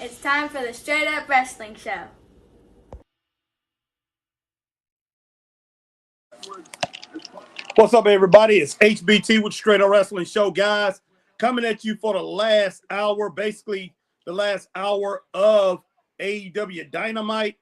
It's time for the Straight Up Wrestling Show. What's up, everybody? It's HBT with Straight Up Wrestling Show, guys. Coming at you for the last hour, basically the last hour of AEW Dynamite.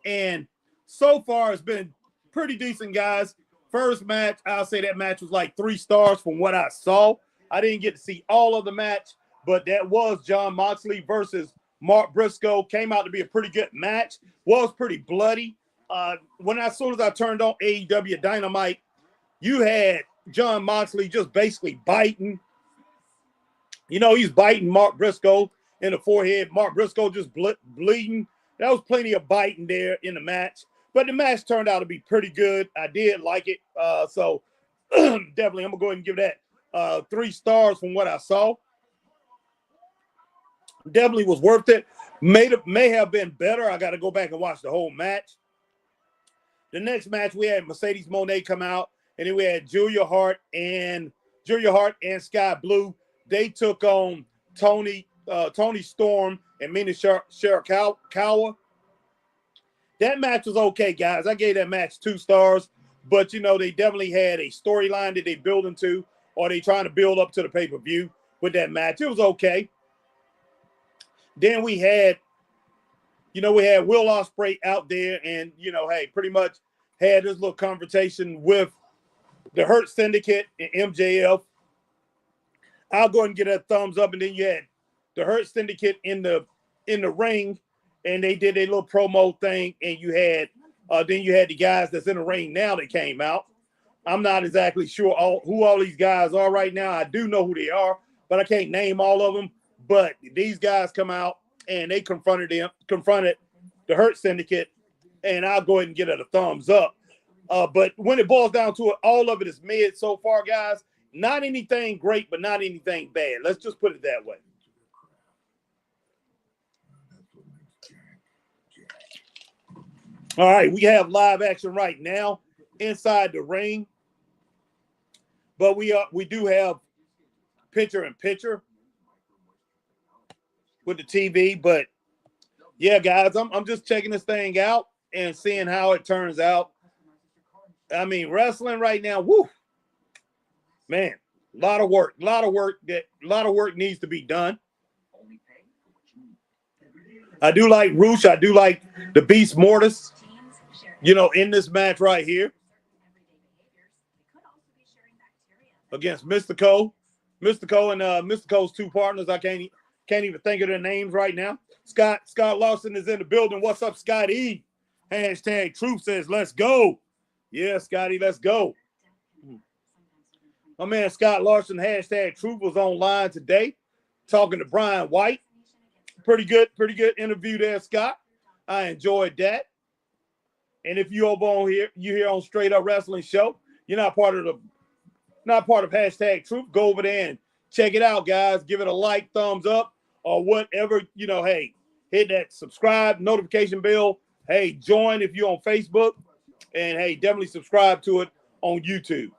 And so far, it's been pretty decent, guys. First match, I'll say that match was like 3 stars from what I saw. I didn't get to see all of the match, but that was Jon Moxley versus Mark Briscoe. Came out to be a pretty good match. Was pretty bloody. As soon as I turned on AEW Dynamite, you had Jon Moxley just basically biting. You know, he's biting Mark Briscoe in the forehead. Mark Briscoe just bleeding. There was plenty of biting there in the match. But the match turned out to be pretty good. I did like it. So definitely, I'm going to go ahead and give that 3 stars from what I saw. Definitely was worth it. May have been better. I got to go back and watch the whole match. The next match, we had Mercedes Moné come out, and then we had Julia Hart and Sky Blue. They took on Tony Storm and Mina Shirakawa. That match was okay, guys. I gave that match 2 stars, but you know they definitely had a storyline that they build into, or they trying to build up to the pay-per-view with that match. It was okay. Then we had Will Ospreay out there, and pretty much had this little conversation with the Hurt Syndicate and MJF. I'll go ahead and get a thumbs up, and then you had the Hurt Syndicate in the ring, and they did a little promo thing, and you had the guys that's in the ring now that came out. I'm not exactly sure who all these guys are right now. I do know who they are, but I can't name all of them. But these guys come out, and they confronted the Hurt Syndicate, and I'll go ahead and get it a thumbs up. But when it boils down to it, all of it is mid so far, guys. Not anything great, but not anything bad. Let's just put it that way. All right, we have live action right now inside the ring. But we do have picture-in-picture with the TV. But, yeah, guys, I'm just checking this thing out and seeing how it turns out. I mean, wrestling right now, woo, man, a lot of work needs to be done. I do like Roosh. I do like the Beast Mortis, in this match right here against Mystico. Mystico and Mystico's 2 partners. I can't even think of their names right now. Scott Lawson is in the building. What's up, Scotty? Hashtag Truth says, let's go. Yeah, Scotty, let's go. My man Scott Larson, hashtag Truth, was online today talking to Brian White. Pretty good interview there, Scott. I enjoyed that. And if you over on here, you here on Straight Up Wrestling Show, you're not part of hashtag Truth, go over there and check it out, guys. Give it a like, thumbs up, or whatever. Hey, hit that subscribe, notification bell. Hey, join if you're on Facebook. And, hey, definitely subscribe to it on YouTube.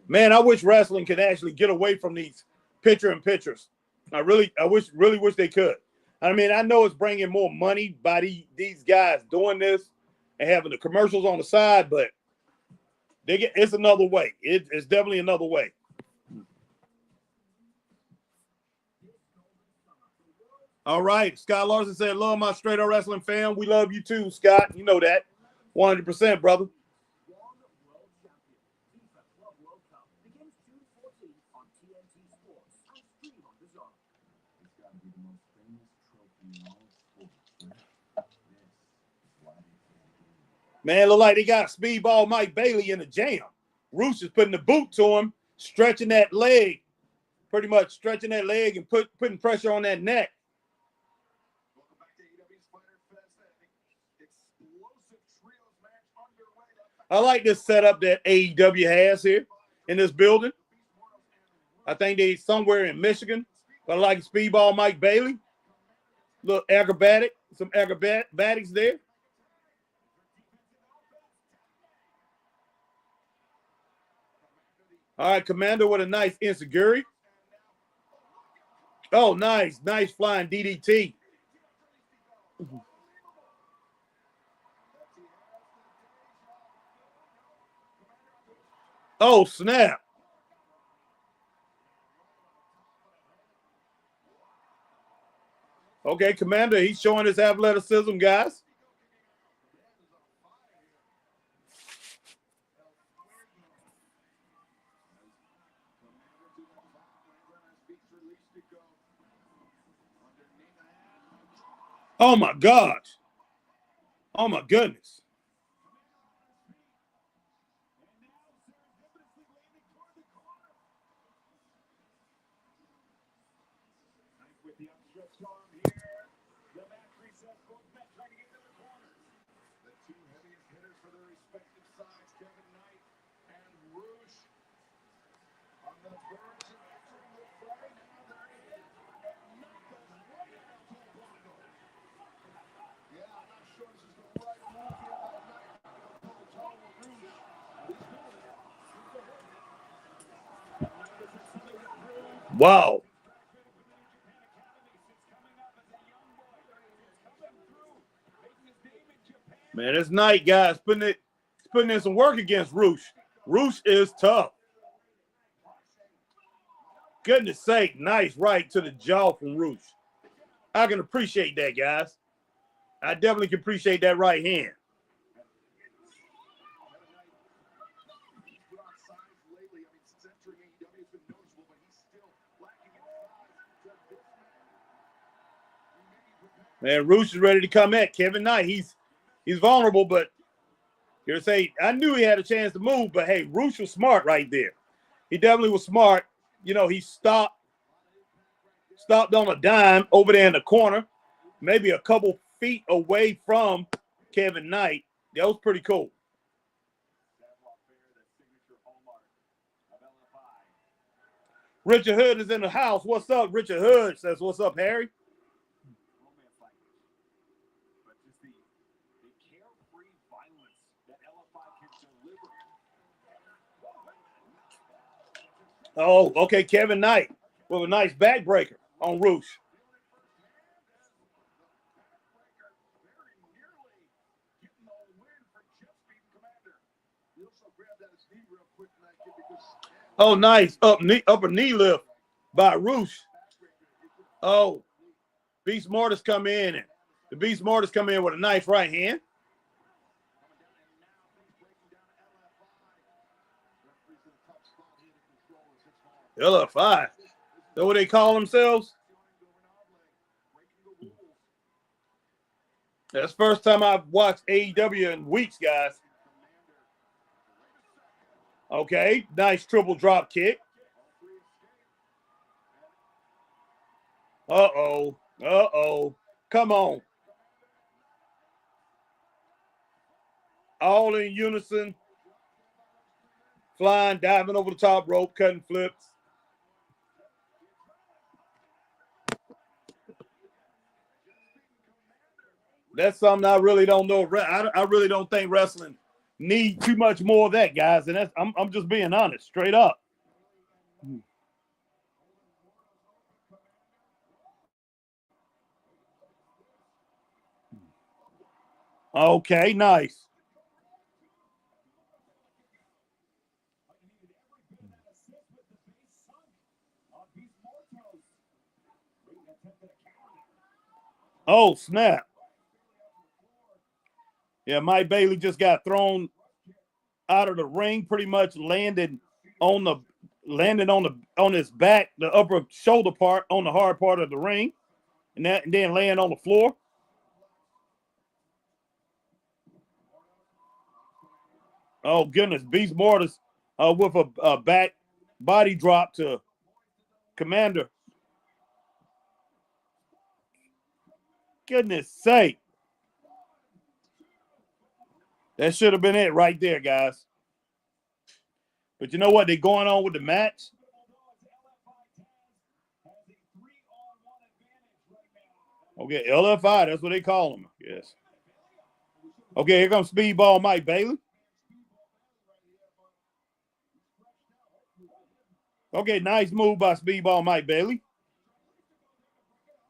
Man, I wish wrestling could actually get away from these picture-in-pictures. I really wish they could. I mean, I know it's bringing more money by these guys doing this and having the commercials on the side, but it's another way. It's definitely another way. All right. Scott Larson said, love my Straight Up Wrestling fam. We love you too, Scott. You know that. 100%, brother. Man, look like they got Speedball Mike Bailey in the jam. Roos is putting the boot to him, stretching that leg, pretty much stretching that leg and putting pressure on that neck. I like this setup that AEW has here in this building. I think they somewhere in Michigan. But I like Speedball Mike Bailey. Look, some acrobatics there. All right, Commander with a nice insecurity. Oh, nice flying DDT. Oh, snap. Okay, Commander, he's showing his athleticism, guys. Oh, my gosh. Oh, my goodness. Wow. Man, this night, guys, putting in some work against Roosh. Roosh is tough. Goodness sake, nice right to the jaw from Roosh. I can appreciate that, guys. I definitely can appreciate that right hand. Man, Roosh is ready to come at Kevin Knight. He's vulnerable, but here's say I knew he had a chance to move, but hey, Roosh was smart right there. He definitely was smart. You know, he stopped on a dime over there in the corner, maybe a couple feet away from Kevin Knight. That was pretty cool. Richard Hood is in the house. What's up? Richard Hood says, what's up, Harry? Oh, okay, Kevin Knight with a nice backbreaker on Roosh. Oh, nice upper knee lift by Roosh. Oh, Beast Mortis come in, and the Beast Mortis come in with a nice right hand. LFI. Is that what they call themselves? That's the first time I've watched AEW in weeks, guys. Okay, nice triple drop kick. Uh-oh. Come on. All in unison. Flying, diving over the top rope, cutting flips. That's something I really don't know. I really don't think wrestling need too much more of that, guys. And I'm just being honest, straight up. Okay, nice. Oh, snap. Yeah, Mike Bailey just got thrown out of the ring, pretty much landed on his back, the upper shoulder part on the hard part of the ring, and then laying on the floor. Oh, goodness. Beast Mortis with a back body drop to Commander. Goodness sake. That should have been it right there, guys. But you know what? They're going on with the match. Okay, LFI, that's what they call them. Yes. Okay, here comes Speedball Mike Bailey. Okay, nice move by Speedball Mike Bailey.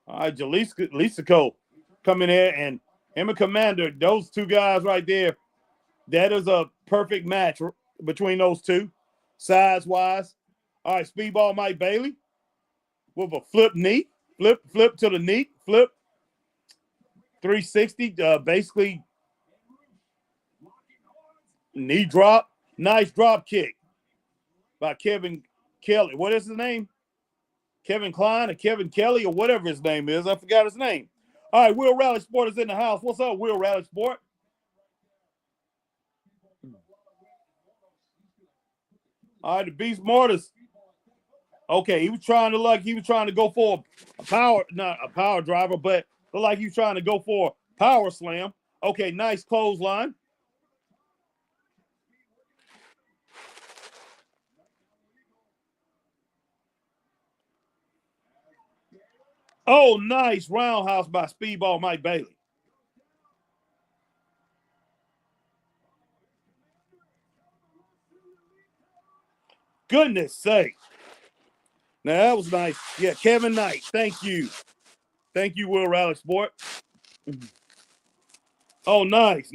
All right, Jalisco coming in, and him and Commander, those two guys right there, that is a perfect match between those two, size-wise. All right, Speedball Mike Bailey with a flip knee, flip to the knee, flip 360, basically knee drop, nice drop kick by Kevin Kelly. What is his name? Kevin Klein or Kevin Kelly or whatever his name is. I forgot his name. All right, Will Rally Sport is in the house. What's up, Will Rally Sport? All right, the Beast Mortis. Okay, he was trying to go for not a power driver, but looked like he was trying to go for a power slam. Okay, nice clothesline. Oh, nice roundhouse by Speedball Mike Bailey. Goodness sake. Now, that was nice. Yeah, Kevin Knight. Thank you. Thank you, Will Rally Sport. Oh, nice.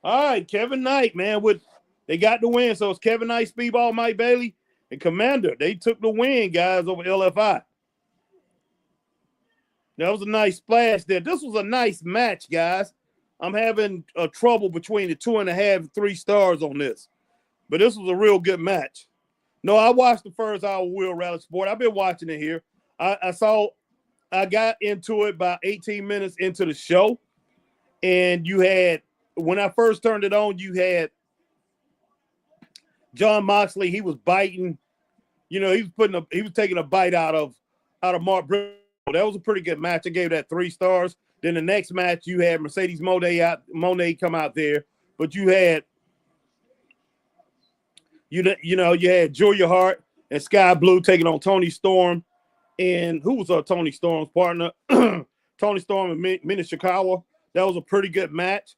All right, Kevin Knight, man. They got the win. So it's Kevin Knight, Speedball Mike Bailey, and Commander. They took the win, guys, over LFI. That was a nice splash there. This was a nice match, guys. I'm having trouble between the 2.5 and 3 stars on this. But this was a real good match. No, I watched the first hour of Will Rally Sport. I've been watching it here. I got into it about 18 minutes into the show. And when I first turned it on, you had John Moxley. He was biting. He was taking a bite out of Mark Briscoe. That was a pretty good match. I gave that 3 stars. Then the next match, you had Mercedes Moné come out there, but you had Julia Hart and Sky Blue taking on Tony Storm, and who was Tony Storm's partner? Tony Storm and Mina Shikawa. That was a pretty good match.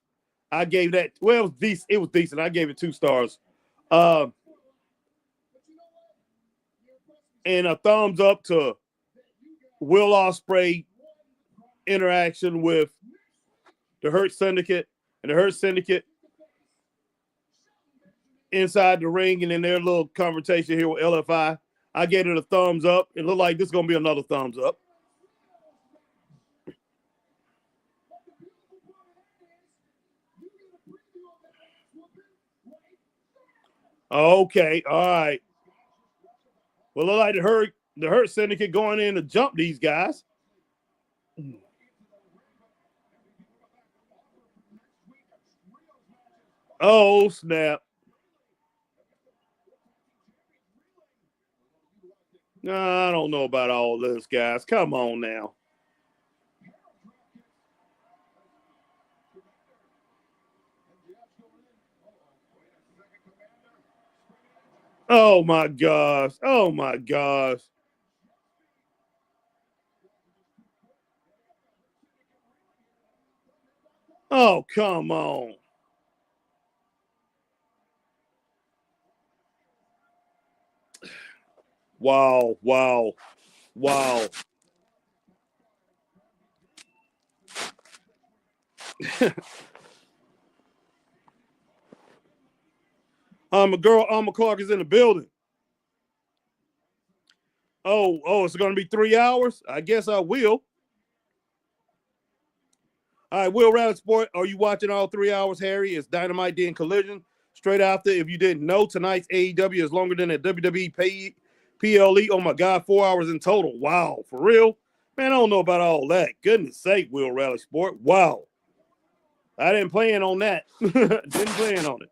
I gave that. Well, it was decent. It was decent. I gave it 2 stars. And a thumbs up to Will Ospreay interaction with the Hurt Syndicate, and the Hurt Syndicate inside the ring, and in their little conversation here with LFI. I gave it a thumbs up. It looked like this is going to be another thumbs up. Okay, all right. Well, look like the Hurt Syndicate going in to jump these guys. Oh, snap. No, I don't know about all this, guys. Come on now. Oh, my gosh. Oh, my gosh. Oh, come on. Wow. Alma Clark is in the building. Oh, it's going to be 3 hours? I guess I will. All right, Will Rally Sport, are you watching all 3 hours, Harry? It's Dynamite then Collision. Straight after, if you didn't know, tonight's AEW is longer than a WWE PLE. Oh, my God, 4 hours in total. Wow, for real? Man, I don't know about all that. Goodness sake, Will Rally Sport. Wow. I didn't plan on that. Didn't plan on it.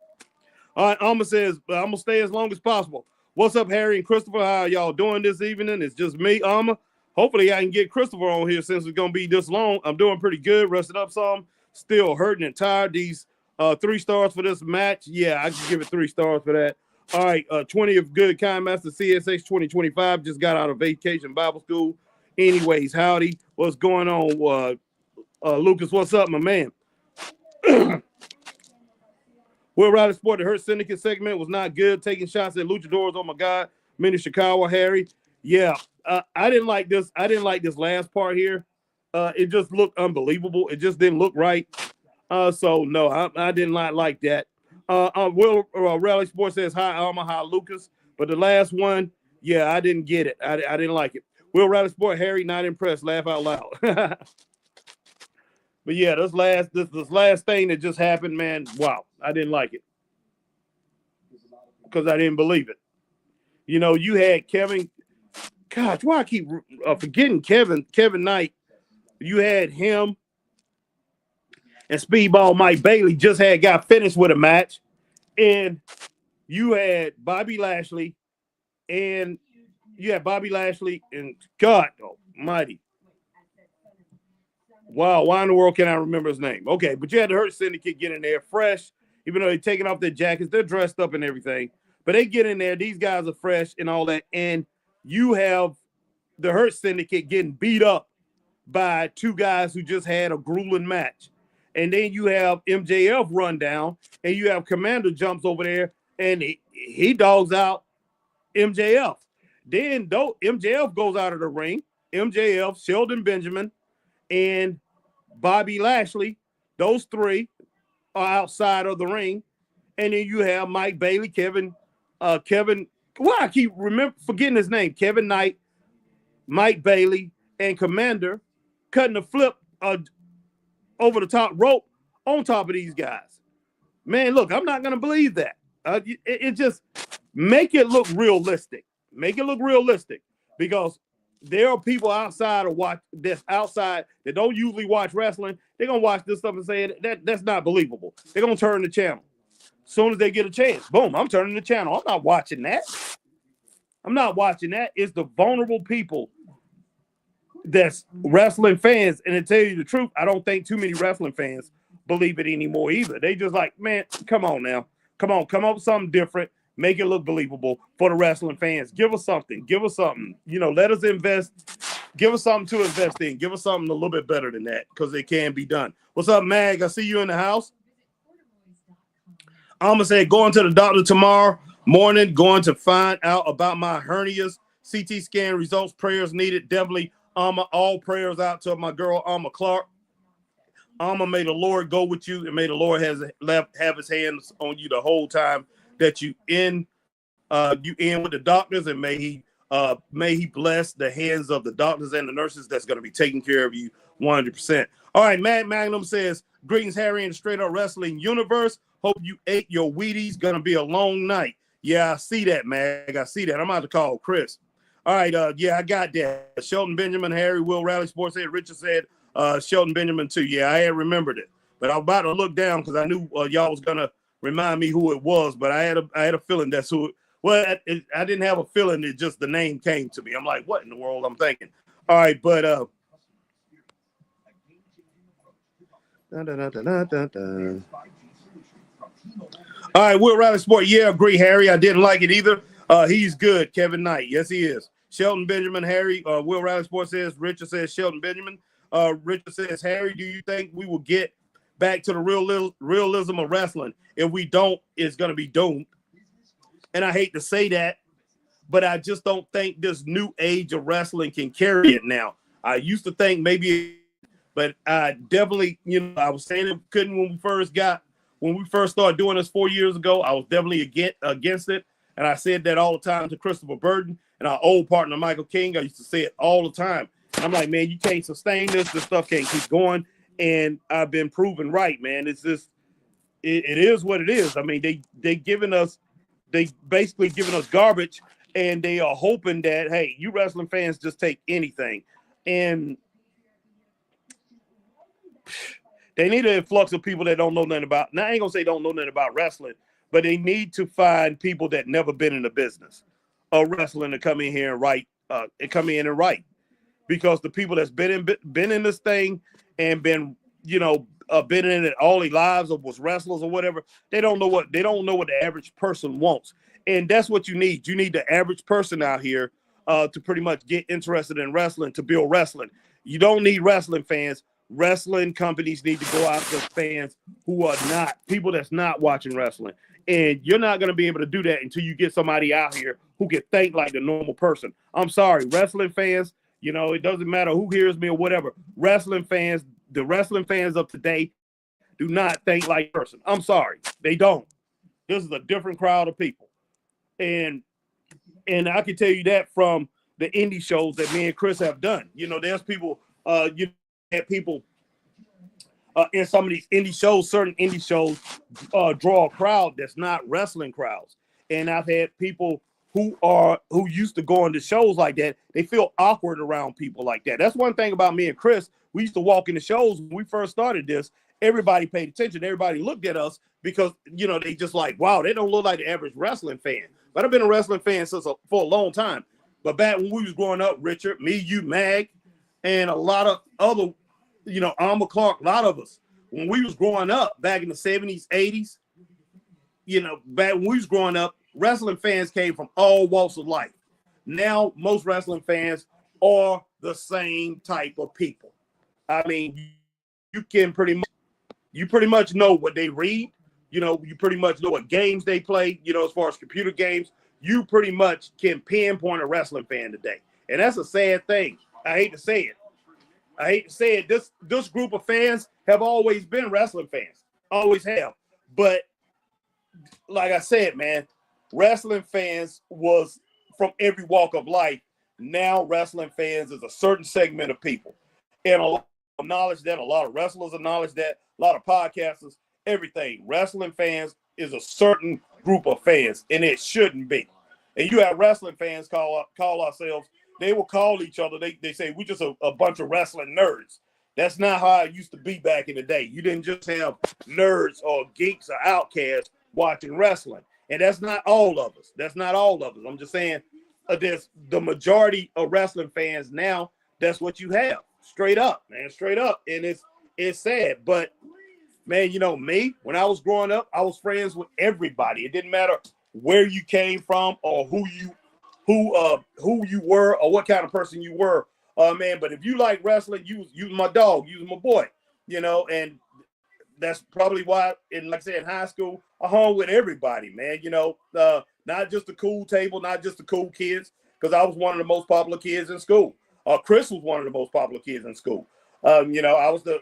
All right, Alma says, I'm going to stay as long as possible. What's up, Harry and Christopher? How y'all doing this evening? It's just me, Alma. Hopefully I can get Christopher on here since it's going to be this long. I'm doing pretty good, rested up some. Still hurting and tired. These 3 stars for this match. Yeah, I can give it 3 stars for that. All right, 20 of good kind master CSX 2025. Just got out of vacation Bible school. Anyways, howdy. What's going on? Lucas, what's up, my man? Will Riley Sport, the Hurt Syndicate segment was not good. Taking shots at luchadors. Oh my God. Mini Chicago, Harry. Yeah, I didn't like this. I didn't like this last part here. It just looked unbelievable. It just didn't look right. So no, I did not like that. Will Rally Sports says hi, Alma, hi, Lucas. But the last one, yeah, I didn't get it. I didn't like it. Will Rally Sport, Harry, not impressed. Laugh out loud. But yeah, this last thing that just happened, man, wow, I didn't like it because I didn't believe it. You know, you had Kevin. Gosh, why I keep forgetting Kevin Knight. You had him and Speedball Mike Bailey just got finished with a match, and you had Bobby Lashley, and God Almighty. Wow, why in the world can't I remember his name? Okay, but you had the Hurt Syndicate get in there fresh, even though they're taking off their jackets, they're dressed up and everything. But they get in there, these guys are fresh and all that, and you have the Hurt Syndicate getting beat up by 2 guys who just had a grueling match. And then you have MJF run down, and you have Commander jumps over there, and he dogs out MJF. Then though MJF goes out of the ring, MJF, Sheldon Benjamin, and Bobby Lashley, those 3 are outside of the ring. And then you have Mike Bailey, Kevin, I keep forgetting his name, Kevin Knight, Mike Bailey, and Commander cutting a flip over the top rope on top of these guys. Man, look, I'm not going to believe that. It just make it look realistic. Make it look realistic, because there are people outside that don't usually watch wrestling. They're going to watch this stuff and say that's not believable. They're going to turn the channel. As soon as they get a chance, boom, I'm turning the channel. I'm not watching that. It's the vulnerable people that's wrestling fans. And to tell you the truth, I don't think too many wrestling fans believe it anymore either. They just like, man, come on now. Come up with something different. Make it look believable for the wrestling fans. Give us something. You know, let us invest. Give us something to invest in. Give us something a little bit better than that, because it can be done. What's up, Mag? I see you in the house. I'm going to say going to the doctor tomorrow morning, going to find out about my hernias. CT scan results, prayers needed. Definitely all prayers out to my girl, Alma Clark. Alma, may the Lord go with you, and may the Lord have his hands on you the whole time that you in with the doctors, and may he bless the hands of the doctors and the nurses that's going to be taking care of you 100%. All right, Matt Magnum says, greetings, Harry, in the Straight Up Wrestling universe. Hope you ate your Wheaties. Gonna be a long night. Yeah, I see that, Mag. I see that. I'm about to call Chris. All right, yeah, I got that. Shelton Benjamin, Harry, Will Rally Sports said, Richard said, Shelton Benjamin too. Yeah, I had remembered it, but I was about to look down because I knew y'all was gonna remind me who it was. But I had a feeling that's who. I didn't have a feeling. It just the name came to me. I'm like, what in the world? I'm thinking. All right, but all right, Will Riley Sport. Yeah, agree, Harry. I didn't like it either. He's good, Kevin Knight. Yes, he is. Shelton Benjamin, Harry. Will Riley Sport says, Richard says, Shelton Benjamin. Richard says, Harry, do you think we will get back to the realism of wrestling? If we don't, it's going to be doomed. And I hate to say that, but I just don't think this new age of wrestling can carry it now. I used to think maybe, but I definitely, I was saying it couldn't when we first started doing this 4 years ago. I was definitely against it. And I said that all the time to Christopher Burton and our old partner, Michael King. I used to say it all the time. I'm like, man, you can't sustain this. This stuff can't keep going. And I've been proven right, man. It's just, it is what it is. I mean, they basically giving us garbage, and they are hoping that, hey, you wrestling fans just take anything. And They need an influx of people that don't know nothing about. Now I ain't gonna say don't know nothing about wrestling, but they need to find people that never been in the business of wrestling to come in here and write. And come in and write, because the people that's been in this thing and been been in it all their lives, or was wrestlers or whatever, they don't know what the average person wants, and that's what you need. You need the average person out here to pretty much get interested in wrestling, to build wrestling. You don't need wrestling fans. Wrestling companies need to go after fans who are not people that's not watching wrestling, and you're not going to be able to do that until you get somebody out here who can think like the normal person. I'm sorry, wrestling fans. It doesn't matter who hears me or whatever. The wrestling fans of today do not think like a person. I'm sorry, they don't. This is a different crowd of people, and I can tell you that from the indie shows that me and Chris have done. There's people. Had people in some of these indie shows. Certain indie shows draw a crowd that's not wrestling crowds, and I've had people who used to go into shows like that. They feel awkward around people like that. That's one thing about me and Chris. We used to walk into shows when we first started this. Everybody paid attention. Everybody looked at us because they just like, wow, they don't look like the average wrestling fan. But I've been a wrestling fan for a long time. But back when we was growing up, Richard, me, you, Mag, and a lot of other, Alma Clark, a lot of us, when we was growing up back in the 70s, 80s, back when we was growing up, wrestling fans came from all walks of life. Now, most wrestling fans are the same type of people. I mean, you pretty much know what they read. You pretty much know what games they play. As far as computer games, you pretty much can pinpoint a wrestling fan today, and that's a sad thing. I hate to say it. This group of fans have always been wrestling fans, always have. But like I said, man, wrestling fans was from every walk of life. Now wrestling fans is a certain segment of people, and a lot of knowledge that, a lot of wrestlers acknowledge that, a lot of podcasters, everything. Wrestling fans is a certain group of fans, and it shouldn't be. And you have wrestling fans call ourselves. They will call each other. They say we just a bunch of wrestling nerds. That's not how it used to be back in the day. You didn't just have nerds or geeks or outcasts watching wrestling. And that's not all of us. I'm just saying there's the majority of wrestling fans now. That's what you have. Straight up, man. Straight up. And it's sad. But, man, me, when I was growing up, I was friends with everybody. It didn't matter where you came from or who you were or what kind of person you were. Man, but if you like wrestling, you was my dog, you was my boy, and that's probably why, like I said, in high school, I hung with everybody, man. Not just the cool table, not just the cool kids, because I was one of the most popular kids in school. Chris was one of the most popular kids in school. I was the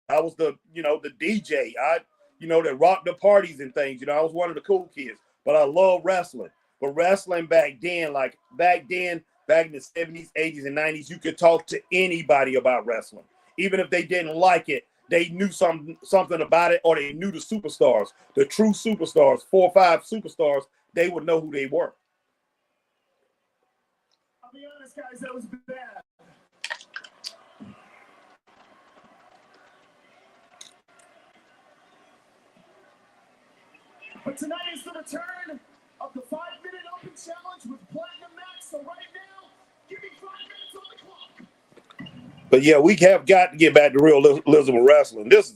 the DJ. That rocked the parties and things. I was one of the cool kids, but I love wrestling. But wrestling back then, back in the 70s, 80s, and 90s, you could talk to anybody about wrestling. Even if they didn't like it, they knew something about it, or they knew the superstars, the true superstars, 4 or 5 superstars, they would know who they were. I'll be honest, guys, that was bad. But tonight is the return of the 5-minute open challenge with Platinum Max. So right now, give me 5 minutes on the clock. But yeah, we have got to get back to real Elizabeth wrestling. This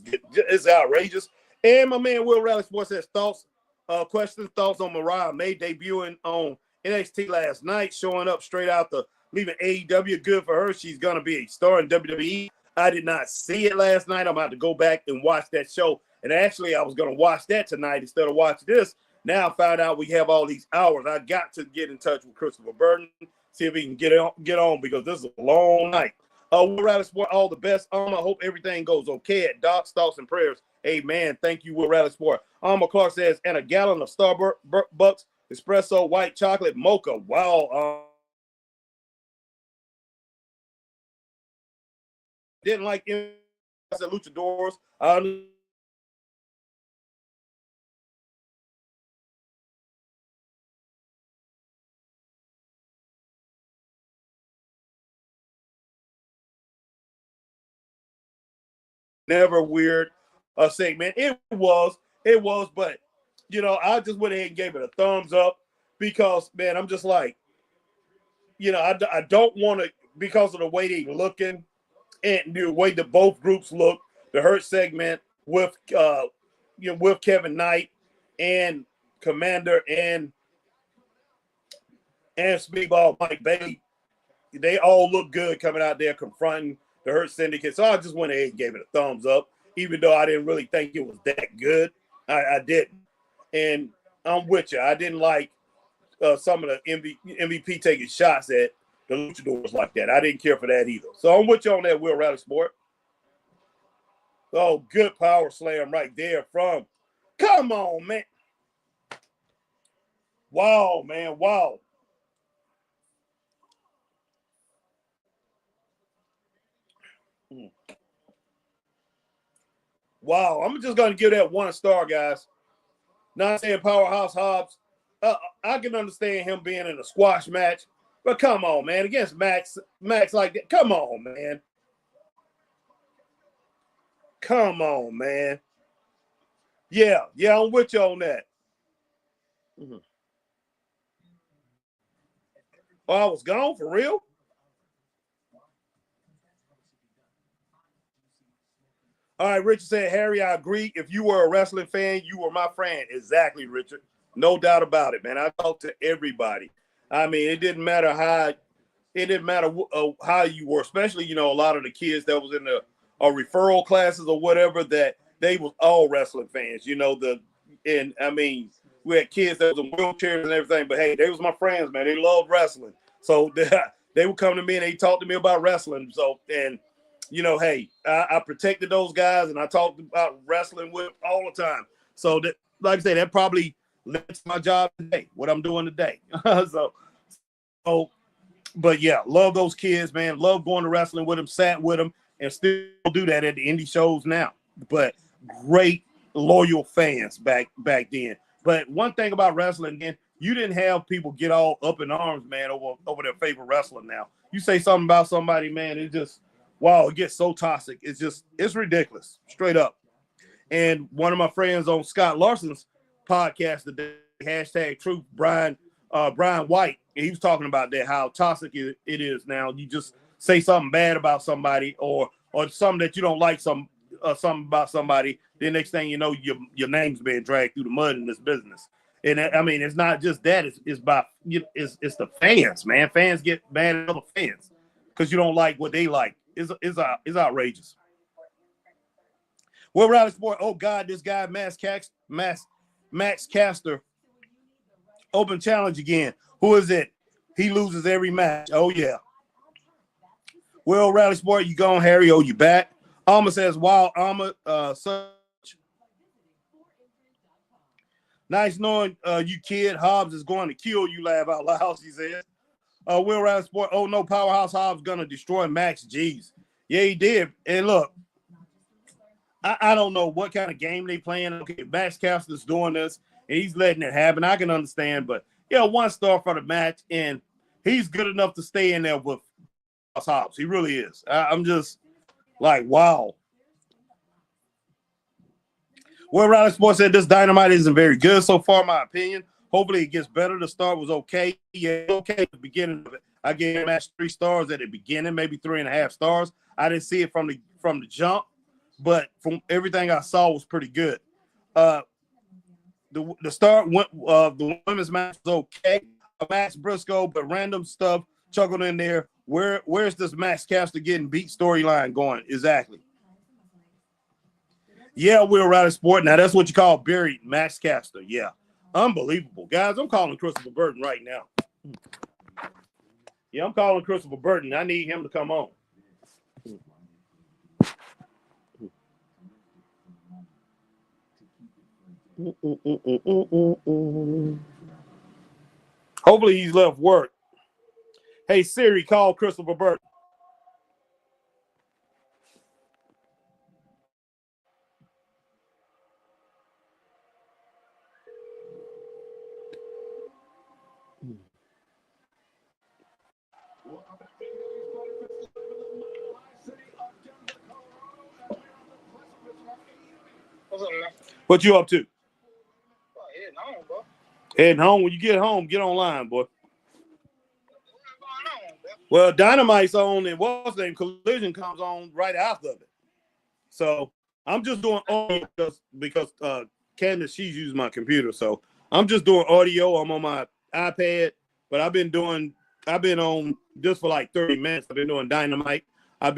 is outrageous. And my man Will Rally Sports has thoughts on Mariah May debuting on NXT last night, showing up straight out leaving AEW. Good for her. She's gonna be a star in WWE. I did not see it last night. I'm about to go back and watch that show. And actually, I was gonna watch that tonight instead of watch this. Now I found out we have all these hours. I got to get in touch with Christopher Burton, see if he can get on because this is a long night. Will Rally Sport, all the best. I hope everything goes okay at Doc's thoughts and prayers. Amen. Thank you, Will Rally Sport. Clark says, and a gallon of Starbucks espresso white chocolate mocha. Wow. Didn't like luchadors. never weird segment. It was, but I just went ahead and gave it a thumbs up because, man, I'm just like, I don't want to, because of the way they looking and the way that both groups look, the Hurt segment with with Kevin Knight and Commander and Speedball Mike Bailey, they all look good coming out there confronting the Hurt Syndicate. So I just went ahead and gave it a thumbs up, even though I didn't really think it was that good. I didn't. And I'm with you. I didn't like some of the MVP taking shots at the luchadors like that. I didn't care for that either. So I'm with you on that, Will Rally Sport. Oh, good power slam right there from. Come on, man. Wow, man. Wow. Wow. I'm just going to give that 1 star, guys. Not saying Powerhouse Hobbs. I can understand him being in a squash match, but come on, man. Against Max like that. Come on, man. Come on, man. Yeah, I'm with you on that. Mm-hmm. Oh, I was gone for real? All right, Richard said, Harry, I agree. If you were a wrestling fan, you were my friend. Exactly, Richard. No doubt about it, man. I talked to everybody. I mean, it didn't matter how you were, especially, a lot of the kids that was in the referral classes or whatever, that they was all wrestling fans, and I mean, we had kids that was in wheelchairs and everything, but hey, they was my friends, man. They loved wrestling. So they would come to me and they talked to me about wrestling. So, and hey, I protected those guys and I talked about wrestling with them all the time. So that, like I say, that probably led to my job today, what I'm doing today. so, but yeah, love those kids, man. Love going to wrestling with them, sat with them, and still do that at the indie shows now. But great loyal fans back then. But one thing about wrestling, then, you didn't have people get all up in arms, man, over their favorite wrestler. Now you say something about somebody, man, it just, wow, it gets so toxic. It's ridiculous, straight up. And one of my friends on Scott Larson's podcast today, hashtag Truth, Brian White, and he was talking about that, how toxic it is now. You just say something bad about somebody or something that you don't like, something about somebody, the next thing you know, your name's being dragged through the mud in this business. And I mean, it's not just that; it's by it's the fans, man. Fans get mad at other fans because you don't like what they like. It's outrageous. Well, Rally Sport, oh God, this guy Max Caster, open challenge again. Who is it? He loses every match. Oh yeah. Well, Rally Sport, you gone, Harry? Oh, you back? Alma says, wow, Alma, such nice knowing you, kid. Hobbs is going to kill you, laugh out loud, she says. Will Rally Sport, oh no, Powerhouse Hobbs gonna destroy Max. Jeez. Yeah, he did. And look, I don't know what kind of game they playing. Okay, Max Caster's doing this and he's letting it happen. I can understand, but yeah, 1 star for the match, and he's good enough to stay in there with Hobbs. He really is. I'm just like, wow. Well, Riley Sports said this Dynamite isn't very good so far, in my opinion. Hopefully it gets better. The start was okay. Yeah, okay at the beginning of it. I gave the match 3 stars at the beginning, maybe 3.5 stars. I didn't see it from the jump, but from everything I saw was pretty good. The start went. The women's match was okay. Max Briscoe, but random stuff chuckled in there. Where's this Max Caster getting beat storyline going exactly? Yeah, Will Riley Sport. Now that's what you call buried Max Caster. Yeah, unbelievable, guys. I'm calling Christopher Burton right now. Yeah, I'm calling Christopher Burton. I need him to come on. Hopefully he's left work. Hey Siri, call Christopher Burton. What you up to? Oh, heading home, bro. Heading home. When you get home, get online, boy. What's going on, bro? Well, Dynamite's on and what's name Collision comes on right after it. So I'm just doing audio because Candace, she's using my computer. So I'm just doing audio. I'm on my iPad, but I've been on just for like 30 minutes. I've been doing Dynamite. I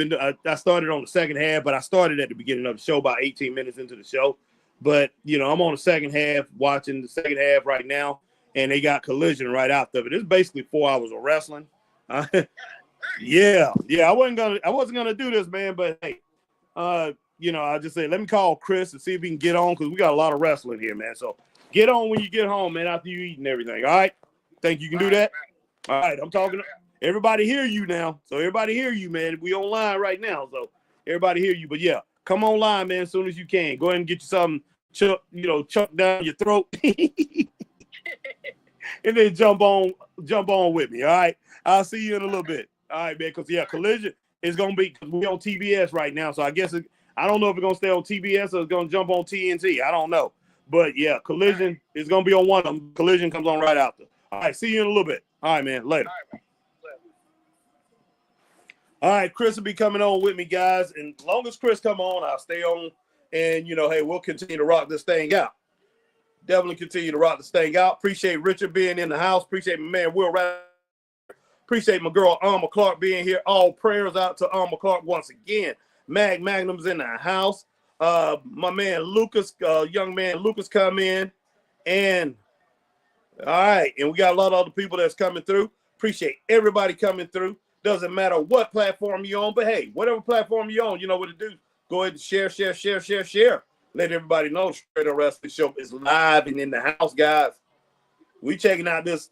started on the second half, but I started at the beginning of the show about 18 minutes into the show. But I'm on the second half, watching the second half right now, and they got Collision right after it. It's basically 4 hours of wrestling. Yeah. I wasn't gonna do this, man, but hey, I just said let me call Chris and see if he can get on because we got a lot of wrestling here, man. So get on when you get home, man, after you eat and everything. All right. Think you can do that? All right, I'm talking. Everybody hear you now. So everybody hear you, man. We online right now, so everybody hear you. But yeah, come online, man, as soon as you can. Go ahead and get you something chucked down your throat. And then jump on with me. All right. I'll see you in a little bit. All right, man. Because Collision is gonna be we on TBS right now. So I guess I don't know if it's gonna stay on TBS or it's gonna jump on TNT. I don't know. But yeah, Collision is gonna be on one of them. Collision comes on right after. All right, see you in a little bit. All right, man. Later. All right, Chris will be coming on with me, guys. And as long as Chris come on, I'll stay on. And hey, we'll continue to rock this thing out. Definitely continue to rock this thing out. Appreciate Richard being in the house. Appreciate my man Will Wright. Appreciate my girl Alma Clark being here. All prayers out to Alma Clark once again. Magnum's in the house. My man Lucas, young man Lucas, come in. And all right, and we got a lot of other people that's coming through. Appreciate everybody coming through. Doesn't matter what platform you're on, but hey, whatever platform you're on, you know what to do. Go ahead and share. Let everybody know Straight Up Wrestling Show is live and in the house, guys. We checking out this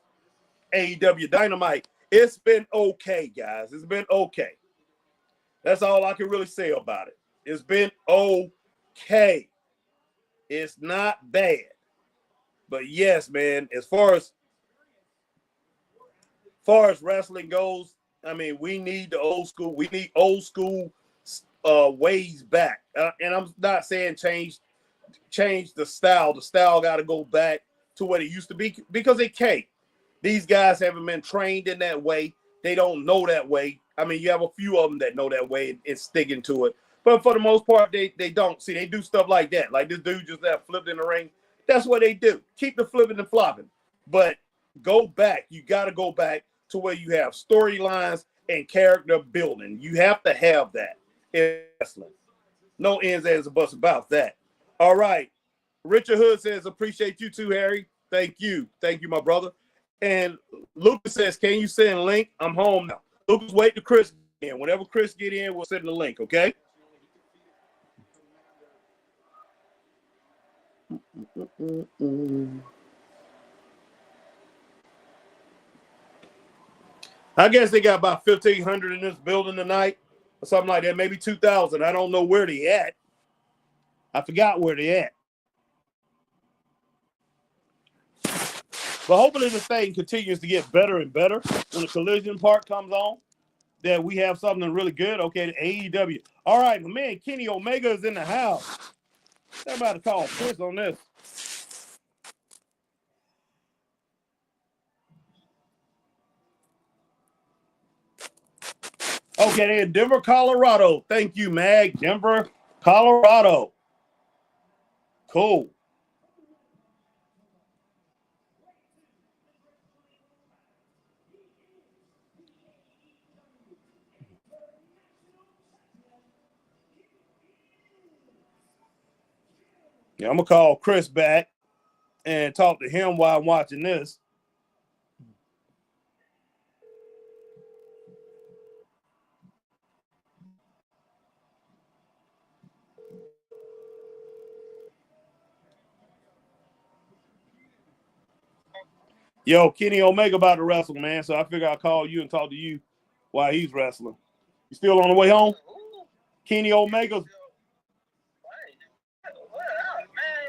AEW Dynamite. It's been okay, guys. It's been okay. That's all I can really say about it. It's been okay. It's not bad. But yes, man, as far as wrestling goes, I mean, we need the old school. We need old school ways back. And I'm not saying change the style. The style got to go back to what it used to be because it can't. These guys haven't been trained in that way. They don't know that way. I mean, you have a few of them that know that way and sticking to it. But for the most part, they don't. See, they do stuff like that. Like this dude just that flipped in the ring. That's what they do. Keep the flipping and flopping. But go back. You got to go back to where you have storylines and character building. You have to have that in wrestling. No ends, ands, or buts about that. All right. Richard Hood says, appreciate you too, Harry. Thank you. Thank you, my brother. And Lucas says, can you send a link? I'm home now. Lucas, wait till Chris get in. Whenever Chris get in, we'll send the link, okay? I guess they got about 1,500 in this building tonight or something like that, maybe 2,000. I don't know where they at. I forgot where they at. But hopefully this thing continues to get better and better when the Collision part comes on, that we have something really good. Okay, the AEW. All right, my man Kenny Omega is in the house. I'm about to call Chris on this. Okay, they're in Denver, Colorado. Thank you, Mag. Denver, Colorado. Cool. Yeah, I'm going to call Chris back and talk to him while I'm watching this. Yo, Kenny Omega about to wrestle, man. So I figure I'll call you and talk to you while he's wrestling. You still on the way home? Kenny Omega. Man,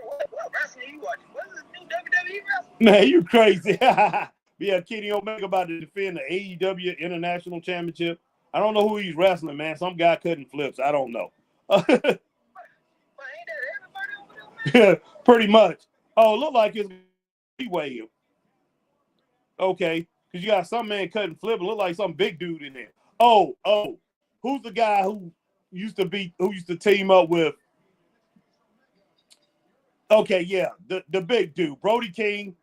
what wrestling you watching? What's this new WWE wrestling? Man, you crazy. Yeah, Kenny Omega about to defend the AEW International Championship. I don't know who he's wrestling, man. Some guy cutting flips. I don't know. But ain't that everybody over there, man? Pretty much. Oh, it look like it's way. Okay, because you got some man cutting flip. It look like some big dude in there. Oh, who's the guy who used to team up with? Okay, yeah, the big dude, Brody King.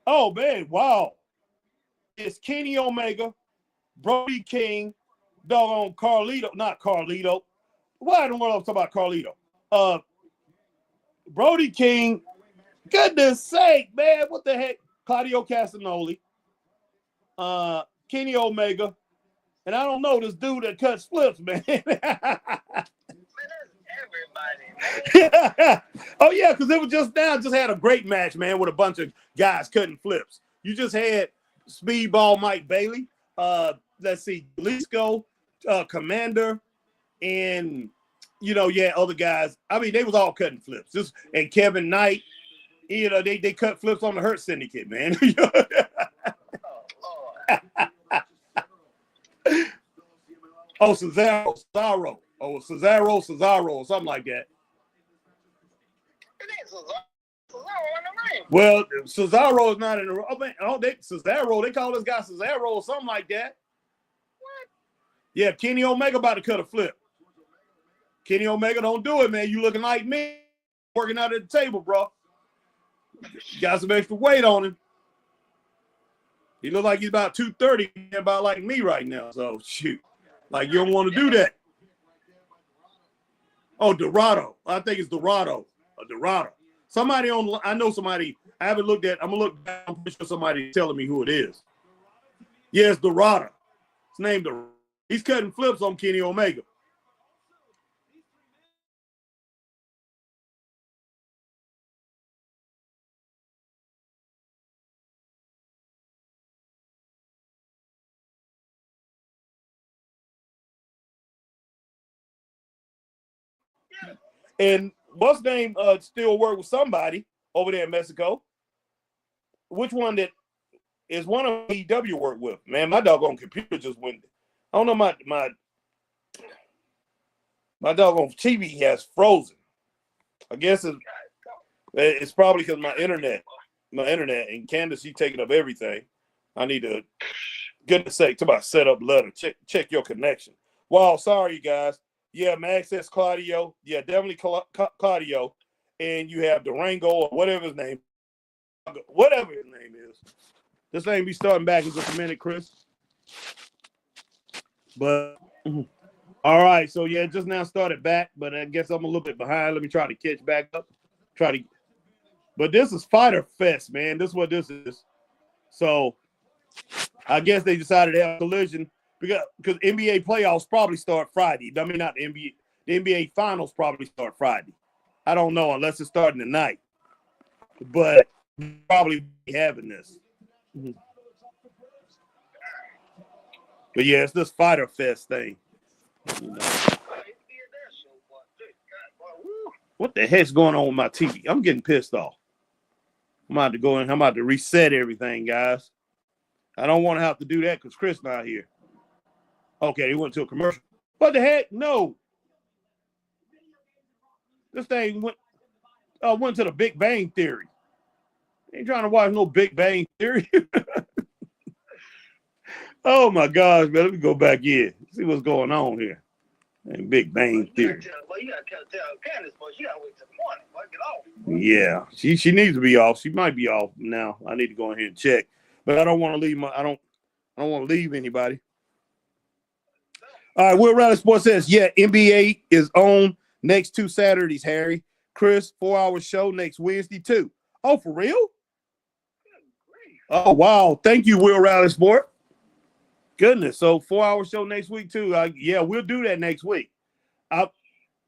Oh man, wow. It's Kenny Omega, Brody King, doggone Carlito, not Carlito. Why in the world I'm talking about Carlito? Brody King, goodness sake, man, what the heck? Claudio Castagnoli, Kenny Omega, and I don't know this dude that cuts flips, man. Everybody. Oh yeah, because it was just had a great match, man, with a bunch of guys cutting flips. You just had Speedball Mike Bailey, let's see, Lisco, Commander, and other guys. I mean, they was all cutting flips. And Kevin Knight, they cut flips on the Hurt Syndicate, man. Oh, Cesaro. Oh, Cesaro, or something like that. Well, Cesaro is not in the ring. Cesaro, they call this guy Cesaro or something like that. What? Yeah, Kenny Omega about to cut a flip. Kenny Omega, don't do it, man. You looking like me working out at the table, bro. Got some extra weight on him. He look like he's about 230, about like me right now. So, shoot. Like, you don't want to do that. Oh, Dorado. I think it's Dorado. Dorado. I know somebody. I haven't looked at. I'm going to look back. I'm pretty sure somebody's telling me who it is. Yes, Dorado. His name Dorado. He's cutting flips on Kenny Omega. And what's name still work with somebody over there in Mexico. Which one that is one of AEW work with? Man, my doggone computer just went. I don't know, my doggone TV has frozen. I guess it's probably because my internet, and Candace, she taking up everything. I need to, goodness sake, talk about set up letter. Check your connection. Wow, sorry, you guys. Yeah, Max says Claudio. Yeah, definitely Claudio. And you have Durango or whatever his name is. This ain't be starting back in just a minute, Chris. But all right, so yeah, just now started back, but I guess I'm a little bit behind. Let me try to catch back up. But this is Fighter Fest, man. This is what this is. So I guess they decided to have a collision because NBA playoffs probably start Friday. I mean, not the NBA. The NBA finals probably start Friday. I don't know unless it's starting tonight. But probably be having this. But yeah, it's this Fighter Fest thing. What the heck's going on with my TV? I'm getting pissed off. I'm about to go in. I'm about to reset everything, guys. I don't want to have to do that because Chris not here. Okay, he went to a commercial. What the heck? No. This thing went to the Big Bang Theory. Ain't trying to watch no Big Bang Theory. Oh my gosh, man. Let me go back in. See what's going on here. And Big Bang Theory. You gotta tell Candace, boy, she gotta wait till the morning. Boy, get off. Yeah, she needs to be off. She might be off now. I need to go ahead and check. But I don't want to leave I don't want to leave anybody. All right, Will Riley Sports says, yeah, NBA is on next 2 Saturdays, Harry. Chris, 4-hour show next Wednesday, too. Oh, for real? Oh, wow. Thank you, Will Riley Sport. Goodness. So 4-hour show next week, too. Yeah, we'll do that next week. At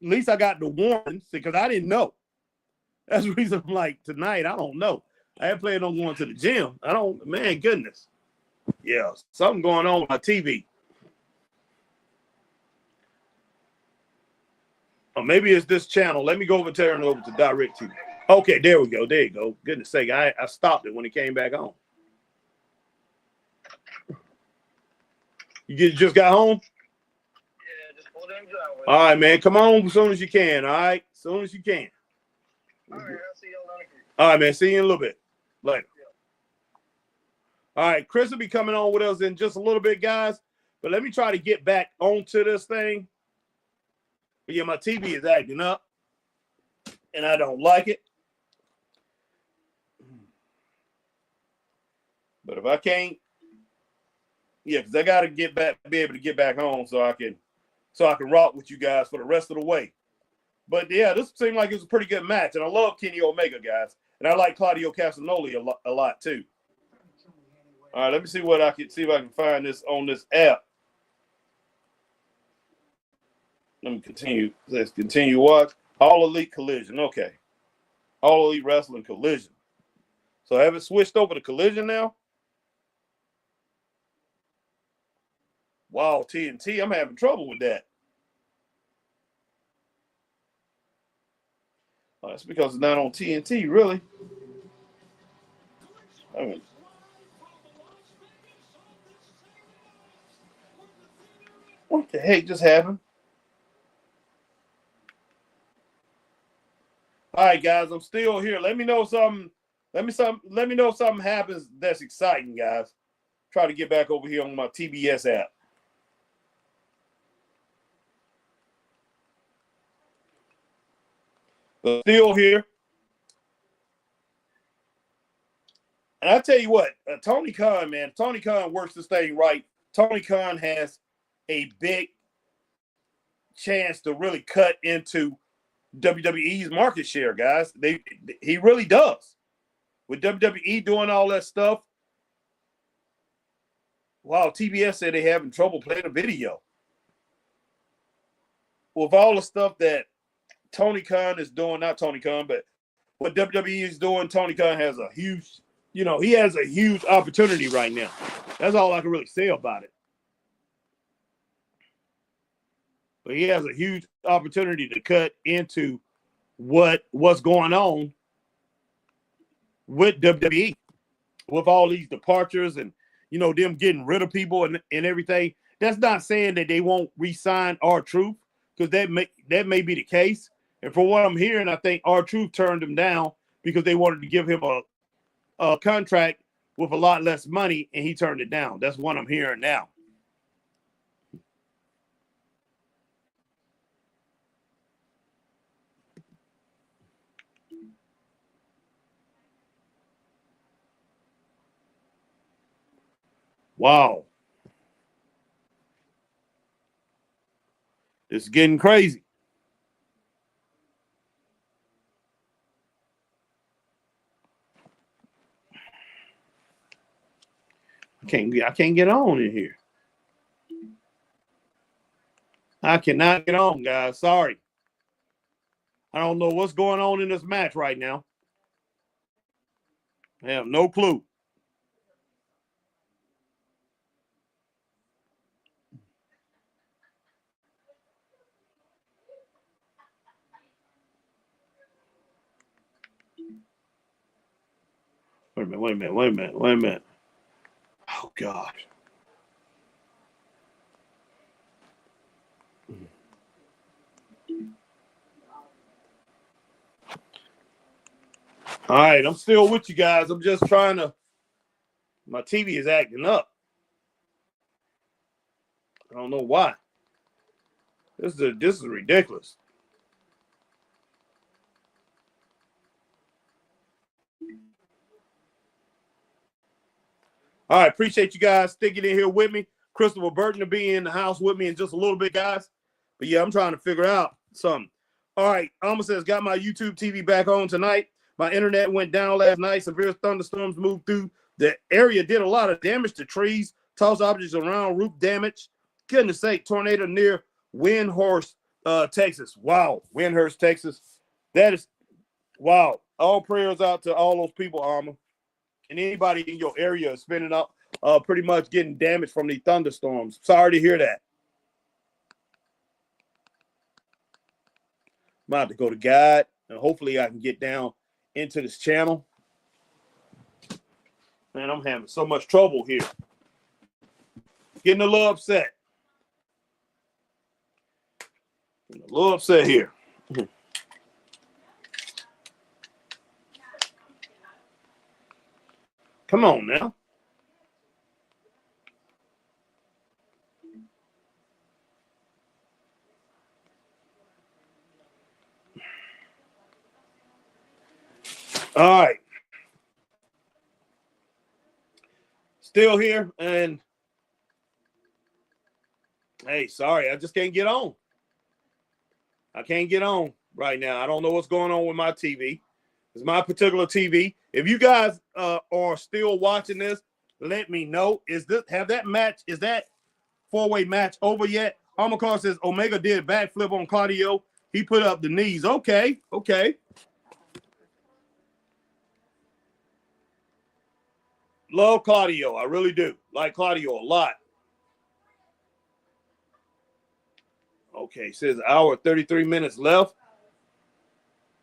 least I got the warnings because I didn't know. That's the reason I'm like, tonight, I don't know. I had planned on going to the gym. Man, goodness. Yeah, something going on with my TV. Or maybe it's this channel. Let me go over and turn it over to Direct TV. Okay, there we go. There you go. Goodness sake, I stopped it when it came back on. You just got home? Yeah, just pulled in driveway. All right, man. Come on as soon as you can, all right? As soon as you can. All right, I'll see y'all All right, man. See you in a little bit. Later. All right, Chris will be coming on with us in just a little bit, guys. But let me try to get back onto this thing. But yeah, my TV is acting up, and I don't like it. But if I can't, yeah, because I got to be able to get back home so I can rock with you guys for the rest of the way. But yeah, this seemed like it was a pretty good match, and I love Kenny Omega, guys, and I like Claudio Castagnoli a lot too. All right, let me see what I can see if I can find this on this app. Let me continue. Let's continue. What? All Elite Collision. Okay. All Elite Wrestling Collision. So have it switched over to Collision now? Wow, TNT. I'm having trouble with that. Oh, that's because it's not on TNT, really. I mean, what the heck just happened? All right, guys, I'm still here. Let me know something. Let me know if something happens that's exciting, guys. Try to get back over here on my TBS app. But still here. And I tell you what, Tony Khan, man, Tony Khan works this thing right. Tony Khan has a big chance to really cut into WWE's market share, guys. He really does. With WWE doing all that stuff, wow, TBS said they're having trouble playing a video. With all the stuff that Tony Khan is doing, not Tony Khan, but what WWE is doing, Tony Khan has a huge, he has a huge opportunity right now. That's all I can really say about it. But he has a huge opportunity to cut into what's going on with WWE, with all these departures and, them getting rid of people and everything. That's not saying that they won't re-sign R-Truth, because that may be the case. And from what I'm hearing, I think R-Truth turned him down because they wanted to give him a contract with a lot less money, and he turned it down. That's what I'm hearing now. Wow. It's getting crazy. I can't get on in here. I cannot get on, guys. Sorry. I don't know what's going on in this match right now. I have no clue. Wait a minute. Oh, God. All right, I'm still with you guys. I'm just trying to. My TV is acting up. I don't know why. This is ridiculous. All right, appreciate you guys sticking in here with me. Christopher Burton will be in the house with me in just a little bit, guys. But yeah, I'm trying to figure out something. All right, Alma says, got my YouTube TV back on tonight. My internet went down last night. Severe thunderstorms moved through the area, did a lot of damage to trees, tossed objects around, roof damage. Goodness sake, tornado near Windhorst, Texas. Wow, Windhorst, Texas. That is, wow. All prayers out to all those people, Alma. And anybody in your area is spending up, pretty much getting damaged from these thunderstorms. Sorry to hear that. I'm about to go to God, and hopefully I can get down into this channel. Man, I'm having so much trouble here. Getting a little upset. Getting a little upset here. Come on now. All right. Still here, and hey, sorry, I just can't get on. I can't get on right now. I don't know what's going on with my TV. It's my particular TV. If you guys are still watching this, let me know. Is that four-way match over yet? Omicron says Omega did backflip on Claudio. He put up the knees. Okay. Love Claudio. I really do. Like Claudio a lot. Okay, says hour 33 minutes left.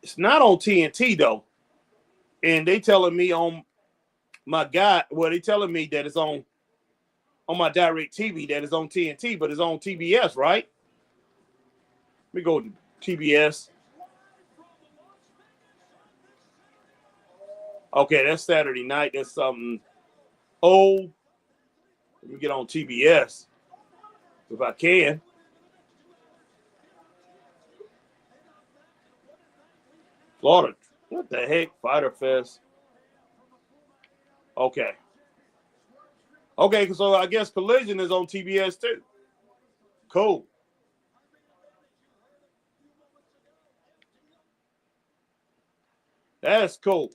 It's not on TNT though. And they telling me on my guy, well, they telling me that it's on my direct TV that it's on TNT, but it's on TBS, right? Let me go to TBS. Okay, that's Saturday night. That's something old. Let me get on TBS if I can. Florida, what the heck? Fighter Fest. Okay, so I guess Collision is on TBS too. Cool. That's cool.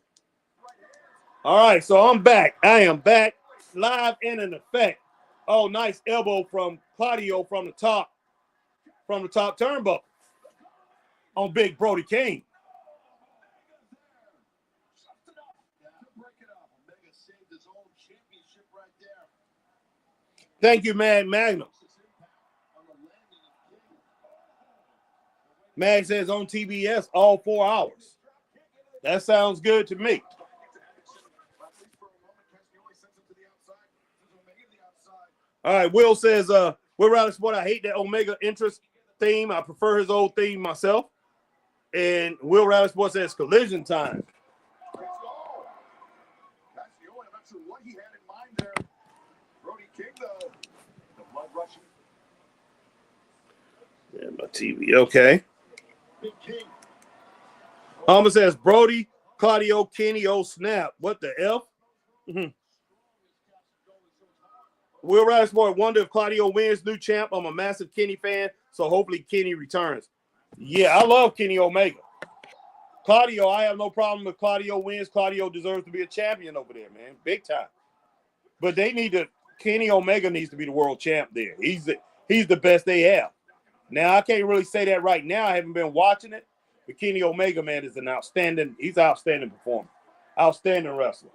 All right, so I'm back. I am back live and in effect. Oh, nice elbow from Claudio from the top turnbuckle on Big Brody King. Thank you, Mad Magnum. Mag says on TBS all 4 hours. That sounds good to me. All right, Will says, Will Riley Sport, I hate that Omega interest theme. I prefer his old theme myself. And Will Riley Sport says collision time. That's the only, I'm not sure what he had in mind there. Brody King, though, the blood rushing. Yeah, my TV, okay. Homer says, Brody, Claudio, Kenny, oh snap. What the F? Mm-hmm. Will Riley Sport, wonder if Claudio wins new champ. I'm a massive Kenny fan, so hopefully Kenny returns. Yeah, I love Kenny Omega. Claudio, I have no problem if Claudio wins. Claudio deserves to be a champion over there, man. Big time. But Kenny Omega needs to be the world champ there. He's the best they have. Now, I can't really say that right now. I haven't been watching it. But Kenny Omega, man, is an outstanding performer. Outstanding wrestler.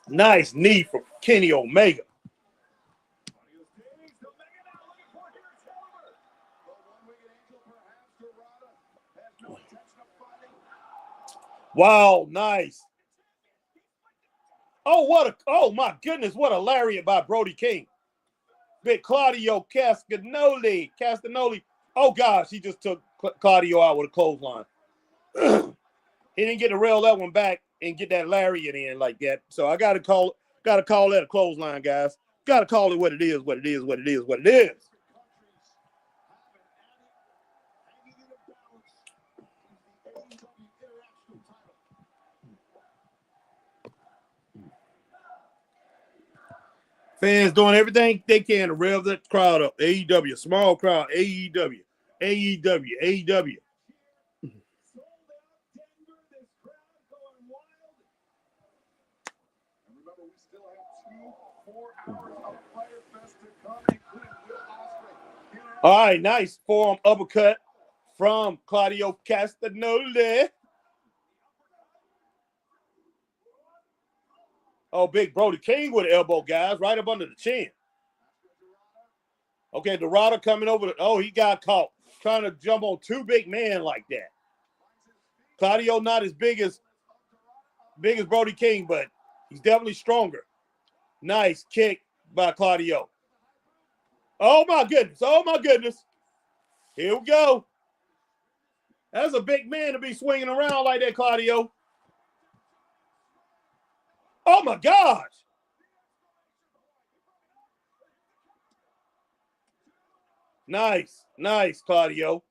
Nice knee from Kenny Omega. Wow, nice. Oh my goodness, what a lariat by Brody King. Big Claudio Castagnoli. Oh gosh, he just took Claudio out with a clothesline. He didn't get to rail that one back and get that lariat in like that. So I gotta call that a clothesline, guys. Gotta call it what it is. Fans doing everything they can to rev that crowd up. AEW, small crowd, AEW. All right, nice forearm uppercut from Claudio Castagnoli. Oh, big Brody King with an elbow, guys, right up under the chin. Okay, Dorado coming over. He got caught trying to jump on two big men like that. Claudio not as big as Brody King, but he's definitely stronger. Nice kick by Claudio. Oh, my goodness. Oh, my goodness. Here we go. That's a big man to be swinging around like that, Claudio. Oh, my gosh. Nice. Nice, Claudio.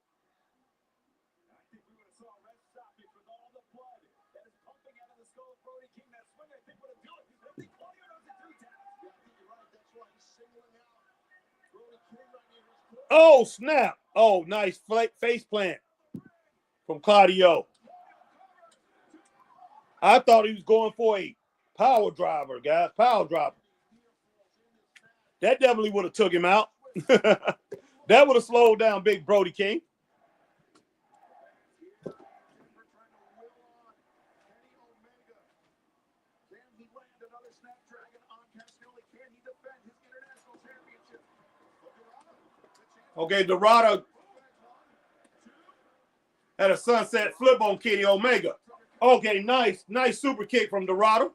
Oh, snap. Oh, nice face plant from Claudio. I thought he was going for a power driver, guys. Power driver. That definitely would have took him out. That would have slowed down Big Brody King. Okay, Dorado had a sunset flip on Kenny Omega. Okay, nice super kick from Dorado.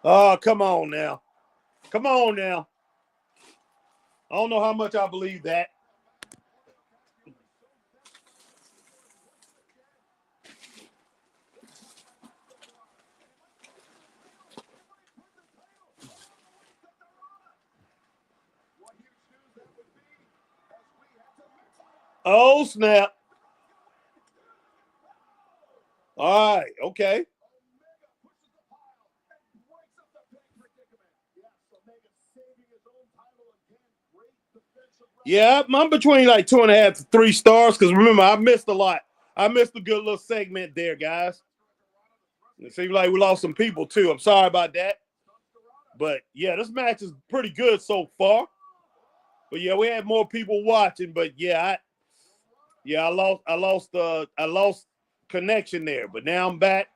Oh, come on now. Come on now. I don't know how much I believe that. Oh, snap. All right, okay. Yeah, I'm between like 2.5 to 3 stars because remember, I missed a lot. I missed a good little segment there, guys. It seems like we lost some people too. I'm sorry about that. But yeah, this match is pretty good so far. But yeah, we had more people watching. But yeah, I lost connection there. But now I'm back.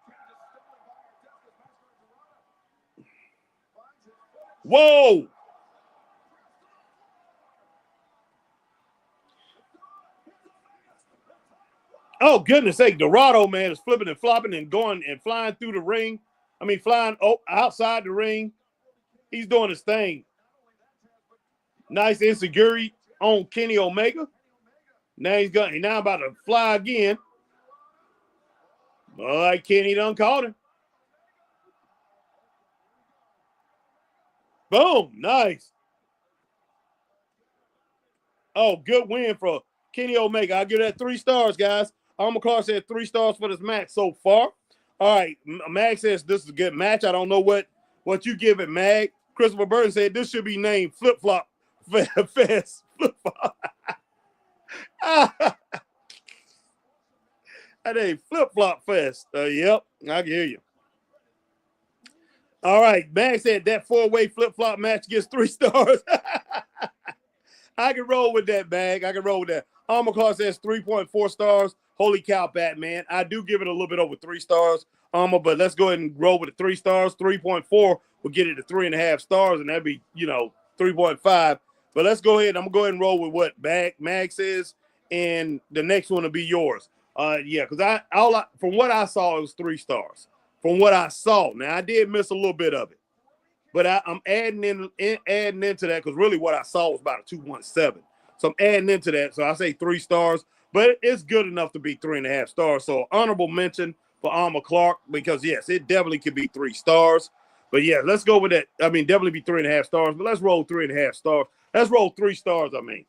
Whoa! Oh goodness sake, Dorado man is flipping and flopping and going and flying through the ring. I mean, flying outside the ring. He's doing his thing. Nice insecurity on Kenny Omega. Now he's about to fly again. All right, Kenny done caught him. Boom, nice. Oh, good win for Kenny Omega. I'll give that 3 stars, guys. Alma Clark said 3 stars for this match so far. All right, Mag says this is a good match. I don't know what you give it, Mag. Christopher Burton said this should be named Flip Flop Fest. Flip Flop. That ain't Flip Flop Fest. Yep, I can hear you. All right, Mag said that 4-way flip flop match gets 3 stars. I can roll with that, Mag. I can roll with that. Alma Clark says 3.4 stars. Holy cow, Batman. I do give it a little bit over 3 stars, but let's go ahead and roll with the 3 stars. 3.4 will get it to 3.5 stars, and that'd be 3.5. But let's go ahead. I'm gonna go ahead and roll with what Mag says, and the next one will be yours. Yeah, because from what I saw, it was 3 stars. From what I saw, now I did miss a little bit of it, but I'm adding into that because really what I saw was about a 2.17. So I'm adding into that. So I say 3 stars, but it's good enough to be 3.5 stars. So honorable mention for Alma Clark because yes, it definitely could be 3 stars. But yeah, let's go with that. I mean, definitely be 3.5 stars, but let's roll 3.5 stars. Let's roll 3 stars. I mean.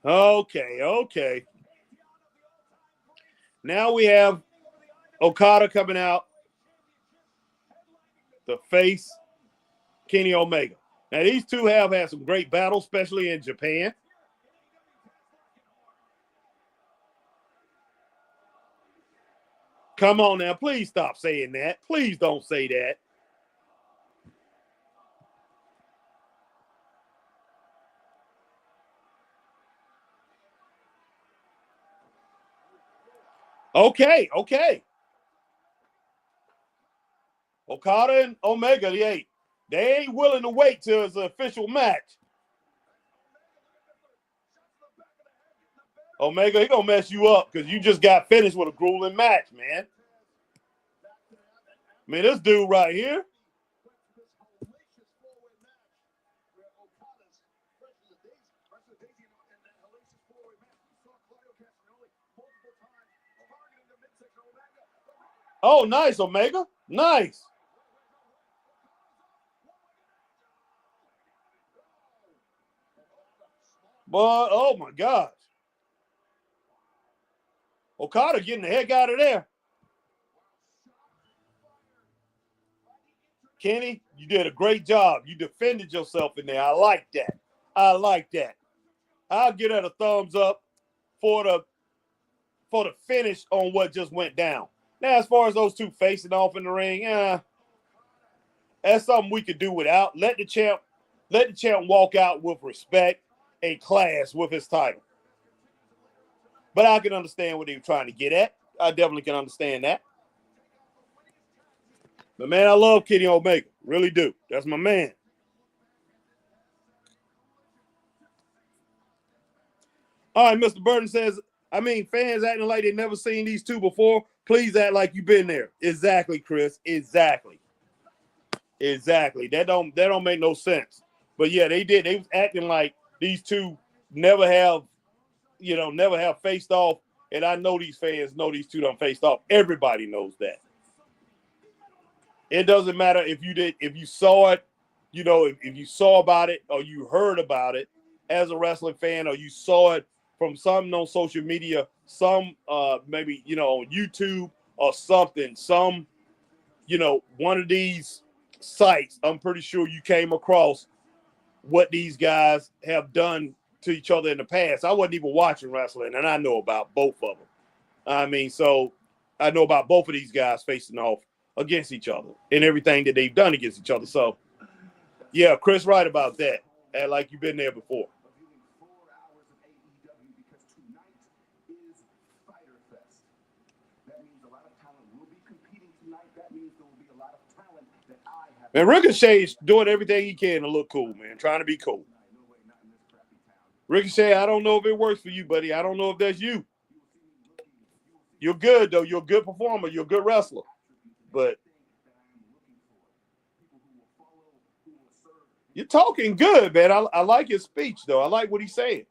Okay. Now we have Okada coming out to face Kenny Omega. Now, these two have had some great battles, especially in Japan. Come on now. Please stop saying that. Please don't say that. Okay. Okada and Omega, they ain't willing to wait till it's an official match. Omega, he gonna mess you up because you just got finished with a grueling match, man. I mean, this dude right here. Oh, nice, Omega. Nice. But, oh my gosh. Okada getting the heck out of there. Kenny, you did a great job. You defended yourself in there. I like that. I'll give that a thumbs up for the finish on what just went down. Now, as far as those two facing off in the ring, that's something we could do without. Let the champ walk out with respect and class with his title. But I can understand what they were trying to get at. I definitely can understand that. But man, I love Kenny Omega. Really do. That's my man. All right, Mr. Burton says, fans acting like they never seen these two before. Please act like you've been there. Exactly, Chris. Exactly. That don't make no sense. But yeah, they did. They was acting like these two never have faced off. And I know these fans know these two done faced off. Everybody knows that. It doesn't matter if you saw it, if you saw about it or you heard about it as a wrestling fan, or you saw it from something on social media, some maybe on YouTube or something, one of these sites. I'm pretty sure you came across what these guys have done to each other in the past. I wasn't even watching wrestling, and I know about both of them. So I know about both of these guys facing off against each other and everything that they've done against each other. So, yeah, Chris, right about that. Act like you've been there before. And Ricochet's doing everything he can to look cool, man. Trying to be cool. Ricochet, I don't know if it works for you, buddy. I don't know if that's you. You're good, though. You're a good performer. You're a good wrestler. But you're talking good, man. I like his speech, though. I like what he's saying.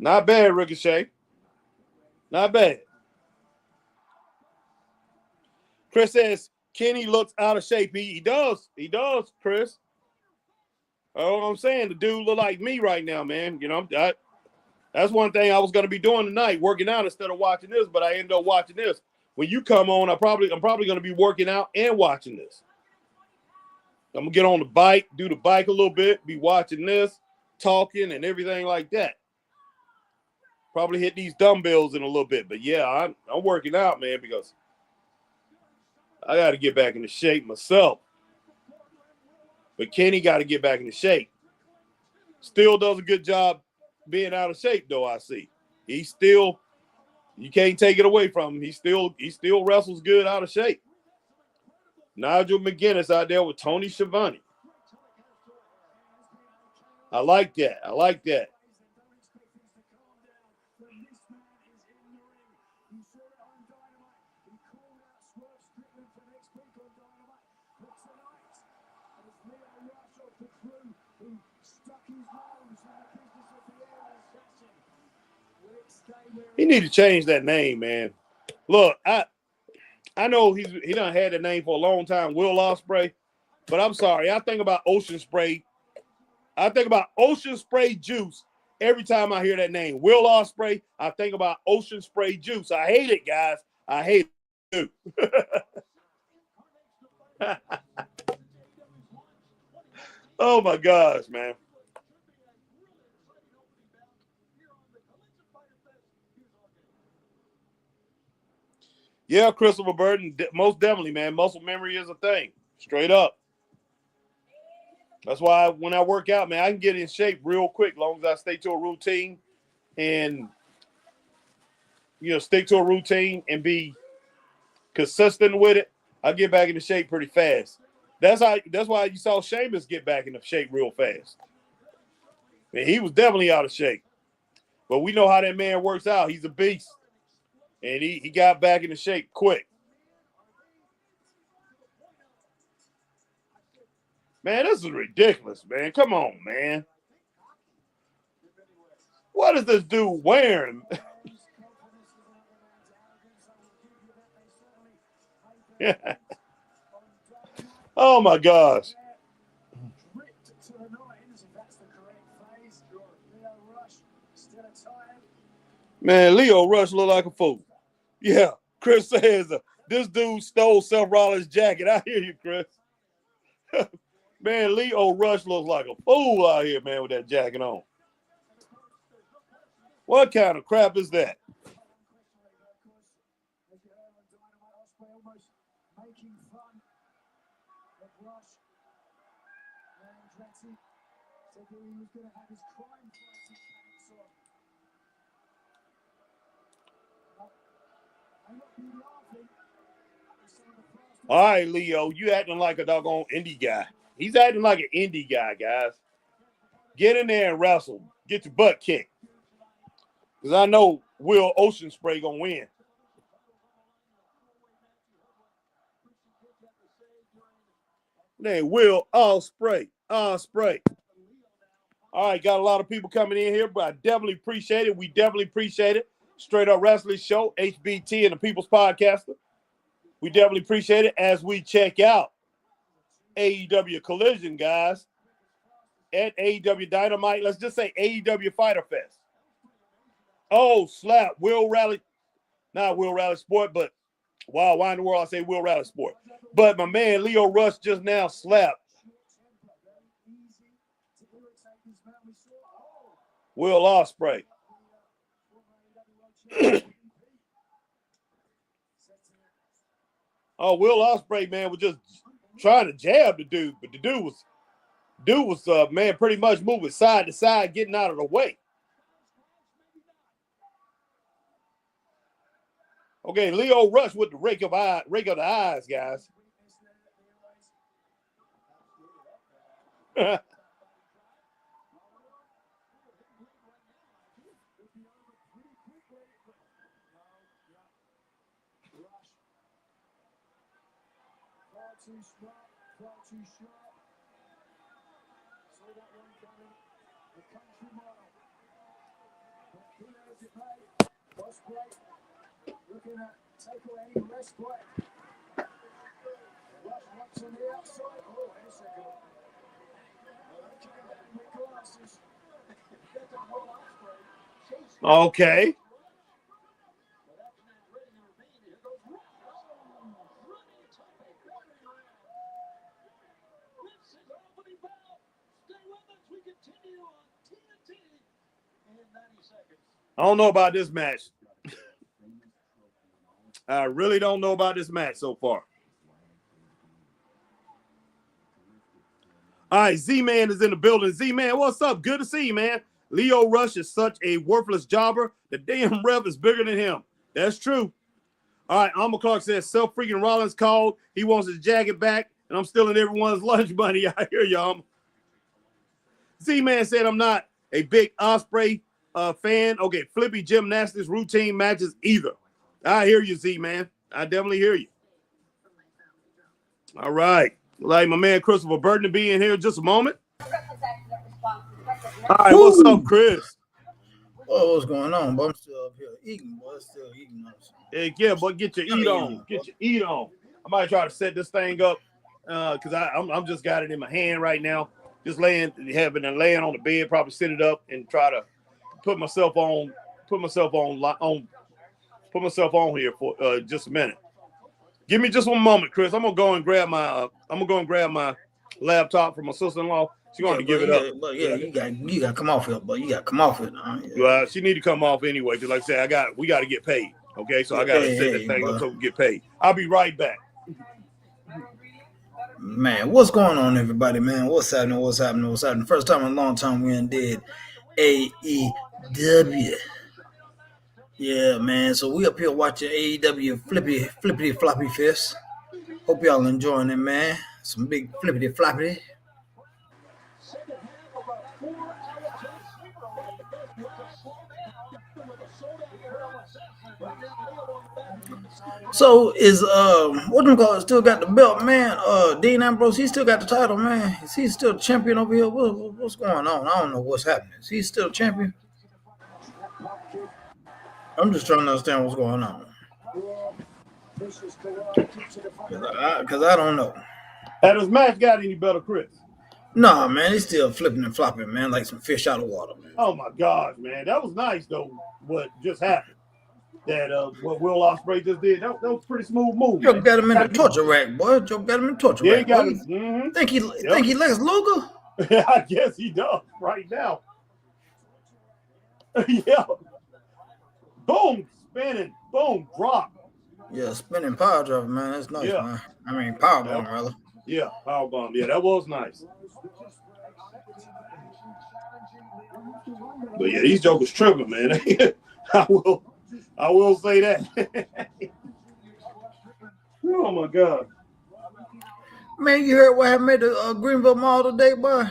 Not bad, Ricochet. Not bad. Chris says Kenny looks out of shape. He does. He does, Chris. Oh, I'm saying the dude look like me right now, man. That's one thing I was going to be doing tonight, working out instead of watching this. But I ended up watching this. When you come on, I'm probably going to be working out and watching this. I'm gonna get on the bike, do the bike a little bit, be watching this, talking, and everything like that. Probably hit these dumbbells in a little bit, but yeah, I'm working out, man, because I got to get back into shape myself. But Kenny got to get back into shape. Still does a good job being out of shape, though. I see. You can't take it away from him. He still wrestles good out of shape. Nigel McGuinness out there with Tony Schiavone. I like that. He need to change that name, man. Look, I know he done had that name for a long time, Will Ospreay, but I'm sorry. I think about Ocean Spray. I think about Ocean Spray Juice every time I hear that name. Will Ospreay, I think about Ocean Spray Juice. I hate it, guys. I hate it too. Oh, my gosh, man. Yeah, Christopher Burton, most definitely, man. Muscle memory is a thing. Straight up. That's why when I work out, man, I can get in shape real quick, as long as I stay to a routine and stick to a routine and be consistent with it. I get back into shape pretty fast. That's why you saw Sheamus get back into shape real fast. And he was definitely out of shape. But we know how that man works out. He's a beast. And he got back into shape quick. Man, this is ridiculous, man. Come on, man. What is this dude wearing? Oh, my gosh. Man, Leo Rush look like a fool. Yeah, Chris says this dude stole Seth Rollins' jacket. I hear you, Chris. Man, Leo Rush looks like a fool out here, man, with that jacket on. What kind of crap is that? All right, Leo, you acting like a doggone indie guy. He's acting like an indie guy, guys. Get in there and wrestle. Get your butt kicked. Because I know Will Ocean Spray going to win. Hey, Will Ospreay. Ospreay. All right, got a lot of people coming in here, but I definitely appreciate it. We definitely appreciate it. Straight Up Wrestling Show, HBT and the People's Podcaster. We definitely appreciate it as we check out AEW Collision, guys, at AEW Dynamite. Let's just say AEW Fighter Fest. Oh, slap. Will Rally. Not Will Rally Sport, but wow, why in the world I say Will Rally Sport? But my man Leo Rush just now slapped Will Ospreay. Oh, Will Ospreay, man, was just trying to jab the dude, but the dude was man, pretty much moving side to side, getting out of the way. Okay, Leo Rush with the rake of the eyes, guys. Okay. I don't know about this match. I really don't know about this match so far. All right, Z-Man is in the building. Z-Man, what's up? Good to see you, man. Leo Rush is such a worthless jobber. The damn ref is bigger than him. That's true. All right, Alma Clark says, self-freaking Rollins called. He wants his jacket back, and I'm stealing everyone's lunch money. I hear y'all. Z-Man said, I'm not a big Ospreay fan. Okay, flippy gymnastics routine matches either. I hear you, Z-Man. I definitely hear you. All right. Like my man Christopher Burton to be in here in just a moment. All right, what's up, Chris? Oh, what's going on? But I'm still up here eating, boy. Still eating. Heck yeah, but get your eat on. Get your eat on. I might try to set this thing up because I'm just got it in my hand right now. Just laying on the bed, probably sit it up and try to put myself on here for just a minute. Give me just one moment, Chris. I'm gonna go and grab my laptop from my sister-in-law. She's going to give it up. But yeah, you got to come off it, but you got to come off it. Well, she need to come off anyway, because like I said, we got to get paid. Okay, so I gotta set this thing up so we get paid. I'll be right back. Man, what's going on, everybody, man? What's happening? What's happening? What's happening? First time in a long time we did AEW. Yeah, man. So we up here watching AEW flippity floppy fist. Hope y'all enjoying it, man. Some big flippity floppity. So is what them called still got the belt, man? Dean Ambrose, he still got the title, man. Is he still champion over here? What's going on? I don't know what's happening. Is he still champion? I'm just trying to understand what's going on. Because I don't know. Has this match got any better, Chris? Nah, man, he's still flipping and flopping, man, like some fish out of water, man. Oh my gosh, man, that was nice though. What just happened? That what Will Ospreay just did. That was a pretty smooth move. Joe got him in the torture rack, boy. Joe got him in the torture rack. Yeah, he got him. Think he likes Luger? I guess he does right now. Yeah. Boom, spinning. Boom, drop. Yeah, spinning power driver, man. That's nice, man. I mean, power bomb, rather. Yeah, power bomb. Yeah, that was nice. But yeah, these jokers tripping, man. I will say that. Oh my God. Man, you heard what happened at the Greenville Mall today, boy?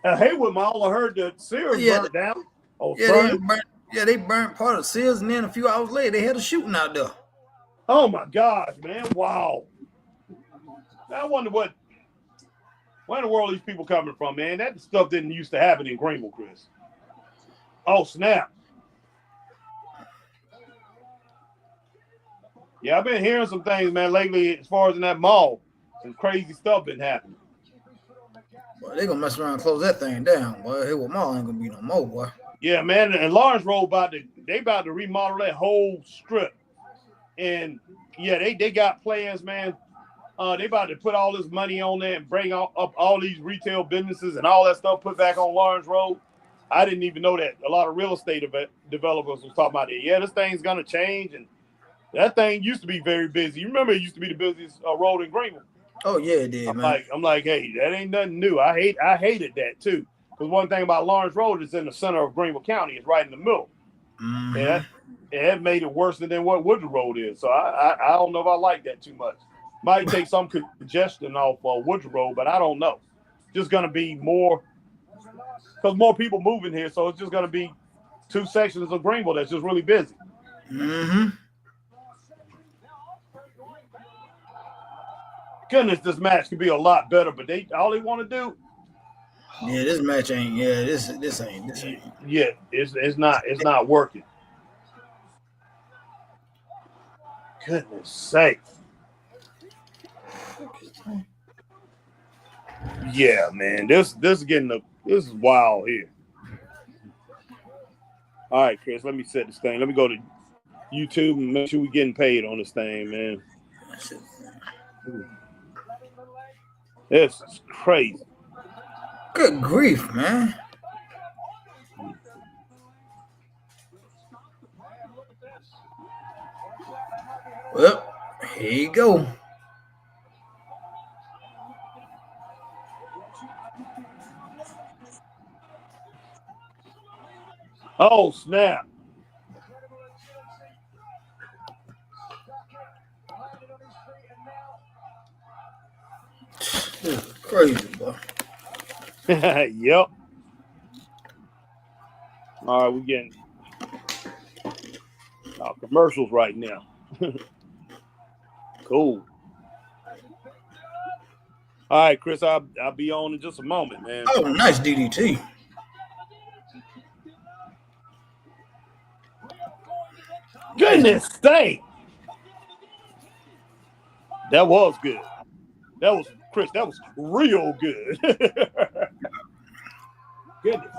Haywood Mall, I heard the Sears burnt down. Oh, they burnt part of Sears, and then a few hours later, they had a shooting out there. Oh my gosh, man! Wow. I wonder where in the world these people coming from, man. That stuff didn't used to happen in Greenville, Chris. Oh snap! Yeah, I've been hearing some things, man, lately as far as in that mall. Some crazy stuff been happening. Boy, they gonna mess around and close that thing down, boy. Haywood Mall ain't gonna be no more, boy. Yeah, man, and Lawrence Road about to remodel that whole strip. And yeah, they got plans, man. They about to put all this money on there and bring up all these retail businesses and all that stuff put back on Lawrence Road. I didn't even know that. A lot of real estate developers was talking about it. Yeah, this thing's gonna change, and that thing used to be very busy. You remember it used to be the busiest road in Greenville. Oh yeah, it did, man. I'm like, hey, that ain't nothing new. I hated that too. Because one thing about Lawrence Road is in the center of Greenville County. It's right in the middle. Mm-hmm. And that made it worse than what Woodruff Road is. So I don't know if I like that too much. Might take some congestion off Woodruff Road, but I don't know. Just going to be more, because more people moving here. So it's just going to be two sections of Greenville that's just really busy. Mm-hmm. Goodness, this match could be a lot better, but all they want to do. Yeah, this match ain't. Yeah, this ain't. Yeah, it's not working. Goodness sake. Yeah, man, this is wild here. All right, Chris, let me set this thing. Let me go to YouTube and make sure we're getting paid on this thing, man. This is crazy. Good grief, man. Well, here you go. Oh, snap. This is crazy, boy. Yep. All right, we're getting commercials right now. Cool. All right, Chris, I'll be on in just a moment, man. Oh, nice DDT. Goodness sake. That was good. That was, Chris, that was real good. Goodness.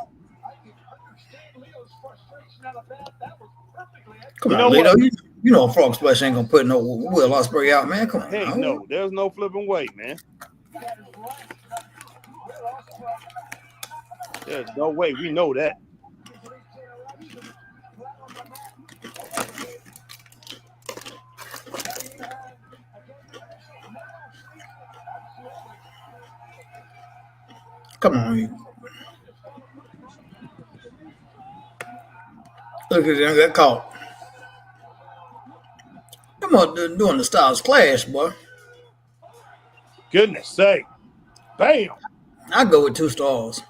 Come on, Lito. You know Frog Splash ain't gonna put no Will Ospreay out, man. Come on. Hey, no, there's no flipping way, man. There's no way. We know that. Come on, you. Look at them get caught. Come on, they're doing the Styles Clash, boy. Goodness sake. Bam. I go with 2 stars.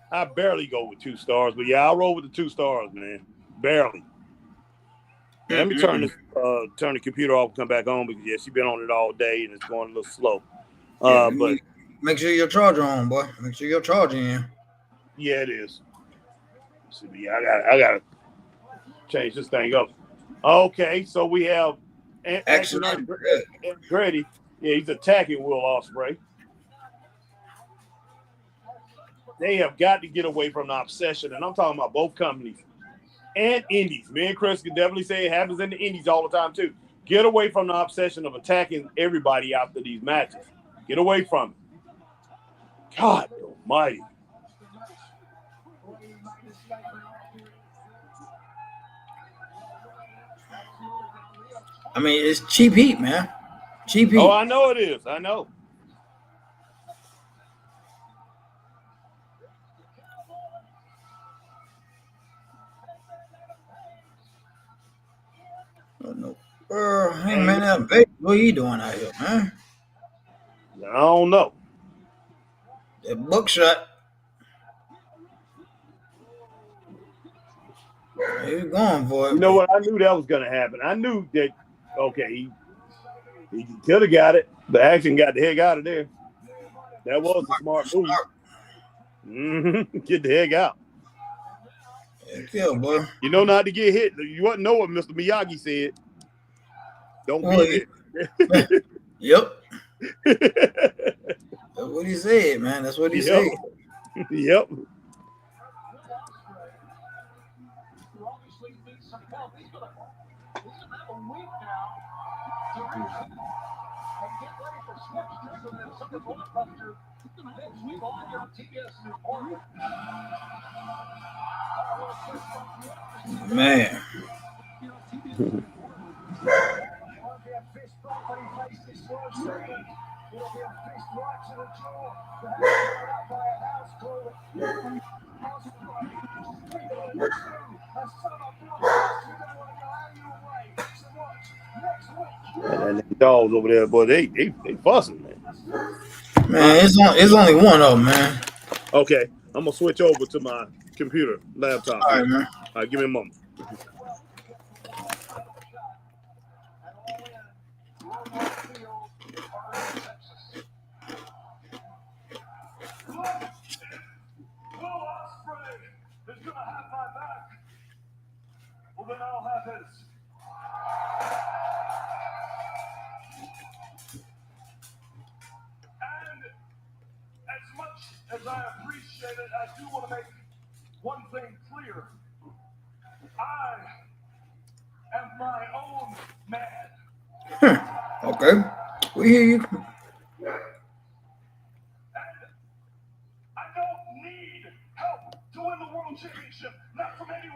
I barely go with 2 stars, but yeah, I'll roll with the 2 stars, man. Barely. Let me turn the computer off and come back on because she's been on it all day and it's going a little slow. But make sure your charger on, boy. Make sure your charger in. Yeah, it is. So, yeah, I gotta change this thing up. Okay, so we have Action Andretti. Yeah, he's attacking Will Ospreay. They have got to get away from the obsession, and I'm talking about both companies and indies. Me and Chris can definitely say it happens in the indies all the time too. Get away from the obsession of attacking everybody after these matches. Get away from it. God almighty. I mean, it's cheap heat, man. Cheap heat. Oh, I know it is. I know. Hey, man, what are you doing out here, man? I don't know. That buckshot. He's going for it. You know what? I knew that was going to happen. I knew that, okay, he could have got it. The action got the heck out of there. That was a smart move. Mm-hmm. Get the heck out. Yeah, boy. You know not to get hit. You wouldn't know what Mr. Miyagi said. Don't be hit. Yep. That's what he said, man. That's what he said. Yep. Man. And the dogs over there, boy, they fussing, man. Man, it's only one of them, man. Okay, I'm gonna switch over to my computer laptop. All right, man. All right, give me a moment. Then I'll have his. And as much as I appreciate it, I do want to make one thing clear. I am my own man. Okay. We hear you.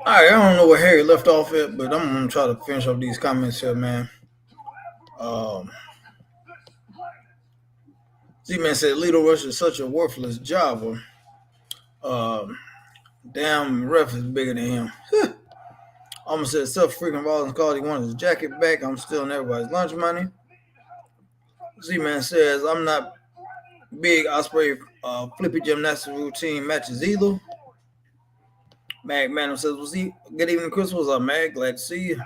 All right, I don't know where Harry left off at, but I'm gonna try to finish up these comments here, man. Z-Man said Lito Rush is such a worthless jobber. Damn ref is bigger than him. Almost said Seth freaking Rollins called he wanted his jacket back. I'm stealing everybody's lunch money. Z-Man says I'm not big Ospreay flippy gymnastics routine matches either. Mag Madam says, "Was he good evening, Chris? What's up, Mag? Glad to see you."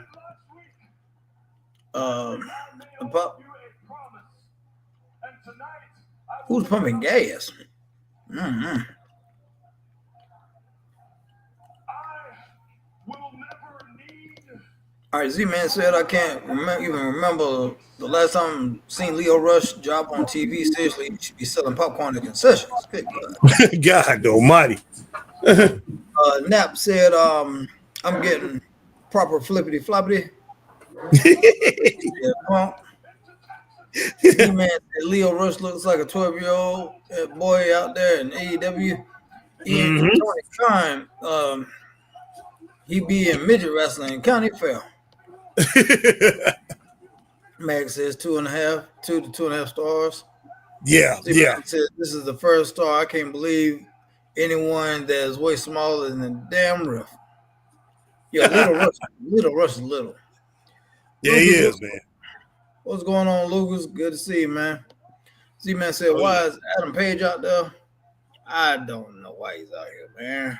Who's pumping gas? Mm-hmm. All right, Z-Man said, I can't even remember the last time I seen Lio Rush job on TV. Seriously, he should be selling popcorn at concessions. Good God. God almighty. Nap said, I'm getting proper flippity floppity. Z-Man said, Lio Rush looks like a 12-year-old boy out there in AEW. In time, he be in midget wrestling in County Fair. Mag says 2 to 2.5 stars. Yeah, See, yeah. man said this is the first star. I can't believe anyone that is way smaller than the damn ref. Yeah, Little Rush is little. Yeah, he Lucas, is, man. what's going on, Lucas? Good to see you, man. Z-Man said, Oh, yeah. why is Adam Page out there? I don't know why he's out here, man.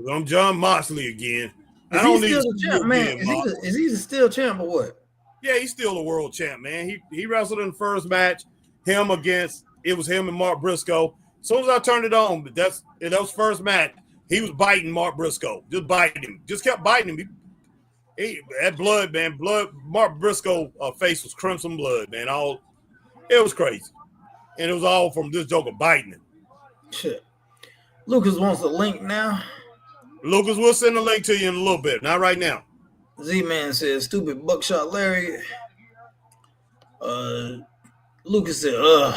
I'm John Moxley again. I Is he don't need to still see the you champ, man? again, Mox. Is he still champ or what? Yeah, he's still a world champ, man. He wrestled in the first match, it was him and Mark Briscoe. As soon as I turned it on, but that was first match. He was biting Mark Briscoe, just biting him, just kept biting him. That blood, man, Mark Briscoe face was crimson blood, man. It was crazy, and it was all from this joker biting him. Shit. Lucas wants a link now. Lucas, we'll send a link to you in a little bit, not right now. Z-Man says, stupid Buckshot Larry. Lucas said, ugh.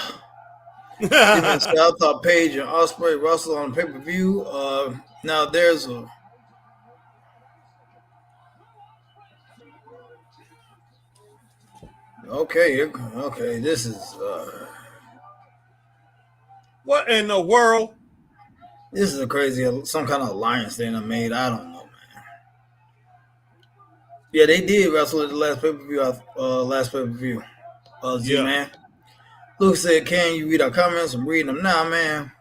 Z-Man said, I thought Page and Ospreay wrestled on pay-per-view. Now there's a... Okay, this is... What in the world? This is a crazy, some kind of alliance they done made. I don't know, man. Yeah, they did wrestle at the last pay-per-view. Z-Man. Luke said, can you read our comments? I'm reading them now, man.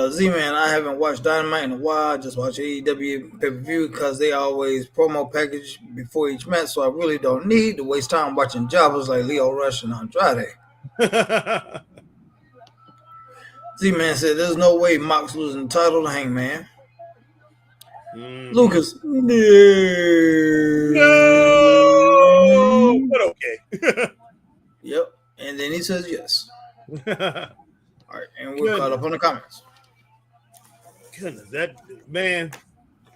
Z-Man, I haven't watched Dynamite in a while. I just watch AEW pay-per-view because they always promo package before each match, so I really don't need to waste time watching jobbers like Leo Rush and Andrade. Z-Man said, there's no way Mox losing the title to Hangman. Lucas, no. But okay. Yep. And then he says yes. All right, and we're caught up on the comments. Goodness, that man,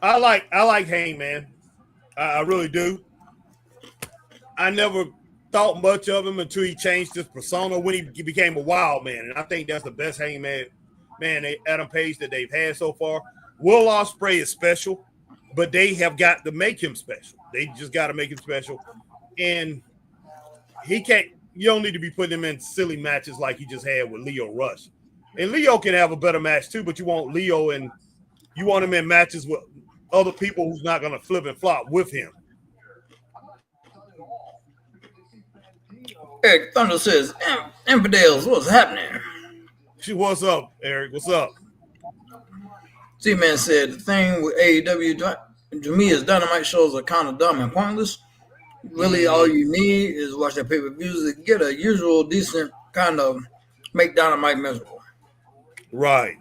I like Hangman. I really do. I never thought much of him until he changed his persona when he became a wild man, and I think that's the best Hangman Adam Page that they've had so far. Will Ospreay is special, but they have got to make him special. They just got to make him special, and he can't. You don't need to be putting him in silly matches like he just had with Leo Rush. And Leo can have a better match too, but you want him in matches with other people who's not going to flip and flop with him. Eric Thunder says, Infidels, what's happening? What's up, Eric? What's up? Z-Man said, the thing with AEW to me is Dynamite shows are kind of dumb and pointless. Really, all you need is watch their pay-per-views to get a usual, decent kind of make Dynamite miserable. Right.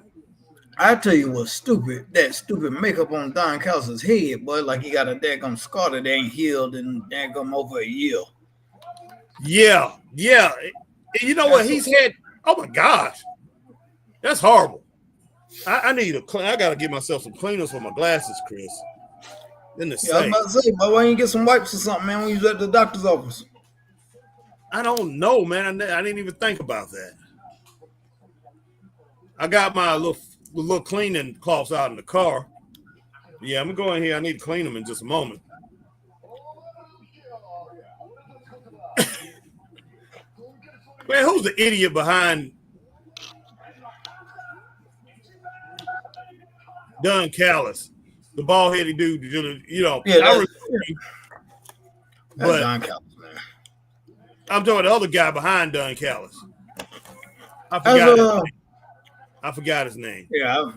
I tell you what's stupid. That stupid makeup on Don Callis' head, boy, like he got a daggum scar that ain't healed in daggum over a year. Yeah. You know what? He's had, oh my gosh. That's horrible. I got to get myself some cleaners for my glasses, Chris. I was about to say, but why don't you get some wipes or something, man, when you was at the doctor's office? I don't know, man. I didn't even think about that. I got my little cleaning cloths out in the car. Yeah, I'm going to go in here. I need to clean them in just a moment. Man, who's the idiot behind Don Callis? The bald-headed dude, you know. Yeah, that's Don Callis, man. I'm talking about the other guy behind Don Callis. I forgot his name. Yeah.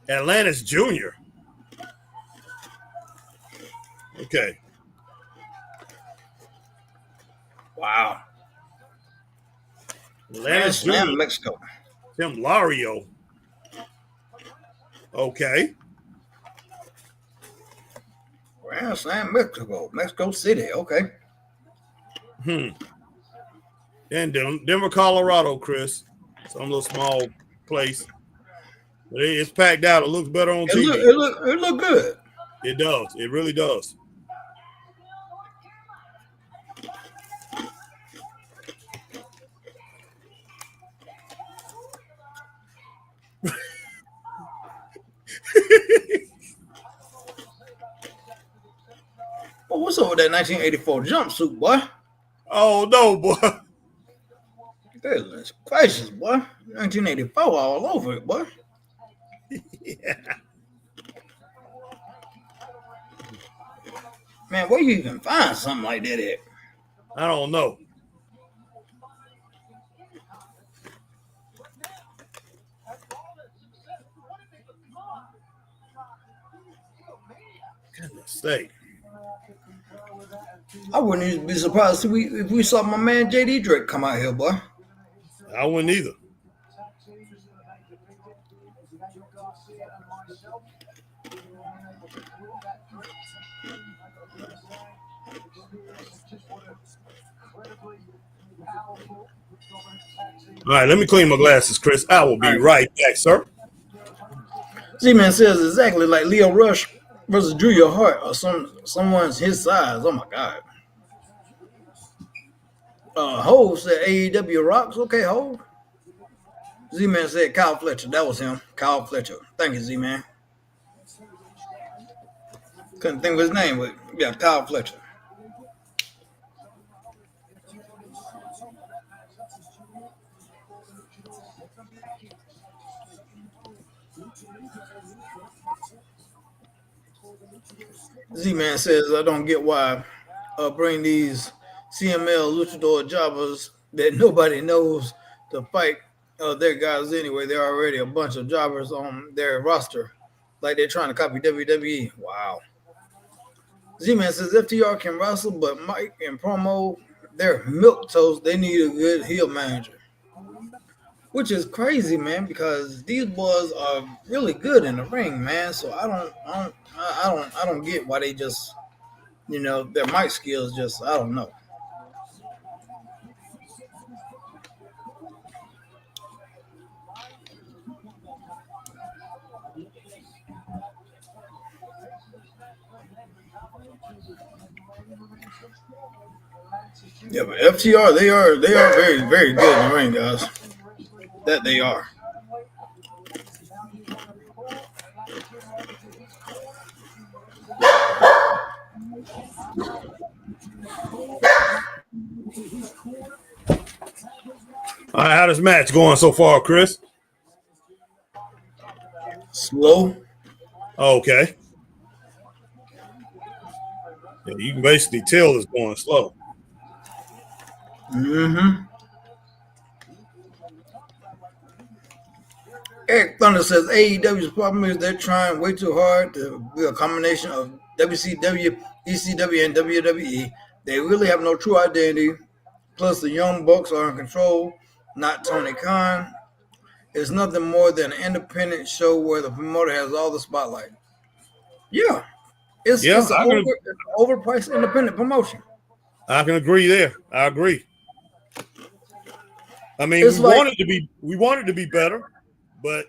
Atlantis Jr. Okay. Wow. Atlantis Jr. Mexico. Tim Lario. Okay. Grand Slam, Mexico City. Okay. And Denver, Colorado, Chris. Some little small place. But it's packed out. It looks better on TV. It look good. It does. It really does. Oh, what's up with that 1984 jumpsuit, boy? Oh no, boy. Goodness gracious, boy. 1984 all over it, boy. Yeah. Man, where you even find something like that at? I don't know. Goodness sake. I wouldn't even be surprised if we saw my man JD Drake come out here, boy. I wouldn't either. All right, let me clean my glasses, Chris. I will be right back, sir. Z-Man says exactly like Leo Rush versus Julia Hart or someone's his size. Oh my God. Hove said AEW rocks. Okay, Hove. Z-Man said Kyle Fletcher. That was him. Kyle Fletcher. Thank you, Z-Man. Couldn't think of his name, but yeah, Kyle Fletcher. Z-Man says, I don't get why bring these CML luchador jobbers that nobody knows to fight their guys anyway. They're already a bunch of jobbers on their roster. Like they're trying to copy WWE. Wow. Z-Man says FTR can wrestle, but Mike and Promo, they're milquetoast. They need a good heel manager. Which is crazy, man, because these boys are really good in the ring, man. So I don't get why they just, their mic skills just, I don't know. Yeah, but FTR, they are very, very good in the ring, guys. That they are. All right, how this match going so far, Chris? Slow. Okay. Yeah, you can basically tell it's going slow. Mm-hmm. Eric Thunder says AEW's problem is they're trying way too hard to be a combination of WCW, ECW, and WWE. They really have no true identity. Plus, the Young Bucks are in control, not Tony Khan. It's nothing more than an independent show where the promoter has all the spotlight. Yeah, it's an overpriced independent promotion. I can agree there. I agree. I mean, we want it to be better, but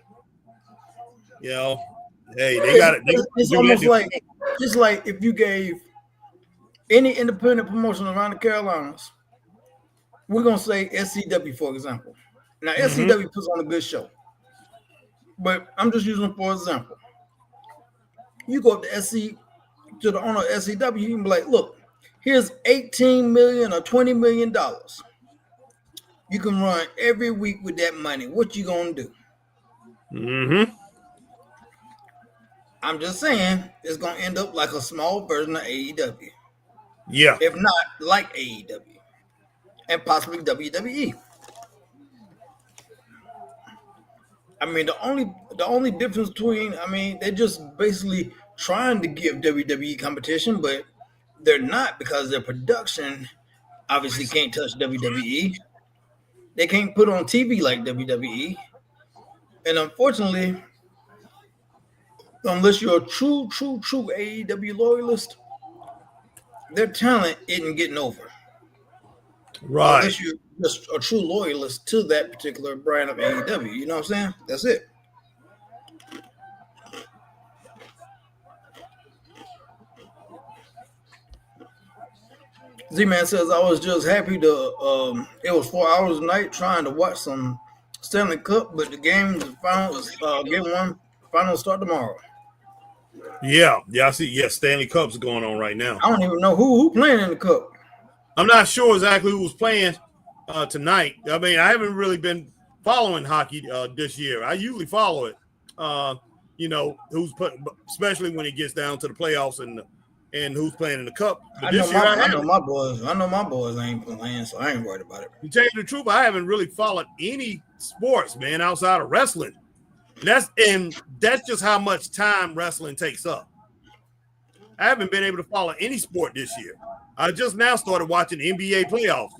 hey, they got it. It's almost like just like if you gave any independent promotion around the Carolinas, we're gonna say SCW, for example. Now, SCW puts on a good show, but I'm just using for example. You go up to the owner of SCW, you can be like, look, here's $18 million or $20 million. You can run every week with that money. What you gonna do? Mm-hmm. I'm just saying it's gonna end up like a small version of AEW. Yeah. If not like AEW. And possibly WWE. I mean, the only difference between, they're just basically trying to give WWE competition, but they're not because their production obviously can't touch WWE. They can't put on TV like WWE. And unfortunately, unless you're a true AEW loyalist, their talent isn't getting over. Right. Unless you're just a true loyalist to that particular brand of AEW. You know what I'm saying? That's it. Z-Man says, I was just happy to, it was 4 hours a night trying to watch some Stanley Cup, but the game, the final, game one, final start tomorrow. Yeah, I see. Yeah, Stanley Cup's going on right now. I don't even know who playing in the cup. I'm not sure exactly who was playing tonight. I mean, I haven't really been following hockey this year. I usually follow it. Who's put, especially when it gets down to the playoffs and who's playing in the cup. But this year, I know my boys ain't playing, so I ain't worried about it. To tell you the truth, I haven't really followed any sports, man, outside of wrestling. That's just how much time wrestling takes up. I haven't been able to follow any sport this year. I just now started watching NBA playoffs,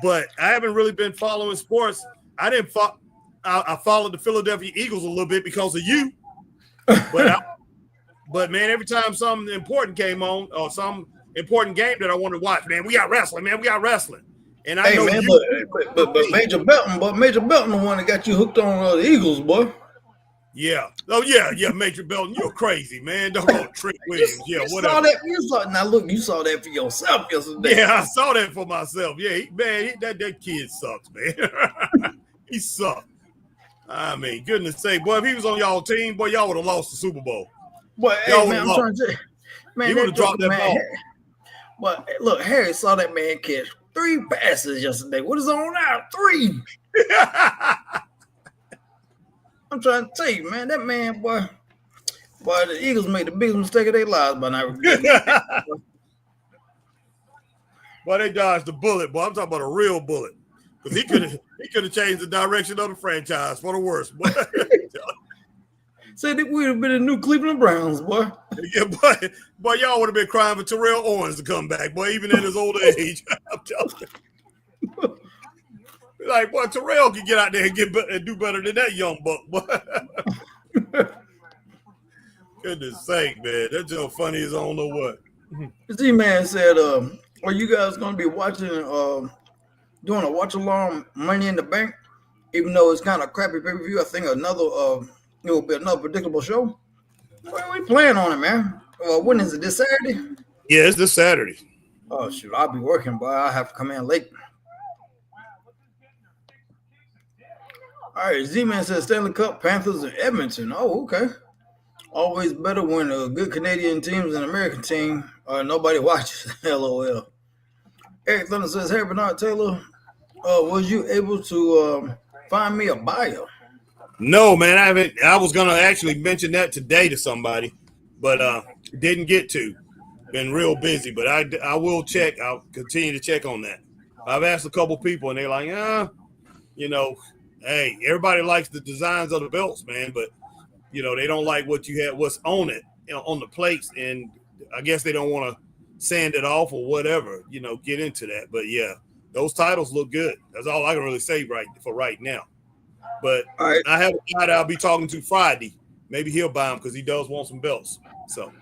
but I haven't really been following sports. I followed the Philadelphia Eagles a little bit because of you, but man, every time something important came on or some important game that I wanted to watch, man, we got wrestling, And I know man, you, but Major Belton, the one that got you hooked on the Eagles, boy. Yeah. Oh, yeah, Major Belton. You're crazy, man. Don't go Trent Williams. Yeah, whatever. You saw that for yourself yesterday. Yeah, I saw that for myself. Yeah, that kid sucks, man. He sucks. I mean, goodness sake, boy, if he was on y'all team, boy, y'all would have lost the Super Bowl. Boy, hey, man, I'm trying to say, man, he would have dropped that ball. But look, Harry saw that man catch 3 passes yesterday. What is on now? 3. I'm trying to tell you, man, that man, boy, the Eagles made the biggest mistake of their lives by now. Boy, they dodged the bullet, boy. I'm talking about a real bullet. Because he could have changed the direction of the franchise for the worse, boy. Said that we would have been the new Cleveland Browns, boy. Yeah, boy, y'all would have been crying for Terrell Owens to come back, boy, even in his older age. I'm telling you. Like, boy, Terrell can get out there and do better than that young buck, boy. Goodness sake, man. That's just funny as I don't know what. Z-Man said, are you guys going to be watching, doing a watch-along Money in the Bank? Even though it's kind of crappy pay-per-view, I think it will be another predictable show. Well, we playing on it, man. When is it, this Saturday? Yeah, it's this Saturday. Oh, shoot, I'll be working, but I'll have to come in late. All right, Z-Man says Stanley Cup, Panthers, and Edmonton. Oh, okay. Always better when a good Canadian team is an American team. Nobody watches. LOL. Eric Thunder says, hey, Bernard Taylor, was you able to find me a buyer? No, man, I haven't. I was going to actually mention that today to somebody, but didn't get to. Been real busy, but I will check. I'll continue to check on that. I've asked a couple people, and they're like, hey, everybody likes the designs of the belts, man, but they don't like what's on it, on the plates, and I guess they don't want to sand it off or whatever, get into that. But yeah, those titles look good. That's all I can really say right now. But right. I have a guy that I'll be talking to Friday. Maybe he'll buy them because he does want some belts. So.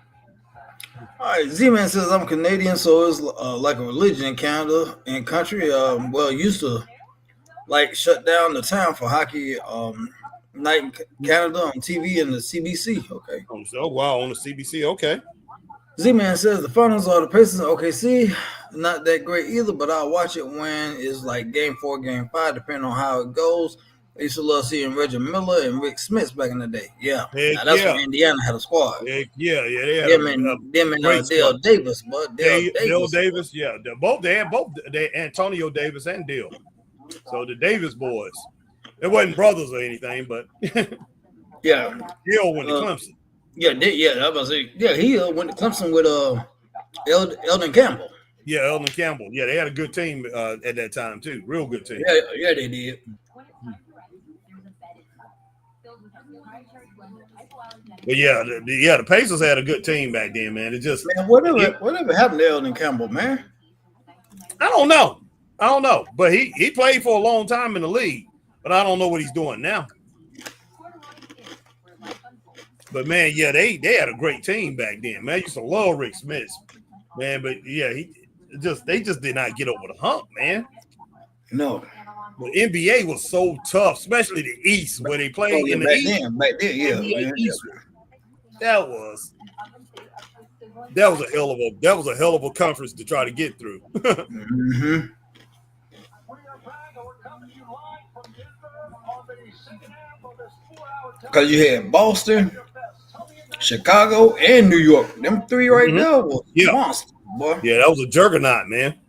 All right, Z-Man says I'm Canadian, so it's like a religion in Canada and country. Used to shut down the town for hockey night in Canada on TV and the CBC. Okay. Oh, wow, on the CBC. Okay. Z-Man says the finals are the Pacers and OKC. Not that great either, but I'll watch it when it's like Game 4, Game 5, depending on how it goes. I used to love seeing Reggie Miller and Rick Smith back in the day. Yeah. Now, that's when Indiana had a squad. They had them and Dale Davis, but Dale Davis, yeah. They had both Antonio Davis and Dale. So the Davis boys. It wasn't brothers or anything, but yeah. Dale went to Clemson. Yeah, I was about to say, yeah, he went to Clemson with Eldon Campbell. Yeah, Eldon Campbell. Yeah, they had a good team at that time too. Real good team. Yeah, they did. But the Pacers had a good team back then, man. It just whatever happened to Eldon Campbell, man? I don't know. But he played for a long time in the league, but I don't know what he's doing now. But man, yeah, they had a great team back then, man. I used to love Rick Smith, man. But yeah, they just did not get over the hump, man. No. The NBA was so tough, especially the East, where they played in the East. Back then, yeah. That was a hell of a conference to try to get through. Mm-hmm. Because you had Boston, Chicago and New York. Them three right Mhm. there was Yeah. monsters, boy. Yeah, that was a juggernaut, man.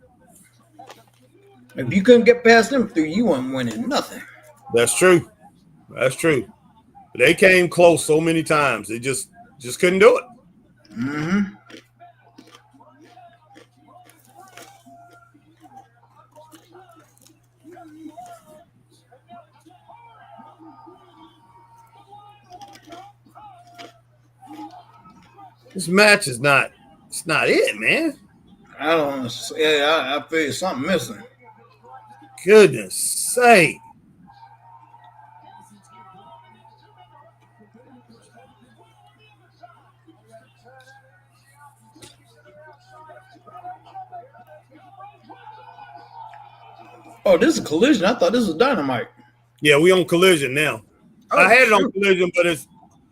If you couldn't get past them three, you weren't winning nothing. That's true. That's true. They came close so many times. They just couldn't do it. Mm-hmm. This match is not. It's not it, man. I don't. Yeah, I feel something missing. Goodness sake. Oh, this is Collision. I thought this was Dynamite. Yeah, we on Collision now. Oh, I had it on shoot. Collision, but it's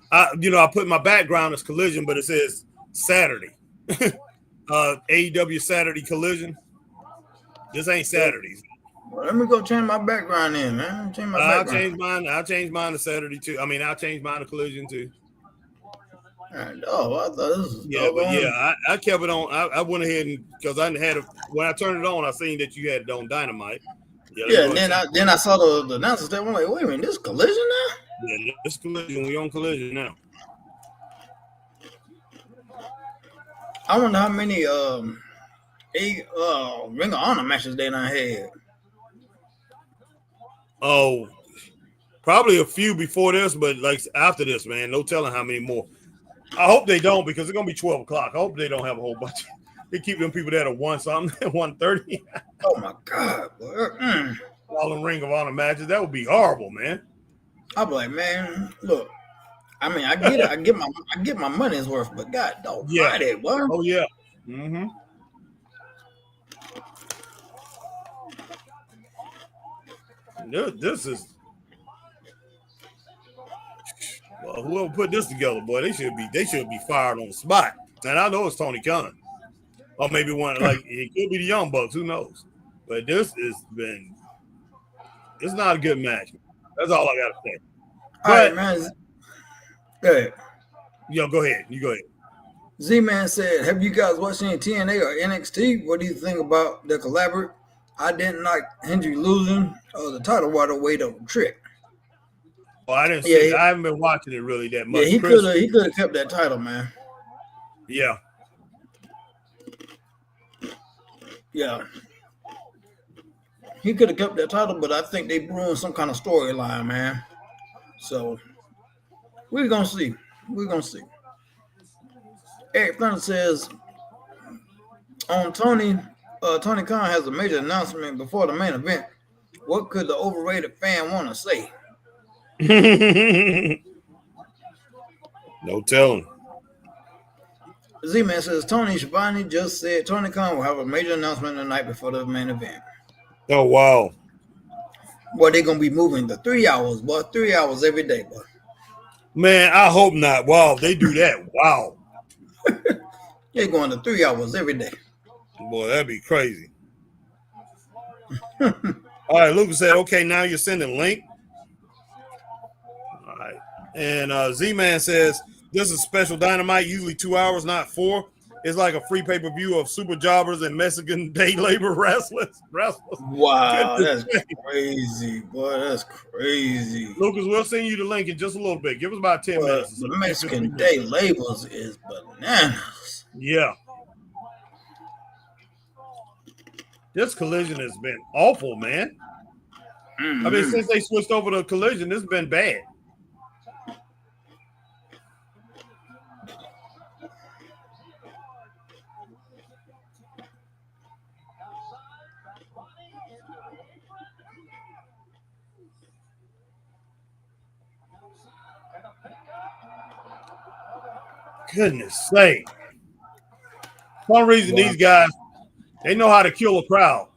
I put my background as Collision, but it says Saturday. AEW Saturday Collision. This ain't Saturdays. Well, let me go change my background in, man. Change my I'll background. change mine. I'll change mine to Saturday too. I mean, I'll change mine to Collision too. Oh, I thought this was Yeah, but yeah, I kept it on. I went ahead and because I had when I turned it on, I seen that you had it on Dynamite. Yeah, and then I saw the announcers there. I'm like, wait a minute, this Collision now? Yeah, this Collision. We on Collision now. I wonder how many Ring of Honor matches they done had. Oh, probably a few before this, but like after this, man, no telling how many more. I hope they don't because it's gonna be 12 o'clock. I hope they don't have a whole bunch. They keep them people there at 1 something, 1:30. Oh my God, boy. All them Ring of Honor matches. That would be horrible, man. I'll be like, man, look. I mean, I get it. I get my money's worth, but God, don't buy that, boy. Oh yeah. Mm-hmm. This is well, whoever put this together, boy, they should be fired on the spot. And I know it's Tony Khan, or maybe one like it could be the Young Bucks. Who knows? But it's not a good match. That's all I gotta say. All right, man. Go ahead. Yo, go ahead. You go ahead. Z-Man said, have you guys watched any TNA or NXT? What do you think about the collaborate? I didn't like Hendry losing the title right away to Trick. Oh, I didn't see it. I haven't been watching it really that much. Yeah, he could have kept that title, man. Yeah. Yeah. He could have kept that title, but I think they ruined some kind of storyline, man. So we're gonna see. We're gonna see. Eric Thunder says on Tony Khan has a major announcement before the main event. What could the overrated fan want to say? No telling. Z-Man says Tony Schiavone just said Tony Khan will have a major announcement the night before the main event. Oh wow. Boy, they're gonna be moving the 3 hours, boy. 3 hours every day, boy. Man, I hope not. Wow, if they do that. Wow. They're going to 3 hours every day. Boy, that'd be crazy. All right, Lucas said, okay, now you're sending link. All right. And Z-Man says, this is special Dynamite, usually 2 hours, not 4. It's like a free pay-per-view of super jobbers and Mexican day labor wrestlers. Wow, that's crazy, boy. That's crazy. Lucas, we'll send you the link in just a little bit. Give us about 10 minutes. The Mexican day labels is bananas. Yeah. This Collision has been awful, man. Mm-hmm. I mean, since they switched over to Collision, this has been bad. Goodness sake. For some reason, these guys, they know how to kill a crowd.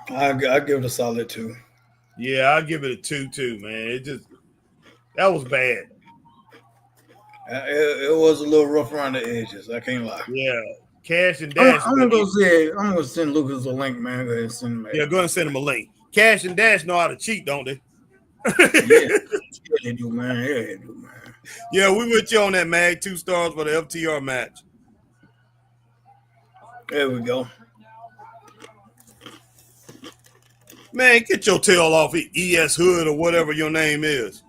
I give it a solid 2. Yeah, I'll give it a 2 too, man. That was bad. It was a little rough around the edges. I can't lie. Yeah, Cash and Dash. I'm gonna send Lucas a link, man. Go ahead and send him. Yeah, go ahead and send him a link. Cash and Dash know how to cheat, don't they? Yeah, they do, man. Yeah, they do, man. Yeah, we with you on that, Mag. 2 stars for the FTR match. There we go. Man, get your tail off it, ES Hood or whatever your name is.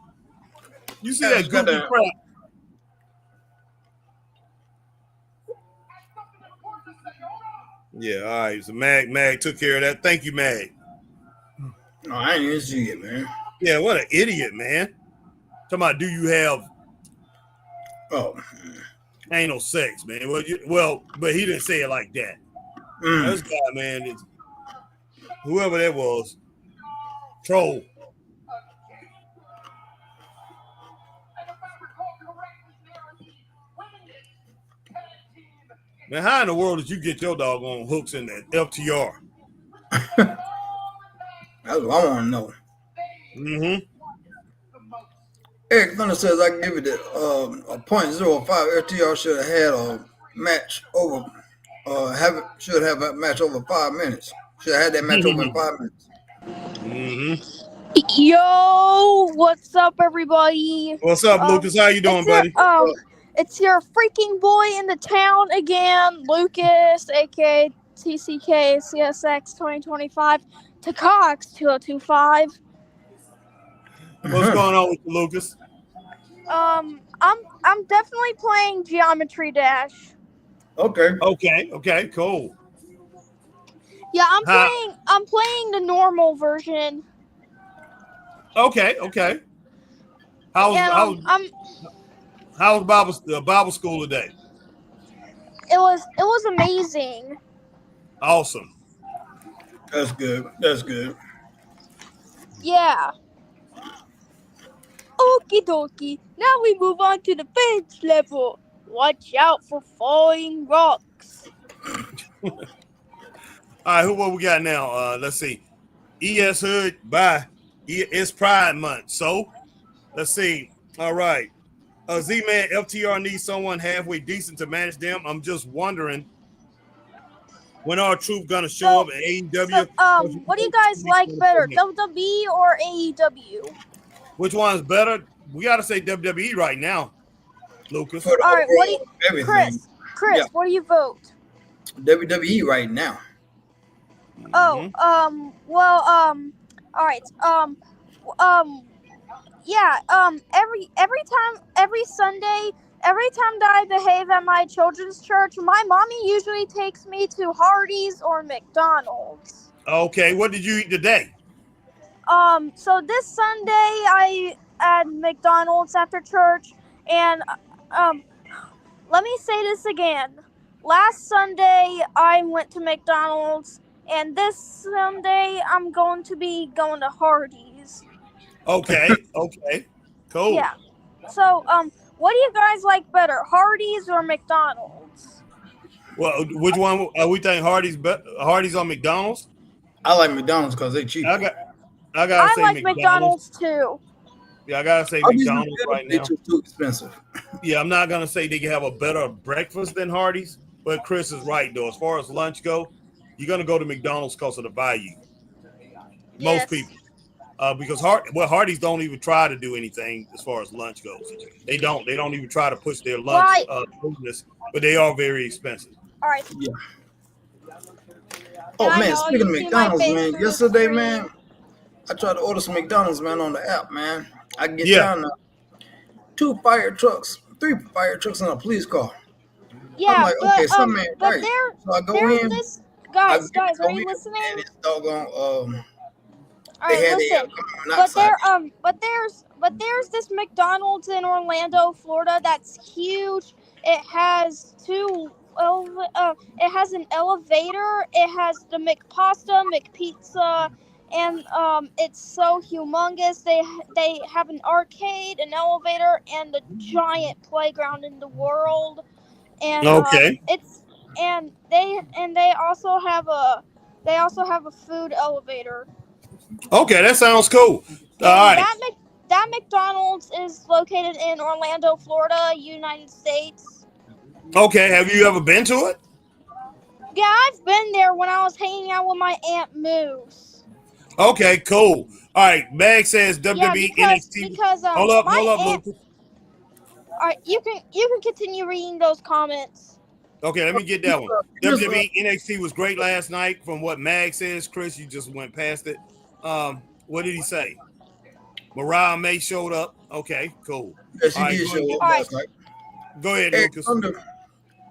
You see that goofy crap? Yeah, all right. So Mag took care of that. Thank you, Mag. No, I ain't even see it, man. Yeah, what an idiot, man. Talking about, do you have anal sex, man? Well, but he didn't say it like that. This guy, man, whoever that was, troll. Man, how in the world did you get your doggone hooks in that FTR? That's what I want to know. Mm-hmm. Eric Thunder says I give it a .05. FTR should have had a match over. Should have a match over 5 minutes. Should have had that match over in 5 minutes. Mm-hmm. Yo, what's up, everybody? What's up, Lucas? How you doing, buddy? It's your freaking boy in the town again, Lucas, aka TCK CSX 2025 to Cox 2025. What's going on with you, Lucas? I'm definitely playing Geometry Dash. Okay, cool. Yeah, I'm playing the normal version. Okay. How's Bible school today? It was amazing. Awesome. That's good. Yeah. Okie dokie. Now we move on to the bench level. Watch out for falling rocks. All right, what we got now? Let's see. ES Hood, bye. It's Pride Month. So, let's see. All right. Z-Man, FTR needs someone halfway decent to manage them. I'm just wondering when our truth gonna show up at AEW. What do you guys like better, WWE or AEW? Which one's better? We gotta say WWE right now, Lucas. All right, Chris, yeah. What do you vote? WWE right now. Oh, all right, yeah, every Sunday, every time that I behave at my children's church, my mommy usually takes me to Hardee's or McDonald's. Okay, what did you eat today? So this Sunday I at McDonald's after church, and let me say this again. Last Sunday I went to McDonald's, and this Sunday I'm going to be going to Hardee's. Okay, cool. Yeah. So, what do you guys like better, Hardee's or McDonald's? Well, which one? We think Hardee's on McDonald's? I like McDonald's because they're cheap. I gotta say like McDonald's too. Yeah, I gotta say McDonald's right now. They're too expensive. Yeah, I'm not gonna say they can have a better breakfast than Hardee's, but Chris is right though. As far as lunch go, you're gonna go to McDonald's because of the value. Most people. Because Hardee's don't even try to do anything as far as lunch goes. They don't even try to push their lunch business, but they are very expensive. All right. Yeah. Oh man, speaking of McDonald's, man, yesterday, man, I tried to order some McDonald's, man, on the app, man. I get down to 3 fire trucks in a police car. Yeah, I'm like, okay, some man but right. So I go in. Guys, are you listening? And it's doggone, all right, listen. But there's this McDonald's in Orlando, Florida that's huge. It has it has an elevator. It has the McPasta, McPizza, and it's so humongous. They have an arcade, an elevator, and the giant playground in the world. And they also have a food elevator. Okay, that sounds cool. All right. That McDonald's is located in Orlando, Florida, United States. Okay, have you ever been to it? Yeah, I've been there when I was hanging out with my Aunt Moose. Okay, cool. All right, Mag says Yeah, WWE because NXT. Hold up, aunt. Lucas. All right, you can continue reading those comments. Okay, let me get that one. Here's WWE NXT was great last night. From what Mag says, Chris, you just went past it. What did he say? Mariah May showed up. Okay, cool. yeah, she All right, did go ahead, show up All right, last night. go ahead, Hey, Lucas. Thunder.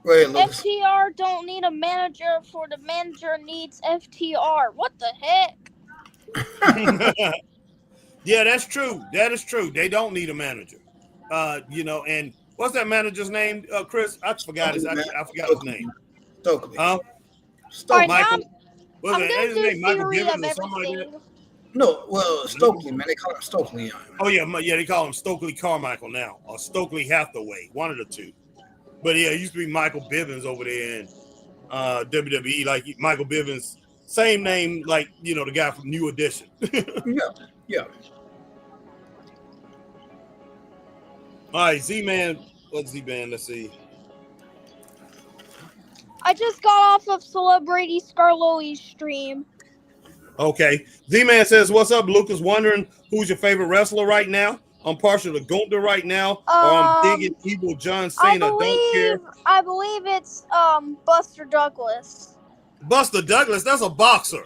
Go ahead, Lucas. FTR don't need a manager for the manager needs FTR. What the heck? Yeah, that's true. That is true. They don't need a manager. And what's that manager's name, Chris? I forgot his. Stokely, man. I forgot his name. Stokely. Stokely. Huh? All right, Stokely. now Michael. What's I'm that? Ain't gonna his do name Michael theory Bivens of or something like that? everything. No, well, Stokely, man. They call him Stokely. Oh yeah, they call him Stokely Carmichael now, or Stokely Hathaway, one of the two. But yeah, it used to be Michael Bivens over there in WWE, like Michael Bivens, same name, like the guy from New Edition. Yeah. All right, Z-Man. What's Z-Man? Let's see. I just got off of Celebrity Scarloi's stream. Okay. Z-Man says, what's up, Lucas? Wondering who's your favorite wrestler right now? I'm partial to Gunther right now, or I'm digging Evil John Cena. Don't care. I believe it's Buster Douglas. Buster Douglas, that's a boxer.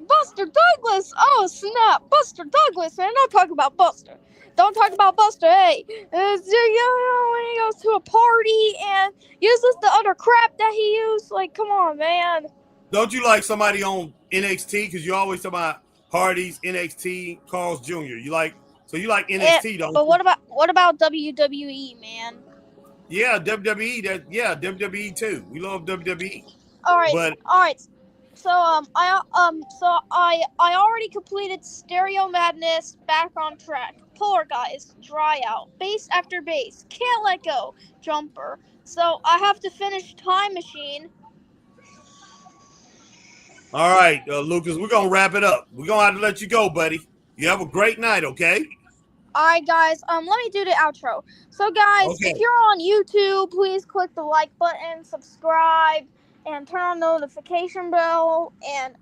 Buster Douglas! Oh snap! Buster Douglas, man! Don't talk about Buster. Don't talk about Buster. Hey, when he goes to a party and uses the other crap that he used, like, come on, man. Don't you like somebody on NXT? Because you always talk about Hardy's, NXT, Carl's Jr. You like NXT, don't but you? what about WWE, man? Yeah, WWE. WWE too. We love WWE. All right. But So I already completed Stereo Madness, back on track. Polar Guys, dry out, base after base, can't let go, jumper. So I have to finish Time Machine. all right, Lucas, we're gonna wrap it up. We're gonna have to let you go, buddy. You have a great night, okay? Alright guys, let me do the outro. So guys, Okay. if you're on YouTube, please click the like button, subscribe, and turn on the notification bell, and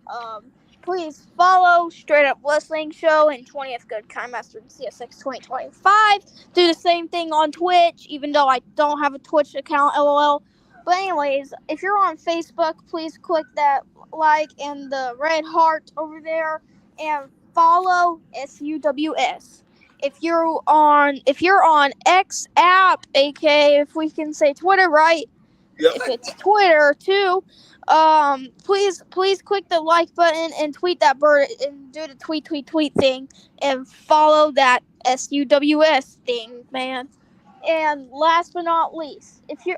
please follow Straight Up Wrestling Show and 20th Good Kind Master CSX 2025. Do the same thing on Twitch, even though I don't have a Twitch account, lol. But anyways, if you're on Facebook, please click that like and the red heart over there, and follow SUWS. If you're on X app, aka if we can say Twitter, right? Yep. If it's Twitter too, please click the like button and tweet that bird and do the tweet thing and follow that SUWS thing, man. And last but not least, if you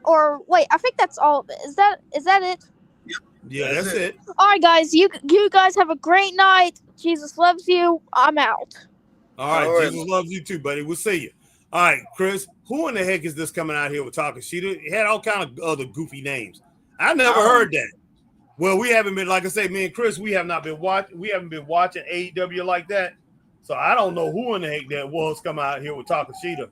or wait, I think that's all of it. Is that it? Yeah, that's it. All right, guys, you guys have a great night. Jesus loves you. I'm out. All right, Jesus loves you too, buddy. We'll see you. All right, Chris, who in the heck is this coming out here with Takashita? He had all kind of other goofy names. I never heard that. Well, we haven't been, like I say, me and Chris, we haven't been watching AEW like that. So I don't know who in the heck that was coming out here with Takashita.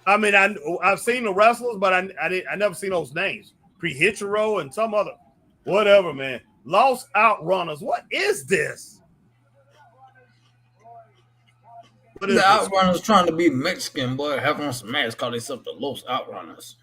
I mean, I've seen the wrestlers, but I never seen those names. Pre-Hitchero and some other, whatever, man. Lost Outrunners. What is this? The Outrunners trying to be Mexican, boy, have on some masks, call themselves the Los Outrunners.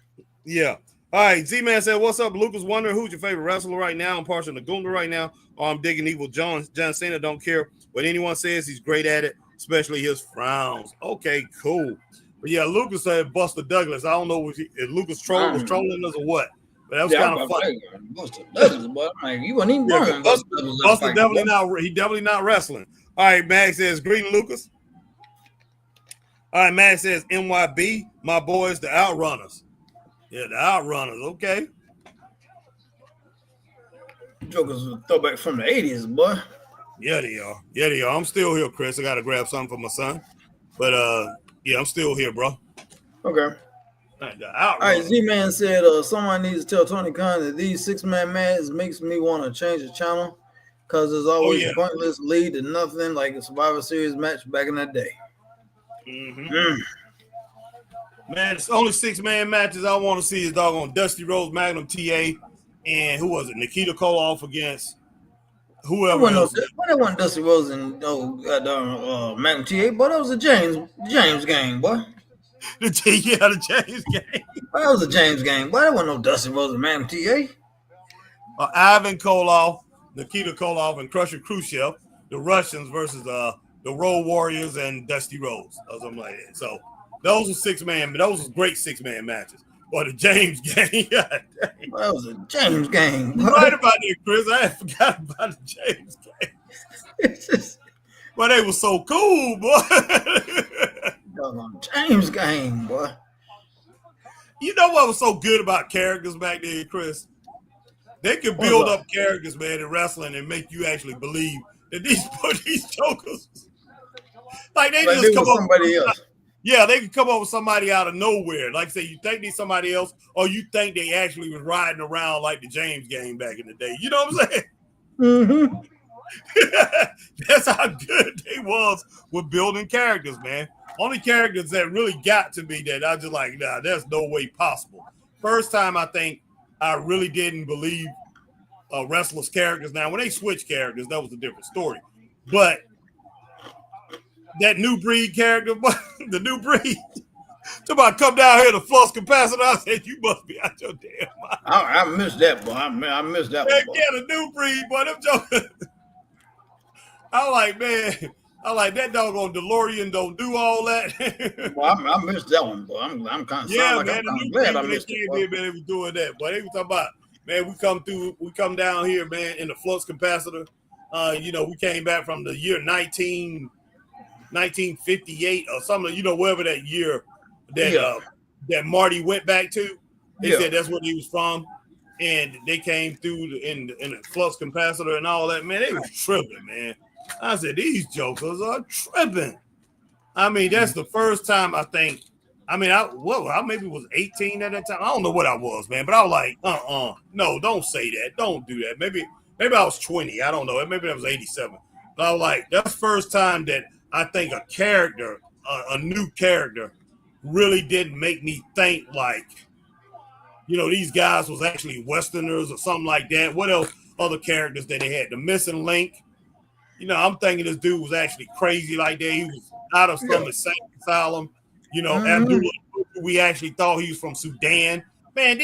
Yeah. All right. Z-Man said, what's up, Lucas? Wondering who's your favorite wrestler right now. I'm partial to Gunther right now. Or I'm digging Evil John Cena. Don't care what anyone says. He's great at it, especially his frowns. Okay, cool. But yeah, Lucas said Buster Douglas. I don't know if Lucas was trolling us or what. But that was kind of funny. Buster Douglas, boy. I'm like, you wasn't even born. Buster definitely not wrestling. All right, Max says, greeting, Lucas. All right, Matt says, NYB, my boys, the Outrunners. Yeah, the Outrunners, okay. Jokers a throwback from the 80s, boy. Yeah, they are. I'm still here, Chris. I got to grab something for my son. But, yeah, I'm still here, bro. Okay. All right, Z-Man said, someone needs to tell Tony Khan that these 6-man matches makes me want to change the channel because there's always pointless lead to nothing like a Survivor Series match back in that day. Mm-hmm. Man, it's only 6-man matches I want to see is doggone Dusty Rhodes, Magnum TA, and who was it? Nikita Koloff against whoever else. But it wasn't Dusty Rose and Magnum TA, but it was a James game, boy. The James game. But it was a James game, but it wasn't no Dusty Rose and Magnum TA. Ivan Koloff, Nikita Koloff, and Crusher Khrushchev, the Russians versus the Road Warriors and Dusty Rhodes or something like that. So those were great 6-man matches. Or the James game. God dang. Well, that was a James game. You're right about that, Chris. I forgot about the James game. But they were so cool, boy. James game, boy. You know what was so good about characters back then, Chris? They could build up characters, man, in wrestling and make you actually believe that these jokers, like they just come up with somebody else. Yeah, they could come up with somebody out of nowhere. Like I say, you think they're somebody else, or you think they actually was riding around like the James game back in the day. You know what I'm saying? Mm-hmm. That's how good they was with building characters, man. Only characters that really got to me that I just like, nah, there's no way possible. First time I think I really didn't believe wrestlers' characters. Now, when they switched characters, that was a different story. But that new breed character, the new breed, talk about come down here to flux capacitor. I said, you must be out your damn mind. I missed that, boy. I missed that one. Yeah, the new breed, boy. Them jokers. I like that doggone DeLorean don't do all that. Well, I missed that one, boy. I'm kind of glad I missed it. Man, they was doing that, but they was talking about, man, we come down here, man, in the flux capacitor. We came back from the year 1958 or something, wherever that year that Marty went back to. They said that's where he was from. And they came through in the flux capacitor and all that. Man, they was tripping, man. I said, these jokers are tripping. I mean, that's the first time I think. I mean, I maybe was 18 at that time. I don't know what I was, man. But I was like, no, don't say that. Don't do that. Maybe I was 20. I don't know. Maybe I was 87. But I was like, that's the first time that I think a character, a new character, really didn't make me think like, these guys was actually Westerners or something like that. What else? Other characters that they had? The Missing Link. I'm thinking this dude was actually crazy like that. He was out of some insane asylum. Abdullah, we actually thought he was from Sudan. Man,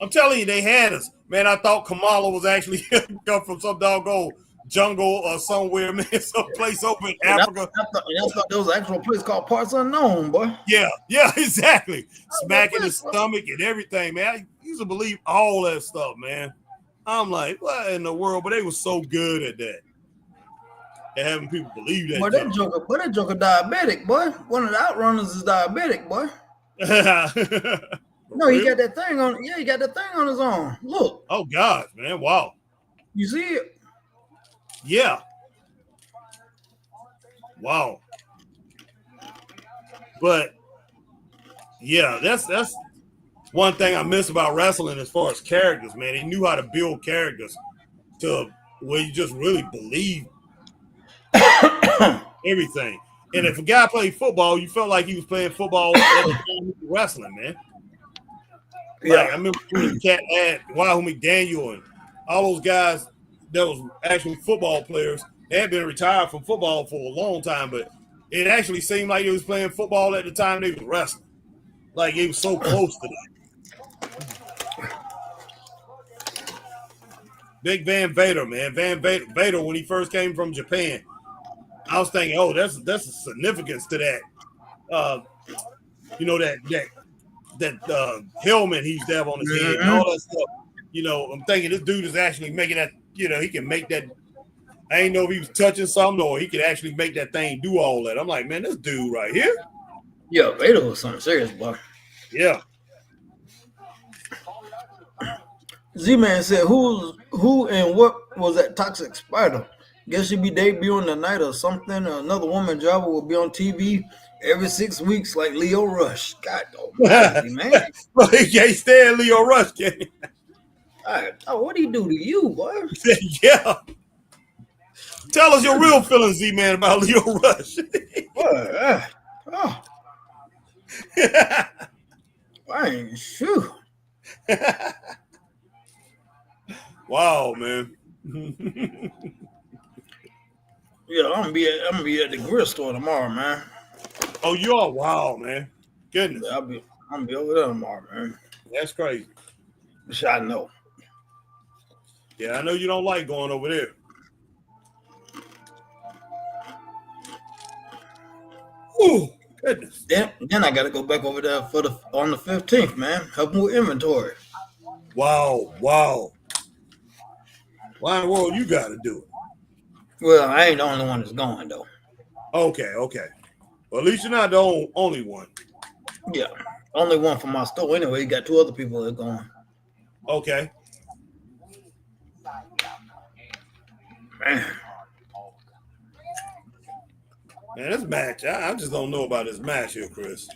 I'm telling you, they had us. Man, I thought Kamala was actually come from some doggone jungle or somewhere, man, someplace over in Africa. I thought there was an actual place called Parts Unknown, boy. Yeah, exactly. Smacking his stomach and everything, man. I used to believe all that stuff, man. I'm like, what in the world? But they were so good at that. And having people believe that. But that joker diabetic, boy. One of the outrunners is diabetic, boy. No, he got that thing on. Yeah, he got that thing on his arm. Look. Oh gosh, man! Wow. You see it? Yeah. Wow. But yeah, that's one thing I miss about wrestling as far as characters, man. They knew how to build characters to where you just really believe everything. And if a guy played football, you felt like he was playing football every time he was wrestling, man. Yeah. Like, I remember when Cat had Wahoo McDaniel and all those guys that was actually football players. They had been retired from football for a long time, but it actually seemed like they was playing football at the time they was wrestling. Like it was so close to that. Big Van Vader, man. Vader, when he first came from Japan, I was thinking, oh, that's a significance to that. That helmet he used to have on his head and all that stuff. I'm thinking this dude is actually making that. He can make that. I ain't know if he was touching something or he could actually make that thing do all that. I'm like, man, this dude right here. Yeah, Vader was something serious, boy. Yeah. Z-Man said, who and what was that toxic spider? Guess she'd be debuting tonight or something. Another woman driver will be on TV every 6 weeks like Leo Rush. God almighty, man. He can't stand Leo Rush, can he? What do he do to you, boy? Yeah. Tell us your real feelings, Z-Man, about Leo Rush. I ain't sure. Wow, man. Yeah, I'm gonna be at the grill store tomorrow, man. Oh, you are wow, man. Goodness, Yeah, I'm gonna be over there tomorrow, man. that's crazy. Which I know. Yeah, I know you don't like going over there. Oh, goodness. Then I gotta go back over there on the 15th, man. Help with inventory. Wow. Why in the world you got to do it? Well, I ain't the only one that's going though. Okay. Well, at least you're not the only one. Yeah, only one from my store anyway. You got 2 other people that are going. Okay. Man, This match, I just don't know about this match here, Chris.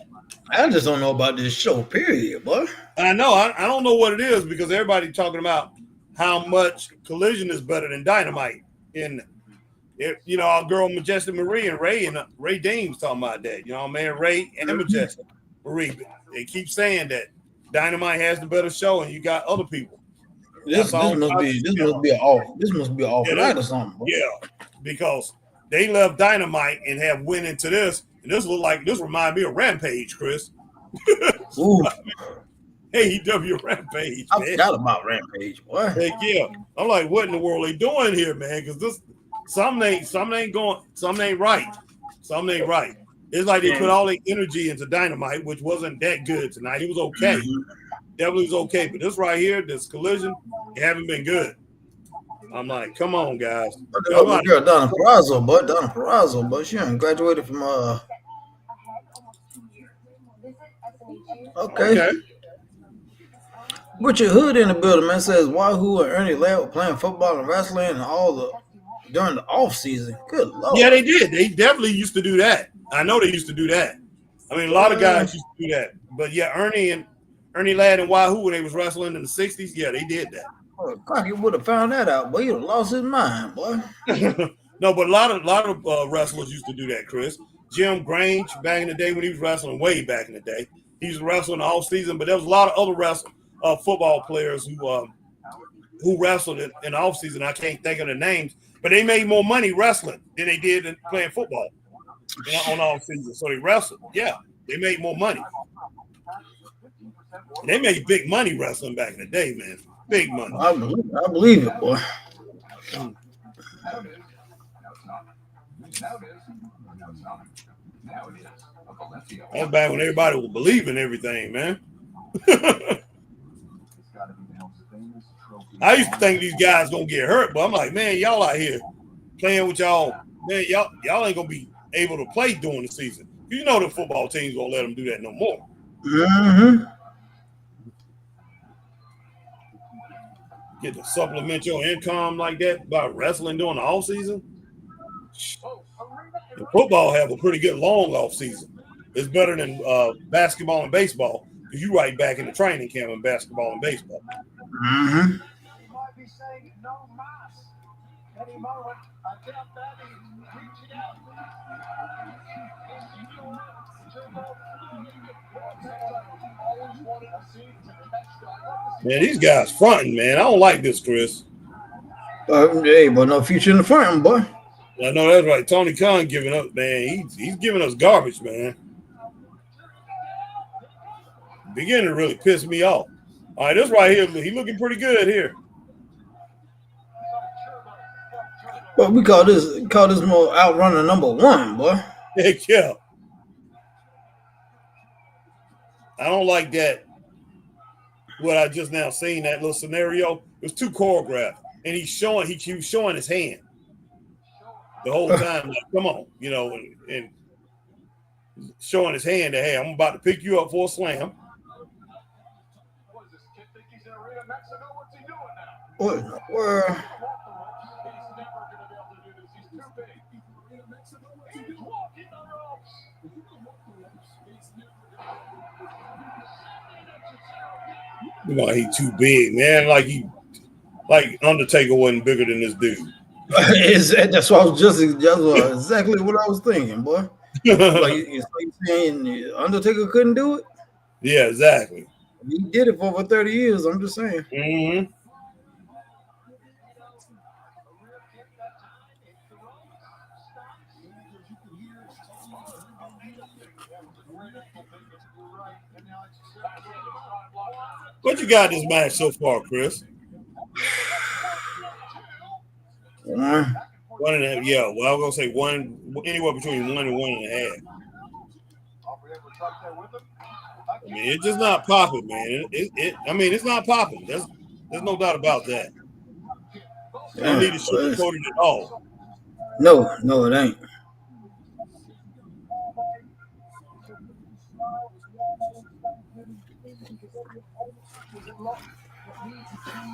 I just don't know about this show, period, boy. I know. I don't know what it is because everybody talking about how much Collision is better than Dynamite. And, our girl Majestic Marie and Ray Dean's talking about that. You know what I mean? Ray and Majestic Marie. They keep saying that Dynamite has the better show and you got other people. This must be an off night or something, bro. Yeah, because they left Dynamite and have went into this. And this reminds me of Rampage, Chris. Ooh. AEW Rampage. I forgot about Rampage, boy. Heck yeah. I'm like, what in the world are they doing here, man? Because something ain't right. Something ain't right. It's like they put all their energy into Dynamite, which wasn't that good tonight. He was okay. Definitely was okay. But this right here, this Collision, it haven't been good. I'm like, come on, guys. Girl, Donna Perazzo, but she ain't graduated from Okay. Richard Hood in the building, man, says Wahoo and Ernie Ladd were playing football and wrestling and during the off season. Good Lord. Yeah, they did. They definitely used to do that. I know they used to do that. I mean, a lot of guys used to do that. But yeah, Ernie Ladd and Wahoo when they was wrestling in the 60s, yeah, they did that. Oh, Crockett would have found that out, boy. He'd have lost his mind, boy. No, but a lot of wrestlers used to do that, Chris. Jim Grange, back in the day when he was wrestling, way back in the day, he was wrestling all season. But there was a lot of other football players who wrestled in the off season. I can't think of the names, but they made more money wrestling than they did in playing football on off season. So they wrestled. Yeah, they made more money. And they made big money wrestling back in the day, man. Big money. I believe it, boy. That's back when everybody was believing everything, man. I used to think these guys gonna get hurt, but I'm like, man, y'all out here playing with y'all. Man, y'all ain't gonna be able to play during the season. You know the football teams won't let them do that no more. Mm-hmm. Get to supplement your income like that by wrestling during the off season. And football have a pretty good long off season. It's better than basketball and baseball because you right back in the training camp in basketball and baseball. Mm-hmm. Man, these guys fronting, man. I don't like this, Chris. Hey, but no future in the front, boy. I know that's right. Tony Khan giving up, man. He's giving us garbage, man. Beginning to really piss me off. All right, this right here, he looking pretty good here. But we call this more outrunner number 1, boy. Heck yeah. I don't like that. What I just now seen, that little scenario, it was too choreographed. And he was showing his hand the whole time. Like, come on, and showing his hand that, hey, I'm about to pick you up for a slam. What in the world? He too big, man. Like Undertaker wasn't bigger than this dude. That's what I was exactly what I was thinking, boy. Like you saying Undertaker couldn't do it? Yeah, exactly. He did it for over 30 years. I'm just saying. Mm-hmm. What you got this match so far, Chris? 1. 1.5. Yeah, well, I was gonna say one, anywhere between 1 and 1.5. I mean, it's just not popping, man. I mean, it's not popping. There's no doubt about that. No Yeah, need to sugarcoat it at all. no, it ain't.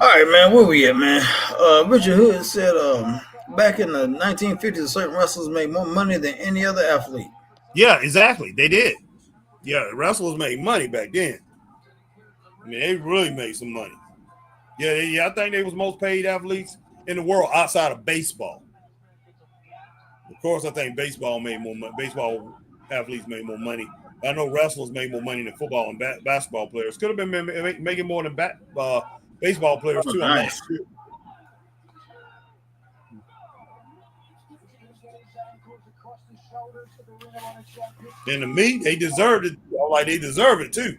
All right, man, where we at, man? Richard Hood said, back in the 1950s, certain wrestlers made more money than any other athlete. Yeah, exactly. They did. Yeah, wrestlers made money back then. I mean, they really made some money. Yeah. I think they was most paid athletes in the world outside of baseball. Of course, I think baseball made more money. Baseball athletes made more money. I know wrestlers made more money than football and basketball players. Could have been making more than baseball players Oh, too. I'm not nice. sure. And to me, they deserved it. Like they deserve it too,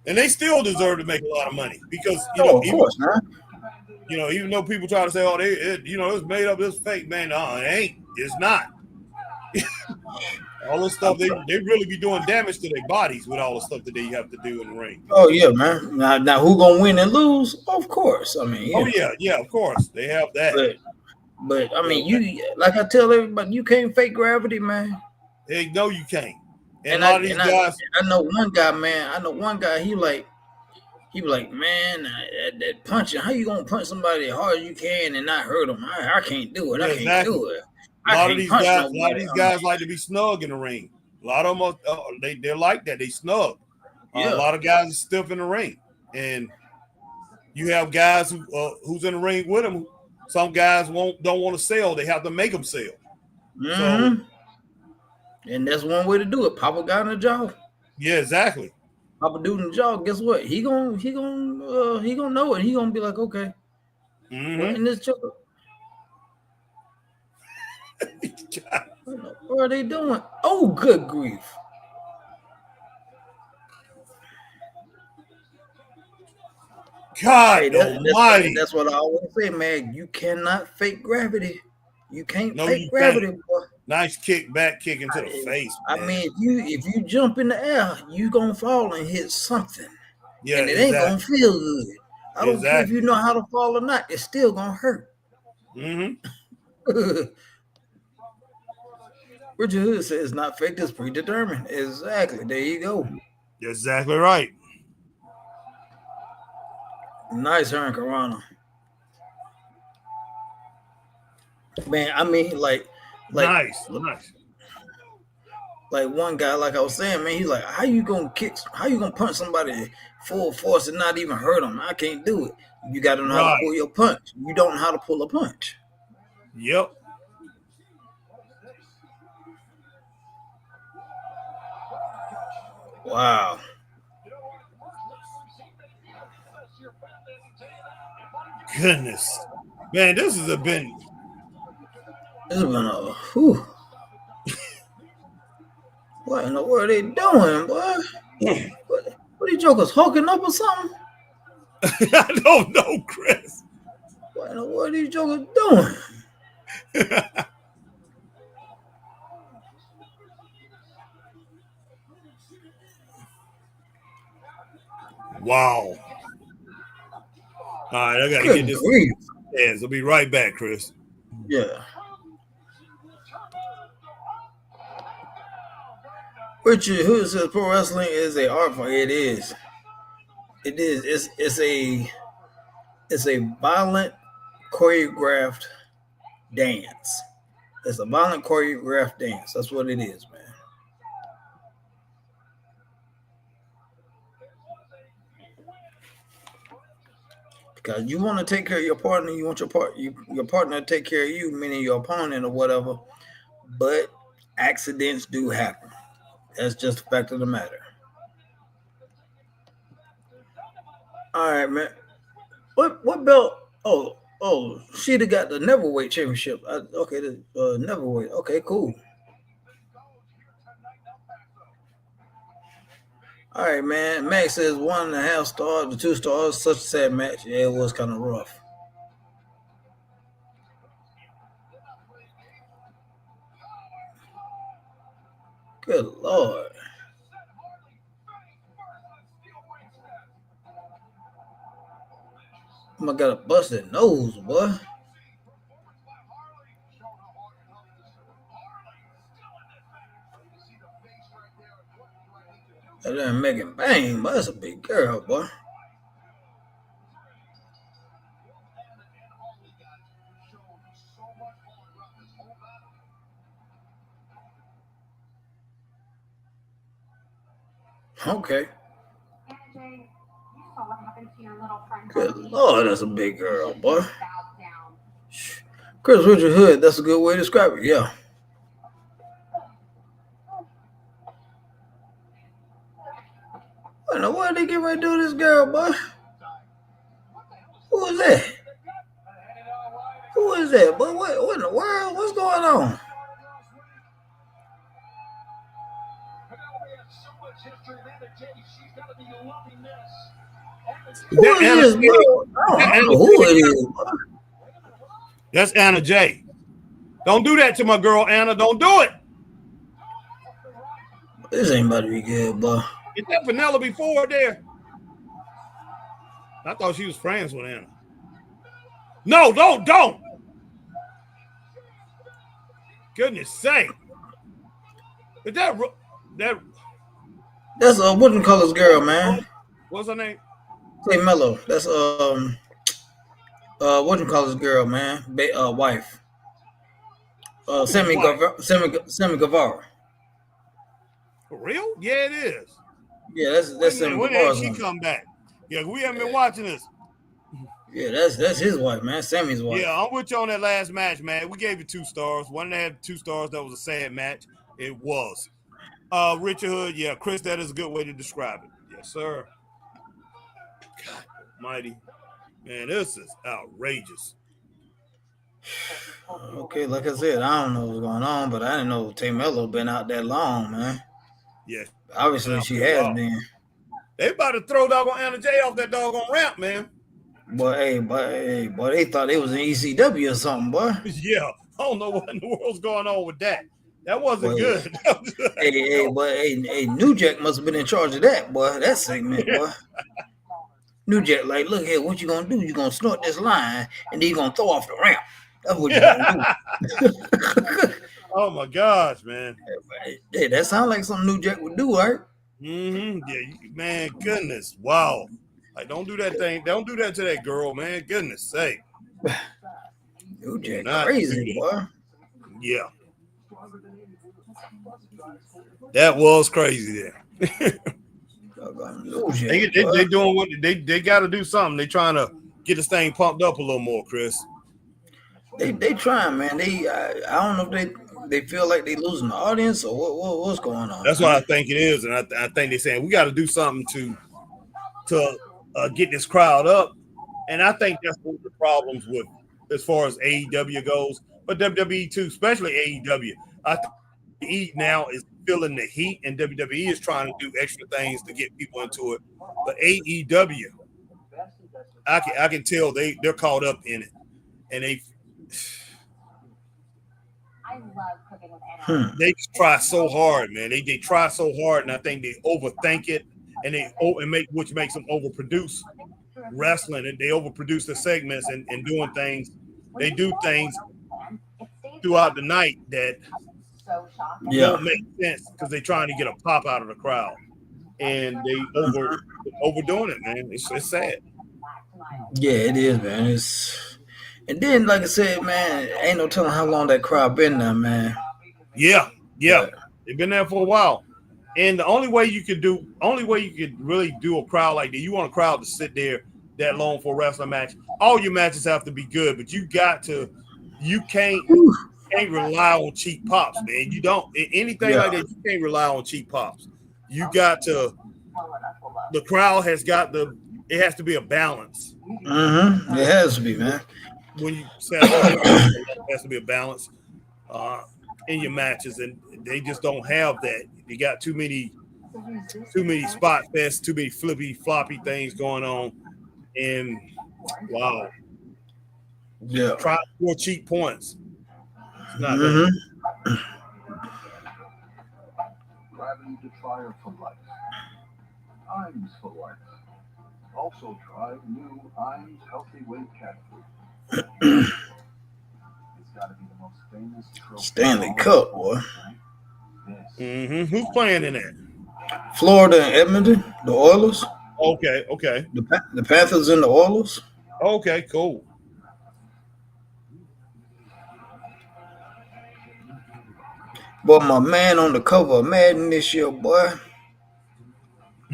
and they still deserve to make a lot of money because Oh, of course, man. even though people try to say, "Oh, it's made up, it's fake," man. No, it ain't. It's not. All this stuff, they really be doing damage to their bodies with all the stuff that they have to do in the ring. Oh yeah, man. Now who gonna win and lose? Of course. I mean, Yeah, of course they have that. But I mean, you like I tell everybody, you can't fake gravity, man. Hey, no, you can't. And a I lot of these guys, know one guy, man. I know one guy. He be like, man, that punching. How you gonna punch somebody as hard as you can and not hurt them? I can't do it. yeah, I can't exactly. do it. A I lot of can't these punch guys, nobody. like to be snug in the ring. A lot of them, they're like that. They snug. Yeah. A lot of guys are stiff in the ring, and you have guys who's in the ring with them. Some guys don't want to sell. They have to make them sell. Mm-hmm. So, and that's one way to do it. Papa got in the jaw. yeah, exactly. Papa dude in the jaw. Guess what? He gonna know it. He gonna be like, okay, what in this joke? What are they doing? Oh, good grief! God almighty. That's what I always say, man. You cannot fake gravity. You can't fake you gravity, can't. boy. Nice back kick into the face. Man. I mean, if you jump in the air, you gonna fall and hit something. Yeah, and it ain't gonna feel good. I don't care if you know how to fall or not. It's still gonna hurt. Mm-hmm. Richard Hood says not fake, it's predetermined. Exactly. There you go. You're exactly right. Nice Hurricane Corona. Man, I mean, like nice. Like one guy, like I was saying, man, he's like, how you gonna punch somebody full force and not even hurt them? I can't do it. You got to know how to pull your punch. You don't know how to pull a punch. Yep. Wow. Goodness. Man, this has been a whew. What in the world are they doing, boy? What are you jokers hooking up or something? I don't know, Chris. What in the world are these jokers doing? Wow. All right, I got to get this. Yes, I'll be right back, Chris. Yeah. Richard Hood says pro wrestling is an art form. It is. It is. It's a violent choreographed dance. It's a violent choreographed dance. That's what it is, man. Because you want to take care of your partner, you want your partner to take care of you, meaning your opponent or whatever. But accidents do happen. That's just a fact of the matter. All right, man. What belt? Oh, she'd have got the Neverweight Championship. Okay, the Neverweight. Okay, cool. All right, man. Max says 1.5 stars to 2 stars. Such a sad match. Yeah, it was kind of rough. Good Lord. I got a busted nose, boy. That damn Megan Bang, but that's a big girl, boy. Okay. Good Lord, that's a big girl, boy. Chris Richard Hood, that's a good way to describe it, yeah. What in the world they get ready to do to this girl, boy? Who is that? Who is that, boy? What in the world? What's going on? Who is this, bro? I don't know who it is, boy. That's Anna J. Don't do that to my girl, Anna. Don't do it. This ain't about to be good, boy. Is that Penelope Ford there? I thought she was friends with Anna. No, don't. Goodness sake. Is that That's a wooden colors girl, man. what's her name? Say Mello. That's wooden colors girl, man. Wife. Sammy Guevara. For real? Yeah, it is. Yeah, that's Sammy When Guevara. did she come back? Yeah, we haven't been watching this. Yeah, that's his wife, man. Sammy's wife. Yeah, I'm with you on that last match, man. We gave it 2 stars. One that had 2 stars. That was a sad match. It was. Richard Hood, yeah, Chris, that is a good way to describe it. Yes, sir. God almighty. Man, this is outrageous. Okay, like I said, I don't know what's going on, but I didn't know Tay Mello been out that long, man. Yeah. Obviously, she has been. They about to throw doggone Anna J off that doggone ramp, man. Boy, they thought they was in ECW or something, boy. Yeah, I don't know what in the world's going on with that. That wasn't good. Hey, New Jack must have been in charge of that, boy. That segment, boy. New Jack, like, look here, what you gonna do? You gonna snort this line, and then you gonna throw off the ramp. That's what you gonna do. Oh my gosh, man. Hey, that sounds like something New Jack would do, right? Mm-hmm. Yeah, man, goodness. Wow. Like, don't do that thing. Don't do that to that girl, man. Goodness sake. New Jack crazy, boy. Yeah. That was crazy there. They doing what they got to do something. They trying to get this thing pumped up a little more, Chris. They trying, man. I don't know if they feel like they losing the audience or what's going on. That's what I think it is, and I think they're saying we got to do something to get this crowd up, and I think that's one of the problems with as far as AEW goes, but WWE too, especially AEW. I think E now is feeling the heat, and WWE is trying to do extra things to get people into it. But AEW, I can tell they're caught up in it, and they just try so hard, man. They try so hard, and I think they overthink it, and which makes them overproduce wrestling, and they overproduce the segments and doing things. They do things throughout the night that don't make sense because they're trying to get a pop out of the crowd, and they overdoing it, man. It's sad. Yeah, it is, man. And then, like I said, man, ain't no telling how long that crowd been there, man. Yeah. They've been there for a while. And the only way you could really do a crowd like that, you want a crowd to sit there that long for a wrestling match. All your matches have to be good, but you can't rely on cheap pops, man. You don't anything like that, you can't rely on cheap pops. You got to the crowd has it has to be a balance. Mm-hmm. It has to be, man. When you set up, it has to be a balance in your matches, and they just don't have that. They got too many too many spot fests, too many flippy floppy things going on, and wow, Yeah. try to score cheap points. It's not Mm-hmm. Gravity Detrier for life. Iams for life. Also try new Iams Healthy Weight Cat Food. It's got to be the most famous trophy. Stanley Cup, boy. Who's playing in that? Florida and Edmonton, the Oilers. Okay. The Panthers and the Oilers. Okay, cool. Boy, my man on the cover of Madden this year, boy.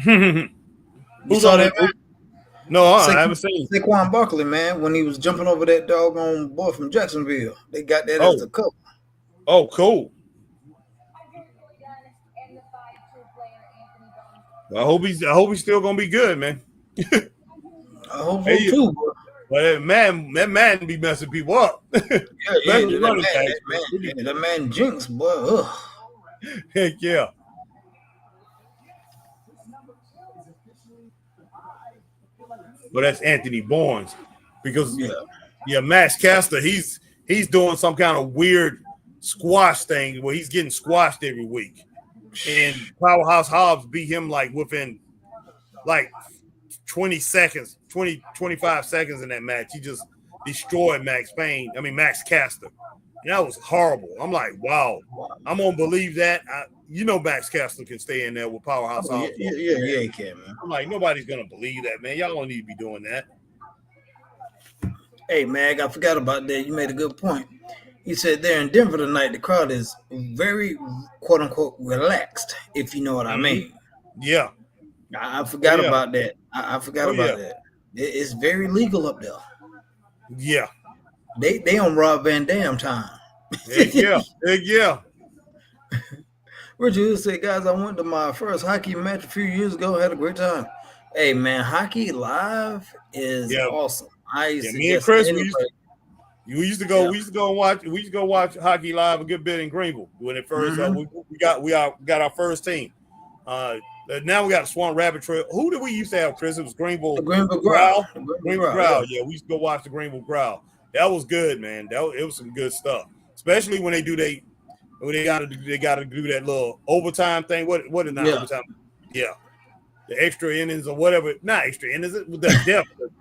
You Who's saw on that? it? No, I haven't seen. Saquon Barkley, man, when he was jumping over that doggone boy from Jacksonville. They got that as the cover. Oh, cool. I hope he's still gonna be good, man. I hope so too, boy. But that man be messing people up. That man Jinx, boy. Ugh. Heck yeah. But that's Anthony Barnes, because Max Caster, he's doing some kind of weird squash thing where he's getting squashed every week, and Powerhouse Hobbs beat him like within like 20 seconds, 25 seconds in that match. He just destroyed Max Caster. And that was horrible. I'm like, wow, I'm gonna believe that. Max Caster can stay in there with Powerhouse Hobbs. Yeah, he can, man. I'm like, nobody's gonna believe that, man. Y'all don't need to be doing that. Hey, Mag, I forgot about that. You made a good point. He said there in Denver tonight, the crowd is very, quote unquote, relaxed, if you know what I mean. Yeah. I forgot about that. I forgot about that. It's very legal up there. Yeah. They on Rob Van Dam time. Heck yeah. Richard said, guys, I went to my first hockey match a few years ago. Had a great time. Hey, man, hockey live is awesome. Me and Chris, we used to go watch hockey live a good bit in Greenville when it first we got our first team. Now we got a Swan Rabbit Trail. Who did we used to have, Chris? It was Greenville. The Greenville Growl. Greenville Growl. Yeah, we used to go watch the Greenville Growl. That was good, man. It was some good stuff. Especially when they gotta do that little overtime thing. What is not overtime? Yeah. The extra innings or whatever. Not extra innings, the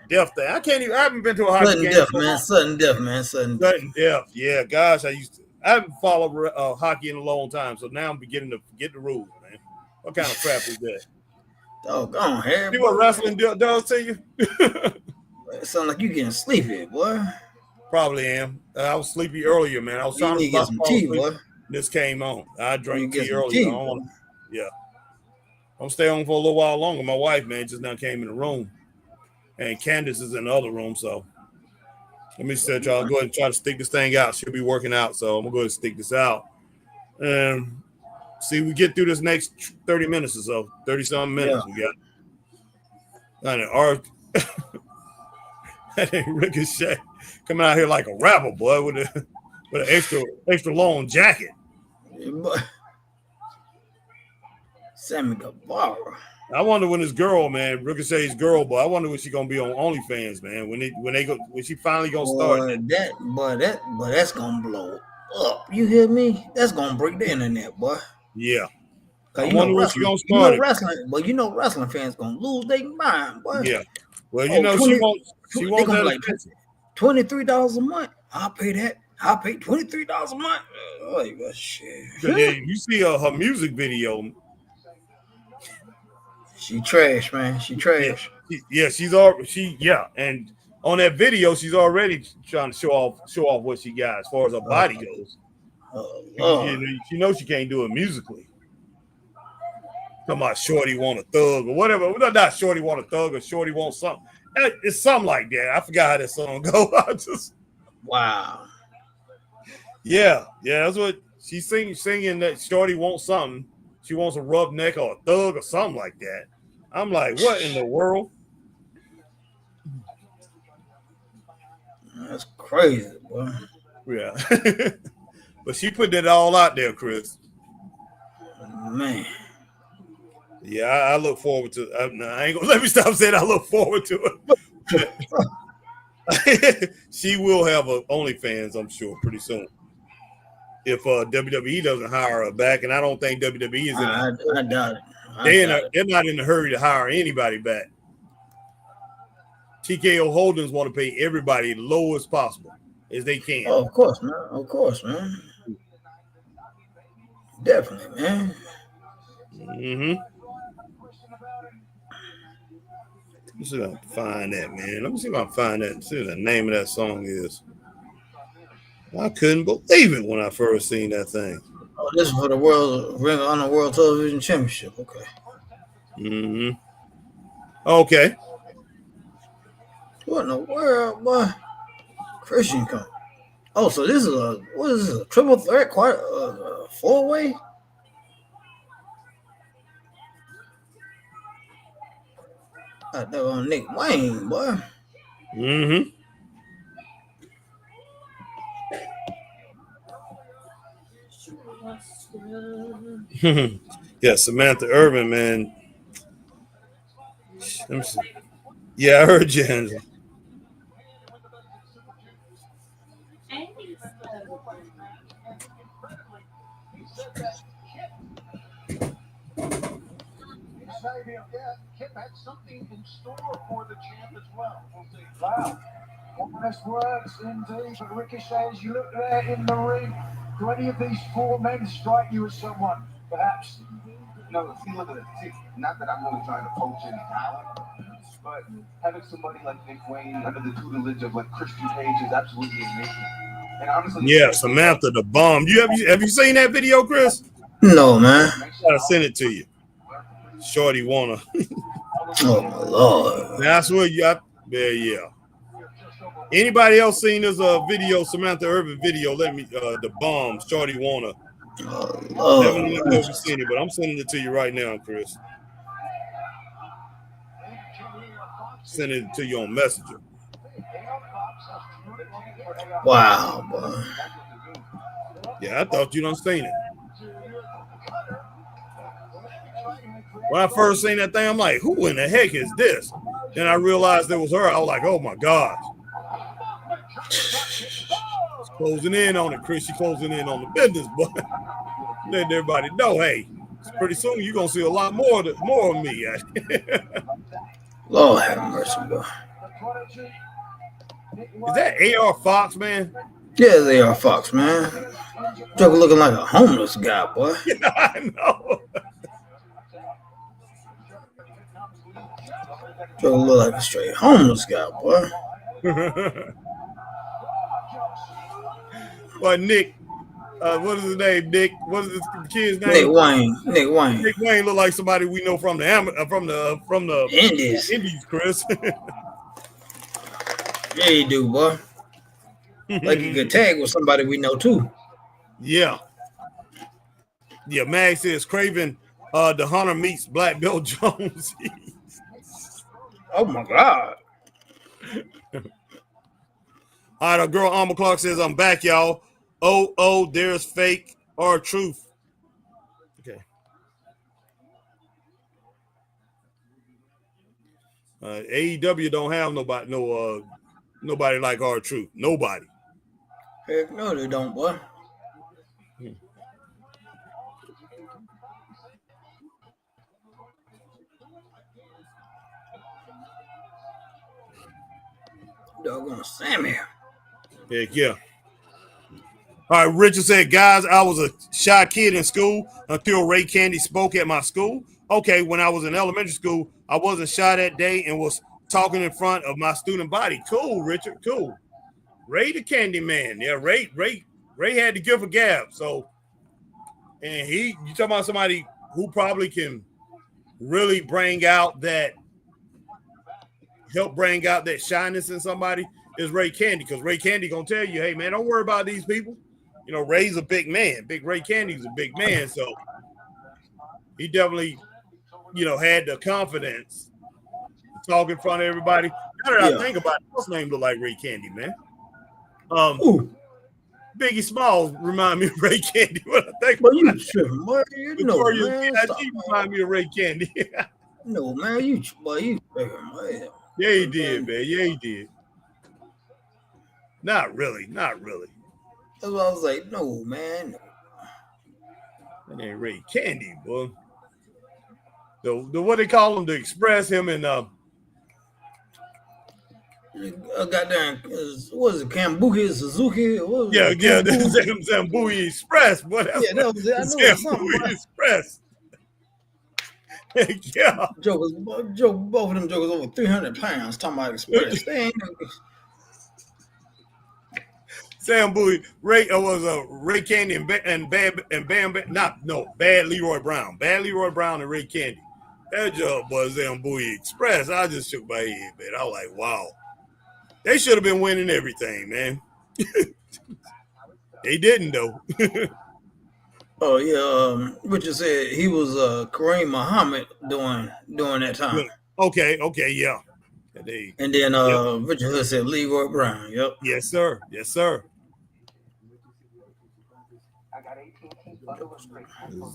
death thing. I haven't been to a hockey game. Sudden death. Yeah, gosh, I haven't followed hockey in a long time, so now I'm beginning to get the rules, man. What kind of crap is that? Doggone, Harry. See what wrestling does to you? It sounds like you getting sleepy, boy. Probably am. I was sleepy earlier, man. I was trying to get some tea, boy. This came on. I drank tea earlier. I'm stay on for a little while longer. My wife, man, just now came in the room, and Candace is in the other room. So let me say, y'all, go ahead and try to stick this thing out. She'll be working out, so I'm gonna go ahead and stick this out. And see, we get through this next 30 minutes or so, 30-something minutes. We got. That ain't Ricochet coming out here like a rapper, boy, with an extra long jacket. Sammy Guevara. I wonder when this girl, man, Ricochet's girl, boy. I wonder when she gonna be on OnlyFans, man. When she finally gonna start. That's gonna blow up. You hear me? That's gonna break the internet, boy. Yeah. I wonder when she gonna start. Wrestling fans gonna lose their mind, boy. Yeah. Well, she won't that like $23 a month. I'll pay that. I'll pay $23 a month. Oh, shit. You see her music video. She trash, man. She trash. And on that video, she's already trying to show off what she got as far as her body goes. She knows she can't do it musically. Talking about Shorty want a thug or whatever. Not Shorty want a thug or Shorty want something. It's something like that. I forgot how that song goes. Wow. Yeah, that's what she's singing that Shorty wants something. She wants a rub neck or a thug or something like that. I'm like, what in the world? That's crazy, boy. Yeah. But she put that all out there, Chris. Man. Yeah, I look forward to. I ain't gonna let me stop saying I look forward to it. She will have a OnlyFans, I'm sure, pretty soon. If WWE doesn't hire her back, and I don't think WWE is in. I doubt it. They're not in a hurry to hire anybody back. TKO Holdings want to pay everybody the lowest possible as they can. Oh, of course, man. Of course, man. Definitely, man. Mm-hmm. Let me see if I can find that, man. Let me see if I can find that. See what the name of that song is. I couldn't believe it when I first seen that thing. Oh, this is for the Ring of Honor World Television Championship. Okay. Mm-hmm. Okay. What in the world, boy? Christian come. Oh, so this is a triple threat, four-way? That on Nick Wayne, boy. Mm-hmm. Yeah, Samantha Irvin, man. Let me see. Yeah, I heard you, Angela. Kip had something in store for the champ as well. We'll see. Wow. Honest words indeed. But Ricochet, as you look there in the ring, do any of these four men strike you as someone, perhaps? No, see, look at it. See, not that I'm really trying to poach any talent, but having somebody like Nick Wayne under the tutelage of like Christian Cage is absolutely amazing. And honestly, yeah, Samantha the bomb. Have you seen that video, Chris? No, man. I gotta send it to you. Shorty wanna. Oh my lord. That's what you got. Yeah. Anybody else seen this video, Samantha Irvin video? Let me the bomb, Shorty wanna. Oh, Definitely let me know if you've seen it, but I'm sending it to you right now, Chris. Sending it to you on Messenger. wow, boy. Yeah, I thought you done seen it. When I first seen that thing, I'm like, who in the heck is this? Then I realized it was her. I was like, oh my God. She's closing in on it, Chris. She's closing in on the business, but letting everybody know, hey, pretty soon you're gonna see a lot more of me. Lord have mercy, boy. Is that AR Fox, man? Yeah, they are Fox, man. Joker looking like a homeless guy, boy. Yeah, I know. Joker look like a straight homeless guy, boy. But Nick, what is his name? Nick, what is this kid's name? Nick Wayne. Nick Wayne look like somebody we know from the Indies, Chris. Yeah, you do, boy. Like you could tag with somebody we know too. Yeah. Yeah, Mag says Craven the Hunter meets Black Belt Jones. Oh my God. All right, our girl Alma Clark says, I'm back, y'all. Oh, there's fake or truth. Okay. AEW don't have nobody like our truth. Nobody. Heck no, they don't, boy. Doggone Sammy. Heck yeah. All right, Richard said, guys, I was a shy kid in school until Ray Candy spoke at my school. Okay, when I was in elementary school, I wasn't shy that day and was talking in front of my student body. Cool, Richard, cool. Ray the Candy Man. Yeah, Ray had the gift of gab. So, and you talking about somebody who probably can really help bring out that shyness in somebody is Ray Candy, because Ray Candy gonna tell you, hey man, don't worry about these people. You know, Ray's a big man. Big Ray Candy's a big man, so he definitely, had the confidence to talk in front of everybody. Now that I think about it, what's name look like Ray Candy, man? Biggie Smalls remind me of Ray Candy. What I think But you about tripping, boy. You know, Notorious man. B.I.G. Stop, man. remind me of Ray Candy. No, man. You tripping, man. Yeah, he did, man. Yeah, he did. Not really. Not really. That's why I was like, no, man. No. That ain't Ray Candy, boy. The what they call him, to express him and Goddamn, what is it, Kambuki, Suzuki? What was yeah, it, yeah, Kambuki? that's Zambui Express, boy. That's Yeah, that was it. I knew it was something. Zambui Express. Yeah. Jokers, both of them jokers over 300 pounds talking about express. They ain't Sam Bowie, Ray was Ray Candy and Bad Leroy Brown. Bad Leroy Brown and Ray Candy. That job was Sam Bowie Express. I just shook my head, man. I was like, wow. They should have been winning everything, man. They didn't though. Oh yeah, Richard said he was Kareem Muhammad during that time. Okay, yeah. And then Richard Hood said Leroy Brown. Yep. Yes, sir. Yes, sir.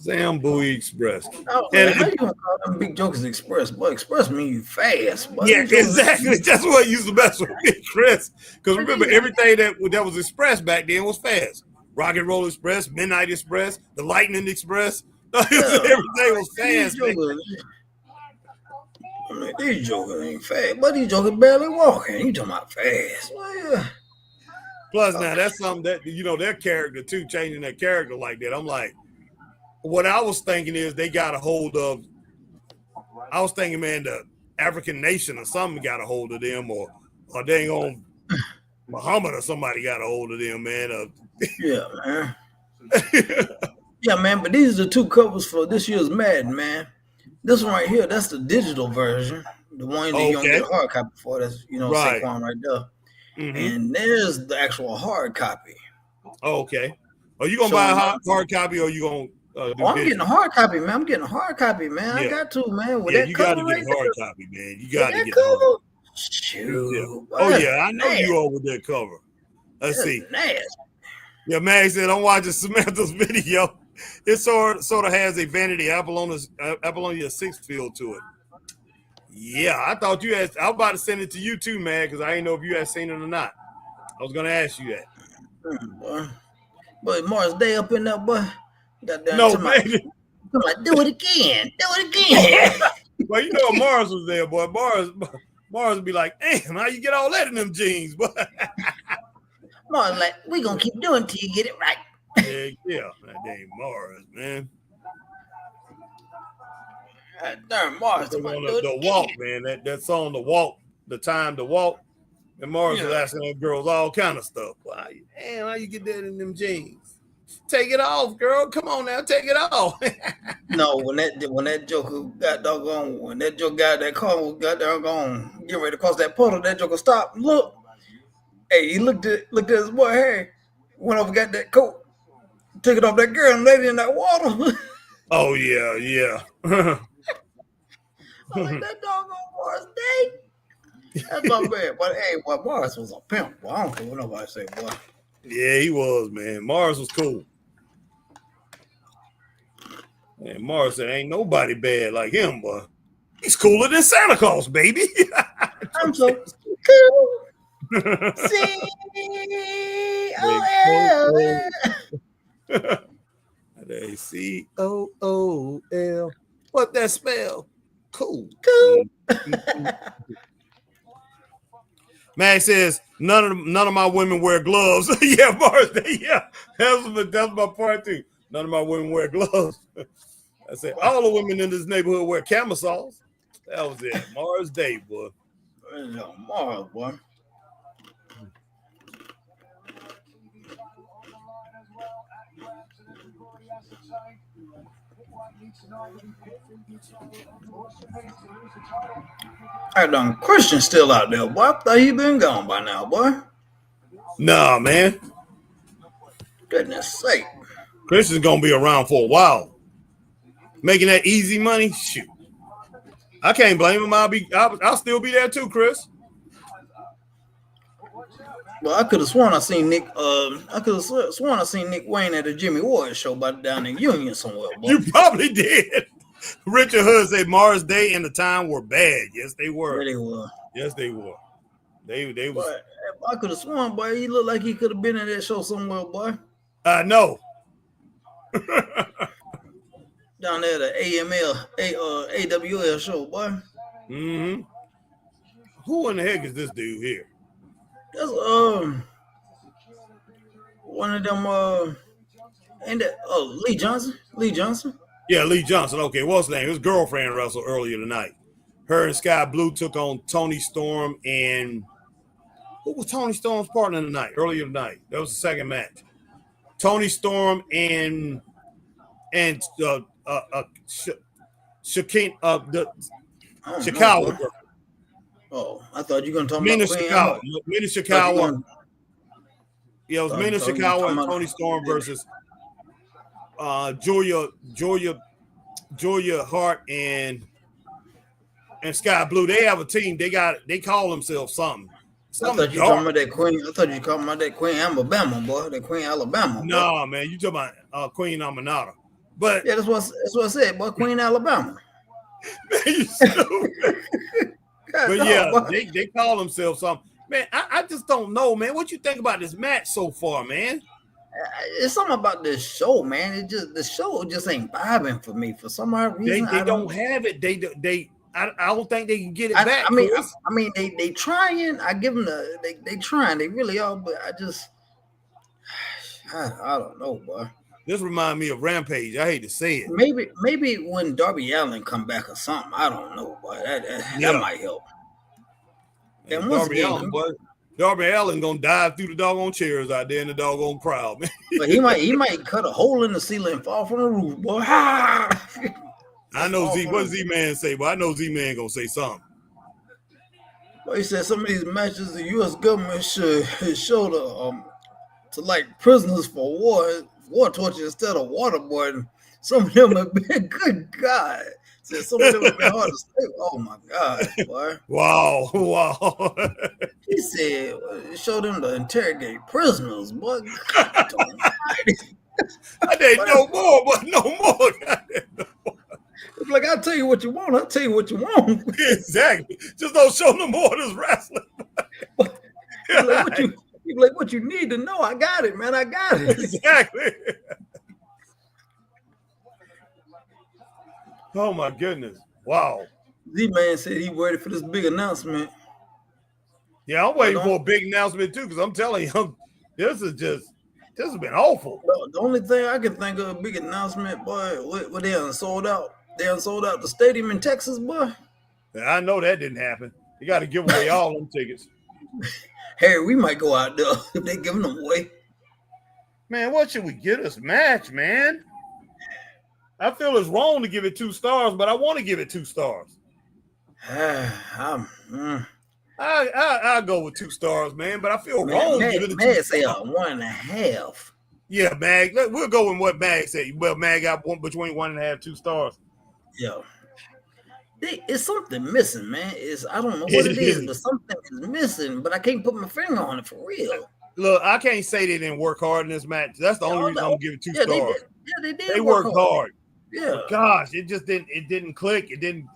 Zambui Express. And how you gonna call them big jokers Express? Boy, Express mean you fast. Boy. Yeah, exactly. That's what used to mess with me, Chris. Because remember, everything that was Express back then was fast. Rock and Roll Express, Midnight Express, the Lightning Express. Everything was fast. These jokers ain't fast, but these jokers barely walking. You talking about fast? Well, Plus, now that's something that their character too, changing their character like that. I'm like, what I was thinking is they got a hold of. I was thinking, man, the African nation or something got a hold of them, or dang on Muhammad or somebody got a hold of them, man. Yeah, man. Yeah, man. But these are the two covers for this year's Madden, man. This one right here, that's the digital version. The one that you don't get a hard copy for. That's right. Saquon right there. Mm-hmm. And there's the actual hard copy. Okay. Are you gonna buy a hard copy, or you gonna? I'm getting a hard copy, man. I'm getting a hard copy, man. Yeah. I got to, man. With that you cover got to get a hard copy, man. You got to get cover. Hard. Shoot. Yeah. Oh yeah, I know you are with that cover. Let's see. Nasty. Yeah, Mag said I'm watching Samantha's video. It sort of has a Vanity Apollonia 6 feel to it. Yeah, I thought you had. I was about to send it to you too, man, because I didn't know if you had seen it or not. I was gonna ask you that. But Mars Day up in there, boy. No, baby. I'm like, do it again. Well, you know Mars was there, boy. Mars would be like, damn, how you get all that in them jeans, boy? Mars like, we gonna keep doing till you get it right. Yeah, that dang Mars, man. Darn Mars. The walk, man. That song, The Walk, The Time to Walk. And Mars was asking them girls all kind of stuff. Damn, how you get that in them jeans? Take it off, girl. Come on now, take it off. No, when that joker got doggone, when that joker got that car got doggone, get ready to cross that puddle, that joker stopped. Look, hey, he looked at his boy. Hey, went over, got that coat, took it off that girl and laid it in that water. Oh yeah. I'm like, that doggone Mars Day. That's my man. But hey, well, Mars was a pimp. Well, I don't care what nobody say, boy. Yeah, he was, man. Mars was cool. And Mars said, ain't nobody bad like him, boy. He's cooler than Santa Claus, baby. I'm so cool. C-O-O-L. What that spell? Cool. Max says none of my women wear gloves. Yeah, Mars. Yeah, that's my part too. None of my women wear gloves. I said all the women in this neighborhood wear camisoles. That was it. Mars Day, boy. Mars, boy. I done Christian still out there, boy. I thought he been gone by now, boy. Nah, man. Goodness sake. Christian's gonna be around for a while. Making that easy money, shoot. I can't blame him. I'll still be there too, Chris. Well, I could have sworn I seen Nick. I could have sworn I seen Nick Wayne at a Jimmy Ward show down in Union somewhere. Boy. You probably did. Richard Hood said Mars Day and the time were bad. Yes, they were. Yeah, they were. Yes, they were. They was. But I could have sworn, boy, he looked like he could have been in that show somewhere, boy. No. Down there, the AWL show, boy. Mm-hmm. Who in the heck is this dude here? That's one of them and that Lee Johnson. Yeah, Lee Johnson. Okay, what's his name? His girlfriend wrestled earlier tonight. Her and Sky Blue took on Tony Storm, and who was Tony Storm's partner tonight? Earlier tonight, that was the second match. Tony Storm and Chicago girl. Oh, I thought you were gonna talk Mina about Chicago. Mina Chicago. Yeah, it was Mina Chicago and Tony Storm versus Julia Hart and Sky Blue. They have a team. They call themselves something. I thought you talking about that Queen. I thought you talking about that Queen Alabama, boy. That Queen Alabama. No, man, you talking about Queen Amanada. But yeah, that's what I said, boy. Queen Alabama. Man, you stupid. But yeah, they call themselves something. Man, I just don't know, man. What you think about this match so far, man? It's something about this show, man. The show just ain't vibing for me for some odd reason. They don't have it. I don't think they can get it back. I mean, they trying. I give them they trying. They really are, but I don't know, boy. This reminds me of Rampage. I hate to say it. Maybe when Darby Allin come back or something. I don't know, boy. That might help. And once again, Darby Allin gonna dive through the doggone chairs out there in the doggone crowd, man. But he might cut a hole in the ceiling and fall from the roof, boy. I know what Z-Man say, but I know Z-Man gonna say something. Well, he said some of these matches the U.S. government should show to like prisoners for war torture instead of waterboarding. Some of them have been, good God. Said some of them have been hard to stay. Oh my God, boy. Wow. He said show them to interrogate prisoners, boy. God, I didn't know more, but no more. Like, I'll tell you what you want. I'll tell you what you want. Exactly. Just don't show no more of this wrestling. What you need to know. I got it, man. I got it. Exactly. Oh, my goodness. Wow. Z-Man said he waited for this big announcement. Yeah, I'm waiting for a big announcement, too, because I'm telling you, this has been awful. The only thing I can think of a big announcement, boy, what they done sold out. They done sold out the stadium in Texas, boy. I know that didn't happen. You got to give away all them tickets. Harry, we might go out there if they giving them away. Man, what should we get us match, man? I feel it's wrong to give it 2 stars, but I want to give it 2 stars. I'll go with 2 stars, man, but I feel wrong to give it 2 stars. Say 1.5. Yeah, Mag. We'll go with what Mag said. Well, Mag got one between 1.5, 2 stars. Yeah. It's something missing, man. I don't know what it is, but something is missing, but I can't put my finger on it for real. Look, I can't say they didn't work hard in this match. That's the only reason I'm gonna give it 2 stars. They did. They worked hard. Yeah. But gosh, it just didn't click. It didn't.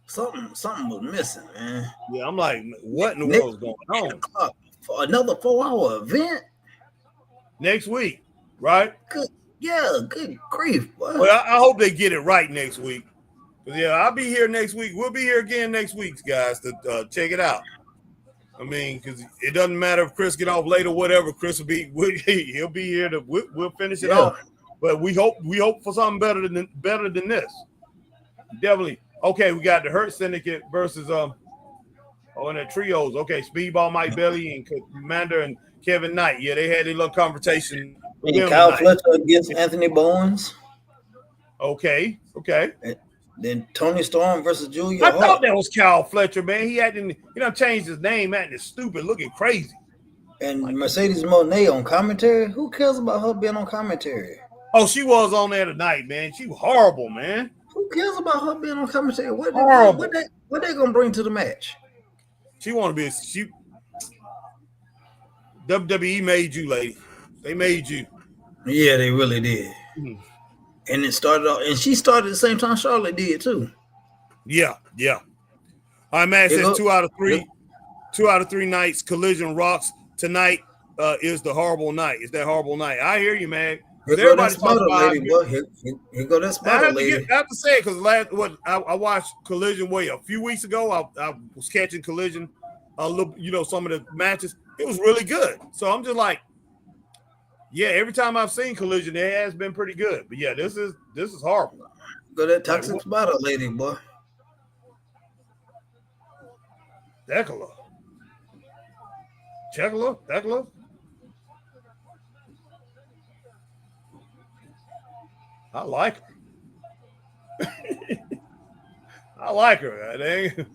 Something was missing, man. Yeah, I'm like, what in the world is going on? For another 4-hour event next week, right? Good grief, boy. Well, I hope they get it right next week. Yeah, I'll be here next week. We'll be here again next week, guys, to check it out. I mean, because it doesn't matter if Chris get off late or whatever. Chris he'll be here we'll finish it off. But we hope for something better than this. Definitely. Okay, we got the Hurt Syndicate versus in the trios. Okay, Speedball, Mike Bailey, and Commander and Kevin Knight. Yeah, they had a little conversation. And Kyle Fletcher against Anthony Bowens. Okay. Then Tony Storm versus Julia Hart. I thought that was Kyle Fletcher, man. He done changed his name, man. It's stupid, looking crazy. And Mercedes Moné on commentary. Who cares about her being on commentary? Oh, she was on there tonight, man. She was horrible, man. Who cares about her being on commentary? What they gonna bring to the match? She want to be. WWE made you, lady. They made you. Yeah, they really did. Mhm. And it started off, and she started at the same time Charlotte did too. Yeah. All right, man. It Here says go- 2 out of 3. 2 out of 3 nights. Collision rocks. Tonight is the horrible night. It's that horrible night. I hear you, man. Here Because go that everybody talks spotter about. lady, boy. Here go that I spotter have lady. to say it because I watched Collision a few weeks ago. I was catching Collision, some of the matches. It was really good. So I'm just like, yeah. Every time I've seen Collision, it has been pretty good. But yeah, this is horrible. Go that toxic spotter lady, boy. Tekla. I like her. I like her.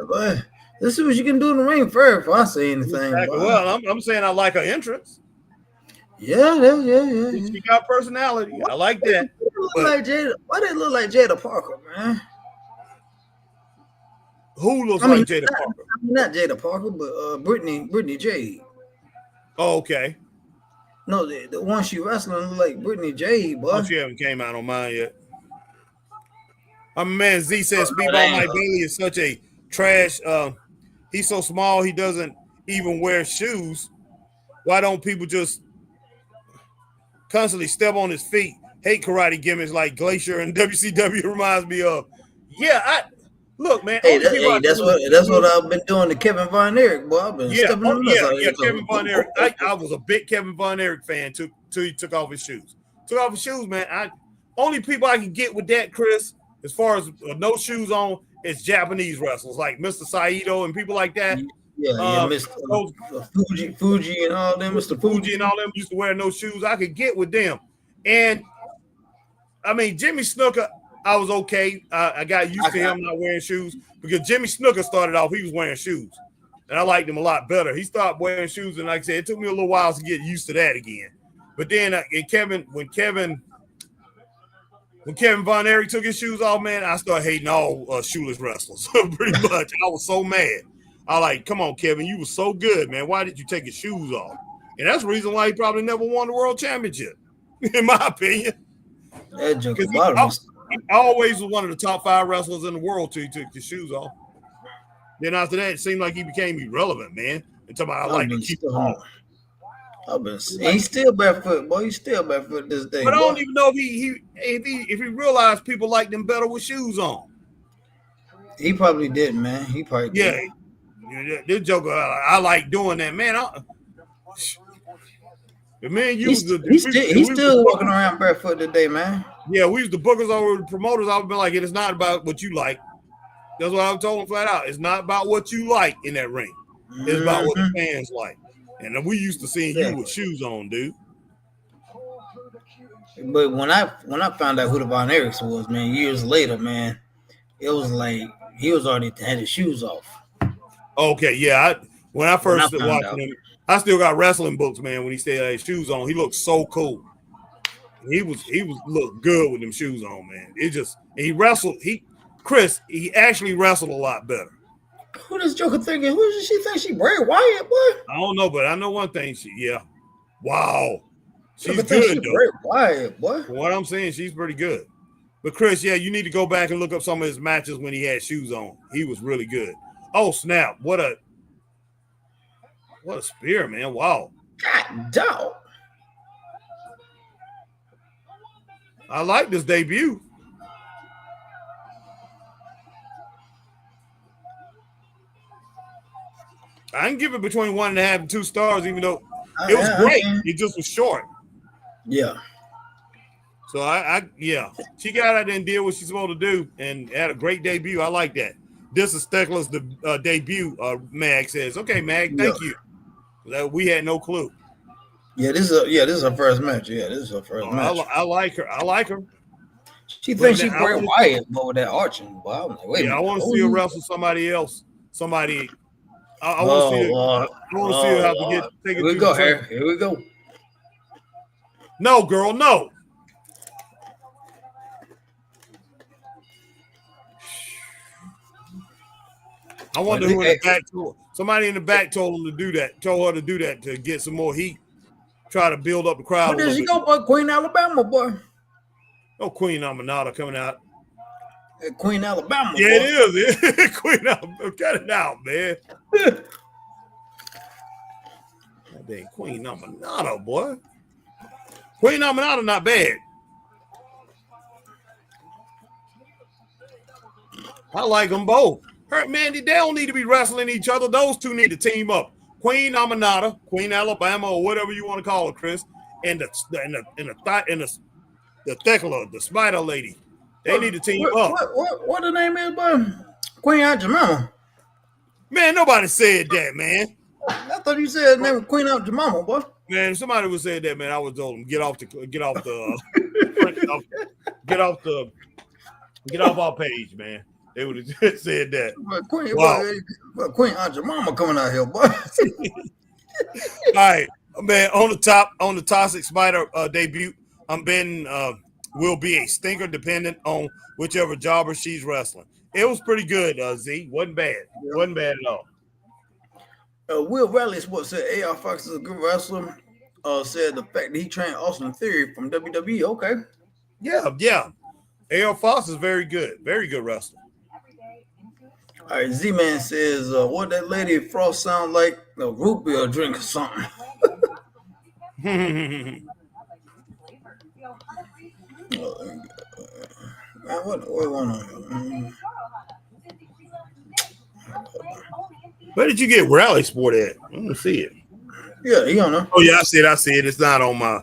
Boy, let's see what you can do in the ring first if I say anything. Exactly. Well, I'm saying I like her entrance. Yeah. She got personality. I like that. Why they look like Jada Parker, man? Who looks like Jada Parker? Not Jada Parker, but Brittany Jade. Oh, okay. No, the one she wrestling look like Brittany Jade, boy. Oh, she haven't came out on mine yet. My man Z says Speedball Mike Bailey is such a trash. He's so small he doesn't even wear shoes. Why don't people just constantly step on his feet? Hate karate gimmicks like Glacier and WCW reminds me of. Yeah, look, man. Hey, that's what I've been doing to Kevin Von Erich, boy. I've been stepping on the Kevin Von Erich. I was a big Kevin Von Erich fan till he took off his shoes. Man. Only people I can get with that, Chris, as far as no shoes on, is Japanese wrestlers like Mr. Saito and people like that. Yeah, Mr. Fuji and all them, Mr. Fuji and all them used to wear no shoes. I could get with them. And I mean, Jimmy Snuka, I was okay. I got used to him not wearing shoes because Jimmy Snuka started off, he was wearing shoes. And I liked him a lot better. He started wearing shoes, and like I said, it took me a little while to get used to that again. But then when Kevin Von Erich took his shoes off, man, I started hating all shoeless wrestlers pretty much. I was so mad. I like, come on, Kevin, you were so good, man. Why did you take your shoes off? And that's the reason why he probably never won the world championship, in my opinion. That joke He always was one of the top 5 wrestlers in the world till he took his shoes off. Then after that, it seemed like he became irrelevant, man. Until I like to keep on. He's still barefoot, boy. He's still barefoot this day. But I don't even know if he realized people liked him better with shoes on. He probably didn't, man. He probably did. Yeah, this joker, I like doing that, man. He's still walking around barefoot today, man. Yeah, we used the bookers over the promoters. I've been like, it's not about what you like. That's what I've told them flat out. It's not about what you like in that ring. It's about what the fans like. And we used to seeing you with shoes on, dude. But when I found out who the Von Erichs was, man, years later, man, it was like he was already had his shoes off. Okay, yeah. When I first watching him, I still got wrestling books, man. When he still had his shoes on, he looked so cool. He looked good with them shoes on, man. He wrestled. He actually wrestled a lot better. Who this joker thinking? Who does she think she Bray Wyatt, boy? I don't know, but I know one thing. Wow. She's good, though. Bray Wyatt, boy. From what I'm saying, she's pretty good. But Chris, yeah, you need to go back and look up some of his matches when he had shoes on. He was really good. Oh, snap. What a spear, man. Wow. God, dog. I like this debut. I can give it between 1.5 and 2 stars, even though it was great. It just was short. Yeah. So she got out there and did what she's supposed to do and had a great debut. I like that. This is Steckler's debut. Mag says, "Okay, Mag, thank you." We had no clue. Yeah, this is her first match. Yeah, this is her first match. I like her. She thinks she Bray Wyatt, but with that arching. Wow, like, wait. Yeah, I want to see her wrestle somebody else. Somebody. I want to see her have to take it. Here we go. Here we go. No, girl, no. I wonder who in the back Somebody in the back told him to do that. Told her to do that to get some more heat. Try to build up the crowd. Where did she go, boy? Queen Alabama, boy. Oh, Queen Amanada coming out. Queen Alabama. Yeah, boy. it is. Queen Alabama. Cut it out, man. That dang Queen Amanada, boy. Queen Amanada not bad. I like them both. Her, man, they don't need to be wrestling each other. Those two need to team up. Queen Amanada, Queen Alabama, or whatever you want to call her, Chris, and the Thecla, the spider lady. They need to team up. What the name is, boy? Queen Aunt Jemima. Man, nobody said that, man. I thought you said the name was Queen Aunt Jemima, boy. Man, if somebody would say that, man, I would told them get off our page, man. They would have just said that. But Queen, Wow. Queen Aunt Jemima coming out here, boy. All right, man. On the Toxic Spider debut, I'm betting will be a stinker dependent on whichever jobber she's wrestling. It was pretty good, Z. Wasn't bad. Wasn't bad at all. Will Riley Sports said AR Fox is a good wrestler. Said the fact that he trained Austin Theory from WWE. Okay. Yeah. AR Fox is very good wrestler. All right, Z-Man says, what that lady Frost sound like? A root beer drink or something. What going on? Where did you get Rally Sport at? I don't see it. Yeah, you don't know. Oh yeah, I see it. It's not on my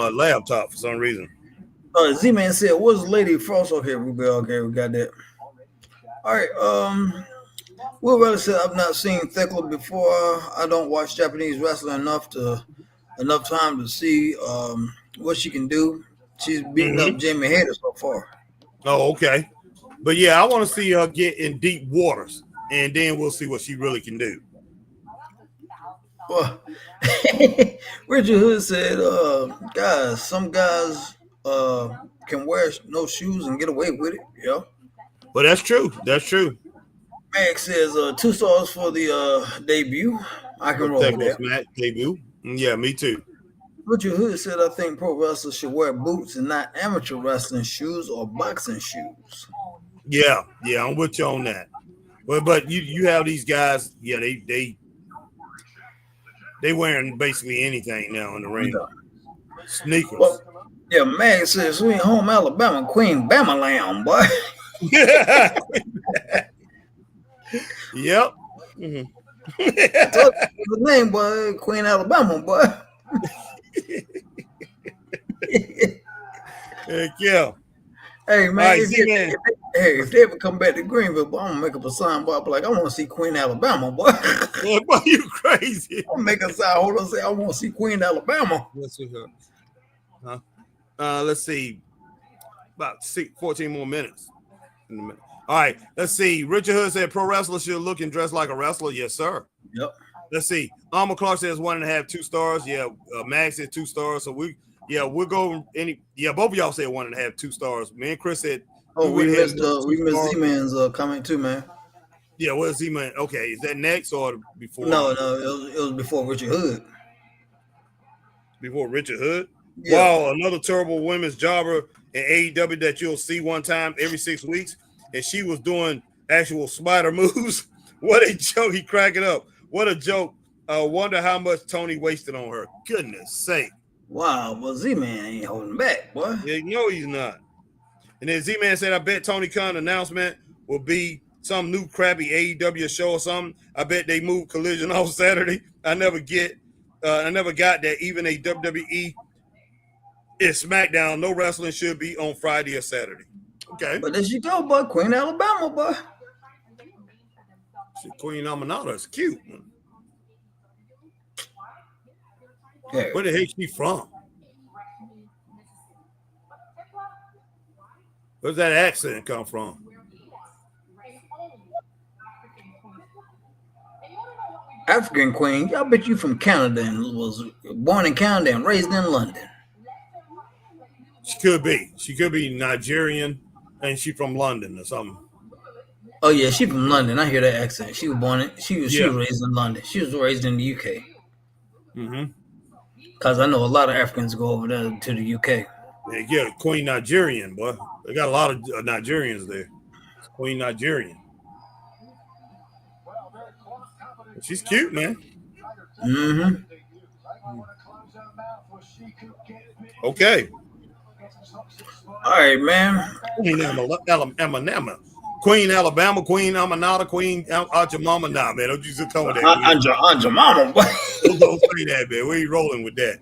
laptop for some reason. Z-Man said, what's Lady Frost? Okay, okay, we got that. All right, Will Riley said, I've not seen Thecla before. I don't watch Japanese wrestling enough time to see what she can do. She's beating up Jamie Hayter so far. Oh, okay. But yeah, I want to see her get in deep waters, and then we'll see what she really can do. Well, Richard Hood said, guys, some guys can wear no shoes and get away with it. Yeah. But that's true. Max says 2 stars for the debut. I can roll with that. Match debut. Yeah, me too. Richard Hood said, I think pro wrestlers should wear boots and not amateur wrestling shoes or boxing shoes. Yeah, I'm with you on that. But you have these guys, yeah, they wearing basically anything now in the ring. Yeah. Sneakers. Well, yeah, Mag says, Sweet Home Alabama, Queen Bama Lamb, boy. Yep. The name, boy, Queen Alabama, boy. Heck yeah. Hey man, right, if they ever come back to Greenville, boy, I'm gonna make up a sign, boy. I'll be like, I want to see Queen Alabama, boy. Yeah, boy, you crazy. I'm make a sign. Hold on, say I want to see Queen Alabama. Let's see here. Let's see. About 14 more minutes. All right, let's see. Richard Hood said pro wrestlers should look and dress like a wrestler. Yes, sir. Yep. Let's see. Alma Clark says 1.5, 2 stars. Yeah, Max said 2 stars. So we'll go both of y'all said 1.5, 2 stars. Me and Chris said. Oh, we missed Z-Man's comment too, man. Yeah, what's Z-Man? Okay, is that next or before? No, it was before Richard Hood. Before Richard Hood? Yeah. Wow, another terrible women's jobber in AEW that you'll see one time every 6 weeks. And she was doing actual spider moves. What a joke. He cracking up. What a joke. Wonder how much Tony wasted on her. Goodness sake. Wow, well, Z-Man ain't holding back, boy. Yeah, no, he's not. And then Z-Man said, I bet Tony Khan announcement will be some new crappy AEW show or something. I bet they move Collision off Saturday. I never got that even a WWE is SmackDown. No wrestling should be on Friday or Saturday. Okay. But there she go, boy. Queen Alabama, boy. Queen Amanada is cute. Hey. Where the heck she from? Where's that accent come from? African queen. I bet you from Canada and was born in Canada and raised in London. She could be. She could be Nigerian and she from London or something. Oh yeah, she from London. I hear that accent. She was born in. She was Yeah. raised in London. She was raised in the UK. Mm-hmm. Cause I know a lot of Africans go over there to the UK. Yeah, Queen Nigerian, boy. They got a lot of Nigerians there. It's Queen Nigerian. She's cute, man. Mm-hmm. Okay. All right, man. Queen Alabama, Queen Amanada, Queen Mama. Nah, man, don't you just come with that. Anja Mama. Don't say that, man. We ain't rolling with that.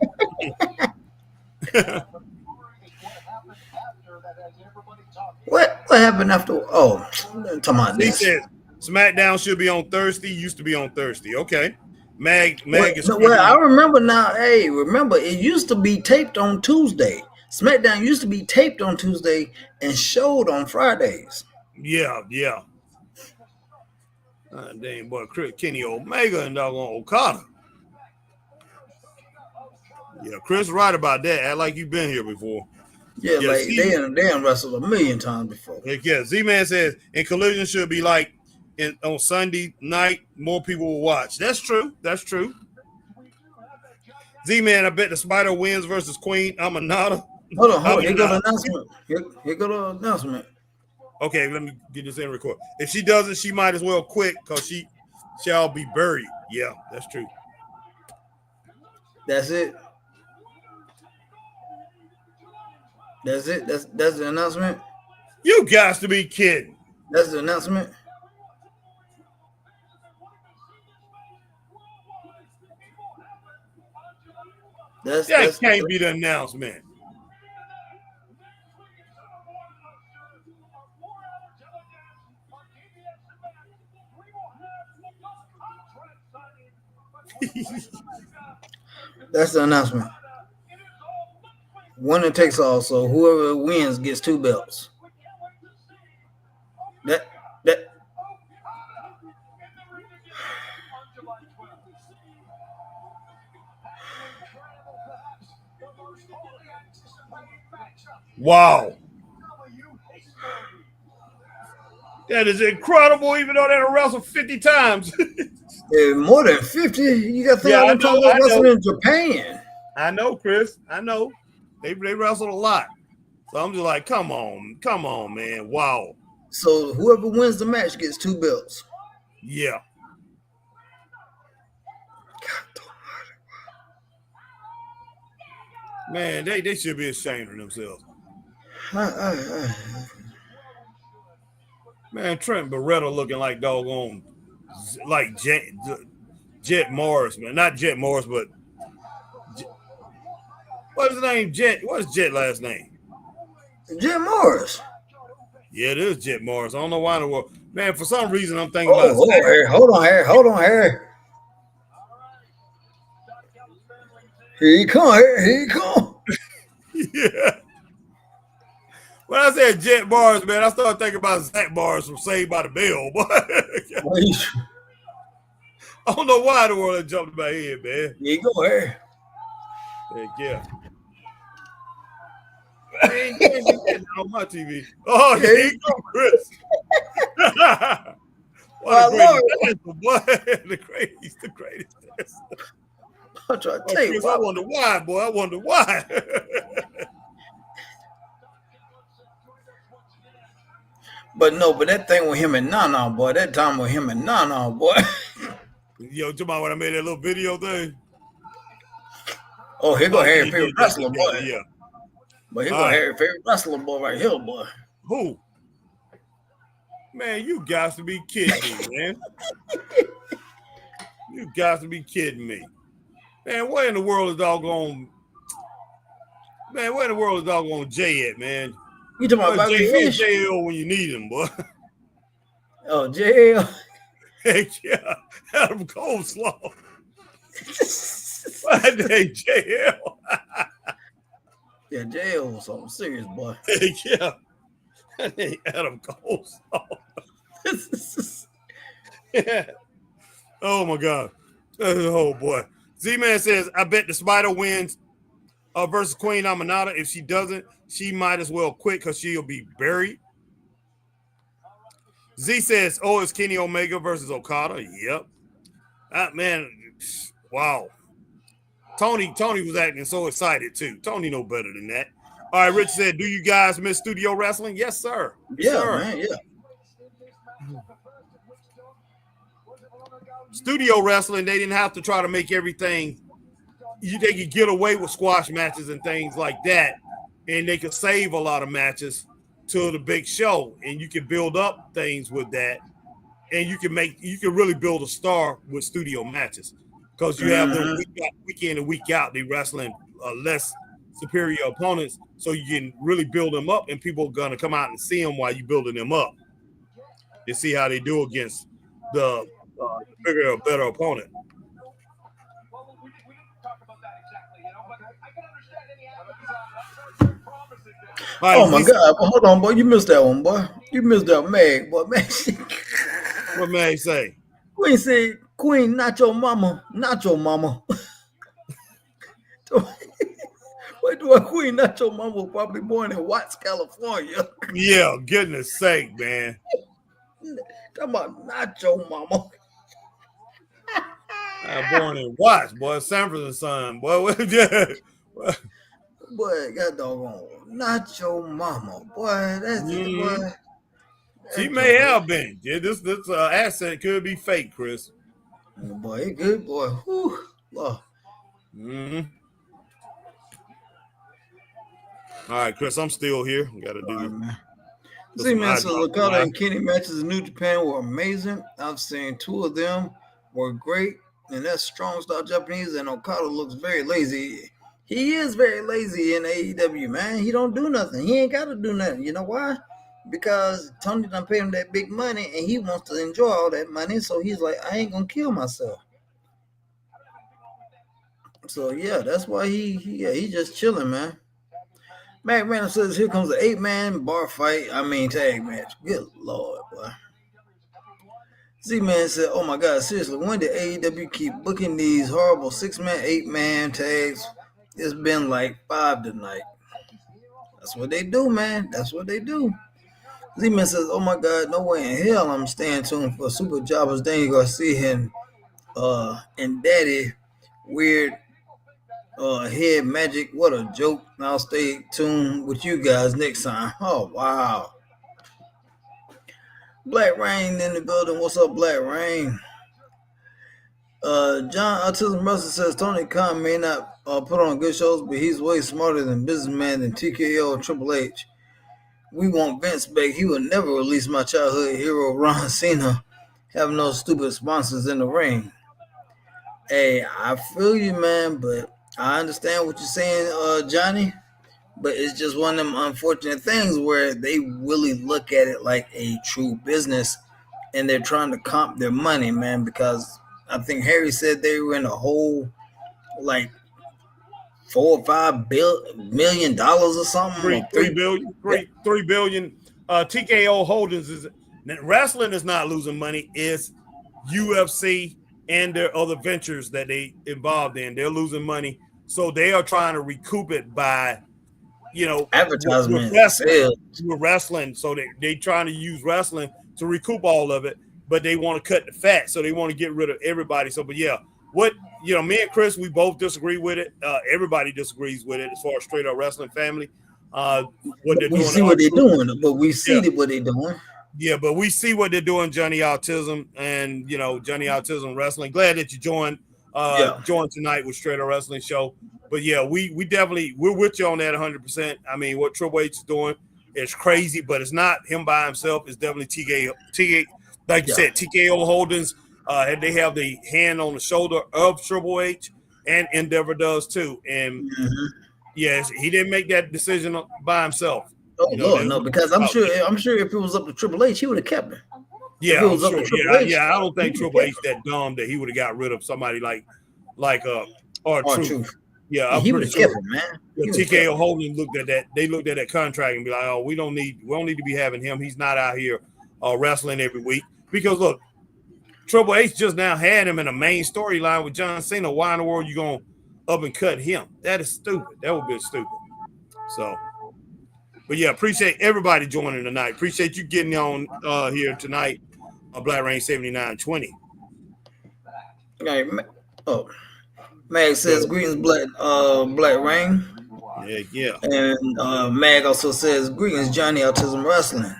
What happened after? Oh, talking about He this. said SmackDown should be on Thursday. Used to be on Thursday. Okay. Mag is well, I remember now. Hey, remember it used to be taped on Tuesday. SmackDown used to be taped on Tuesday and showed on Fridays. Yeah. Dang, boy, Kenny Omega and doggone Okada. Yeah, Chris right about that. Act like you've been here before. Yeah, like they done wrestled a million times before. Yeah, Z-Man says, and Collision should be like on Sunday night, more people will watch. That's true. Z-Man, I bet the Spider wins versus Queen Amanada. Hold on. Here go the announcement. Here go the announcement. Okay, let me get this in record. If she doesn't, she might as well quit because she shall be buried. Yeah, that's true. That's it. That's the announcement. You guys to be kidding. That's the announcement. That can't be the announcement. That's the announcement. Winner takes all. So whoever wins gets 2 belts. That. Wow. That is incredible, even though they wrestled 50 times. Yeah, more than 50. You got to think I'm talking about wrestling in Japan. I know, Chris. I know. They wrestled a lot. So I'm just like, come on, man. Wow. So whoever wins the match gets 2 belts. Yeah. Man, they should be ashamed of themselves. Man, Trent Beretta looking like doggone, like Jet Morris, man. Not Jet Morris, but what's his name? What's Jet last name? Jet Morris. Yeah, it is Jet Morris. I don't know why in the world. Man, for some reason I'm thinking about Hold on, Harry. Here he come. Yeah. When I said Jet Morris, man, I started thinking about Zach Morris from Saved by the Bell. I don't know why in the world it jumped in my head, man. Here you go, Harry. Heck yeah. I ain't on my TV. Oh, here you go, Chris. What the greatest. I'm trying to tell you. Chris, I wonder why, boy. I wonder why. But that thing with him and Nana, boy. That time with him and Nana, boy. Yo, talking about when I made that little video thing. Oh, here go Harry, favorite wrestler, boy. Yeah. But here go Harry, favorite wrestler, boy, right here, boy. Who? Man, you got to be kidding me, man. You got to be kidding me. Man, where in the world is doggone Jay at, man? You talking about JL when you need him, boy. Oh, JL. Heck yeah. Adam Coleslaw. What name, JL? Yeah, JL was something serious, boy. Heck yeah. That ain't Adam Coleslaw. Yeah. Oh my God. Oh boy. Z-Man says, I bet the Spider wins versus Queen Amanada. If she doesn't, she might as well quit because she'll be buried. Z says, "Oh, it's Kenny Omega versus Okada." Yep. Man, wow. Tony was acting so excited too. Tony know better than that. All right, Rich said, "Do you guys miss studio wrestling?" Yes, sir. Yes, Yeah, sir. man. Yeah. Studio wrestling, they didn't have to try to make everything. They could get away with squash matches and things like that, and they could save a lot of matches to the big show, and you can build up things with that, and you can really build a star with studio matches because you have them week in and week out. They wrestling less superior opponents, so you can really build them up, and people are gonna come out and see them while you're building them up. You see how they do against the bigger or better opponent. Well, we didn't talk about that exactly, but I can understand any attitude promising that. Right, Oh my God! Hold on, boy. You missed that one, boy. You missed that, Meg. Boy, man. What Meg say? Queen said, "Queen, not your mama, not your mama." Wait, do a Queen, not your mama, was probably born in Watts, California. Yeah, goodness sake, man. Talking about not your mama. Born in Watts, boy, Sanford son, boy. Boy, God doggone, not your mama, boy. That's it, boy. She may have been. Yeah, this accent could be fake, Chris. Boy, it good, boy. Whew, Lord. All right, Chris, I'm still here. Got to do. Man. See, man, so Okada and Kenny matches in New Japan were amazing. I've seen two of them were great, and that's strong style Japanese. And Okada looks very lazy. He is very lazy in AEW, man. He don't do nothing. He ain't got to do nothing. You know why? Because Tony done paid him that big money, and he wants to enjoy all that money. So he's like, I ain't gonna kill myself. So yeah, that's why he just chilling, man. Mac Randall says, here comes the 8-man bar fight. Tag match. Good Lord, boy. Z-Man said, oh my God, seriously, when did AEW keep booking these horrible 6-man, 8-man tags? It's been like 5 tonight. That's what they do, man. That's what they do. Z-Man says, oh my God, no way in hell I'm staying tuned for Super Jobbers Daniel Garcia and Daddy Weird Head Magic. What a joke. I'll stay tuned with you guys next time. Oh, wow. Black Rain in the building. What's up, Black Rain? John Autism Russell says Tony Khan may not put on good shows, but he's way smarter than businessman than TKO and Triple H. We want Vince back. He will never release my childhood hero Ron Cena. Have no stupid sponsors in the ring. Hey, I feel you, man, but I understand what you're saying, Johnny. But it's just one of them unfortunate things where they really look at it like a true business, and they're trying to comp their money, man. Because I think Harry said they were in a whole like $4 or $5 million or something. $3 billion. $3 billion. TKO Holdings is wrestling is not losing money. It's UFC and their other ventures that they involved in. They're losing money, so they are trying to recoup it by, advertisement, with wrestling. So they trying to use wrestling to recoup all of it, but they want to cut the fat, so they want to get rid of everybody. So, but yeah, me and Chris, we both disagree with it. Everybody disagrees with it as far as straight up wrestling family. What they're doing, see what they're doing, but we see what they're doing. Yeah, but we see what they're doing, Johnny Autism and Johnny Autism Wrestling. Glad that you joined tonight with Straight Up Wrestling Show. But yeah, we're with you on that 100%. What Triple H is doing is crazy, but it's not him by himself. It's definitely TKO, like you said, TKO Holdings. They have the hand on the shoulder of Triple H, and Endeavor does too. And yes, he didn't make that decision by himself. Oh Lord, no, because I'm sure if it was up to Triple H, he would have kept it. Yeah, I'm sure. I don't think Triple H that dumb that he would have got rid of somebody like R-Truth. Yeah, he would have kept it, man. TKO Holding looked at that. They looked at that contract and be like, "Oh, we don't need to be having him. He's not out here wrestling every week." Because look, Triple H just now had him in a main storyline with John Cena. Why in the world you gonna up and cut him? That is stupid. That would be stupid. So. But yeah, appreciate everybody joining tonight. Appreciate you getting on here tonight on Black Rain 7920. Okay, Mag says greetings, Black Rain. Yeah. And Mag also says greetings, Johnny Autism Wrestling.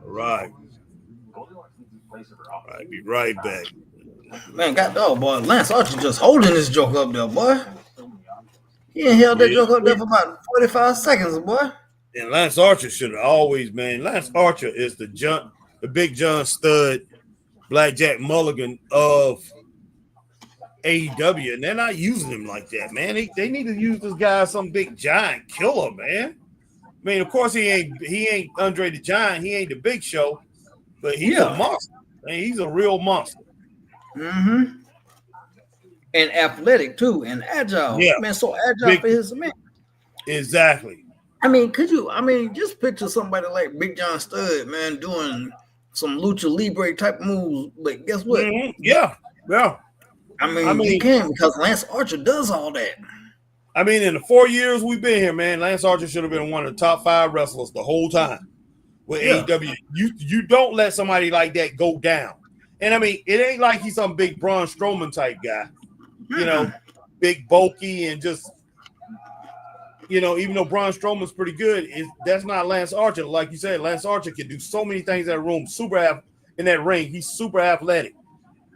Right. Be right back. Man, got dog, boy. Lance Archer just holding this joke up there, boy. He ain't held that joke up there for about 45 seconds, boy. And Lance Archer should have always, man. Lance Archer is the Big John Stud, Blackjack Mulligan of AEW, and they're not using him like that, man. They need to use this guy as some big giant killer, man. I mean, of course he ain't Andre the Giant, he ain't the Big Show, but he's a monster. Man, he's a real monster. Mm-hmm. And athletic too, and agile. Yeah, man, so agile for his man. Exactly. I mean, just picture somebody like Big John Stud, man, doing some lucha libre type moves. But guess what? Mm-hmm. Yeah. I mean, he can, because Lance Archer does all that. I mean, in the 4 years we've been here, man, Lance Archer should have been one of the top 5 wrestlers the whole time with AEW. You don't let somebody like that go down. And I mean, it ain't like he's some big Braun Strowman type guy, you know, big bulky and just, you know, even though Braun Strowman's pretty good, that's not Lance Archer. Like you said, Lance Archer can do so many things in that room, in that ring. He's super athletic.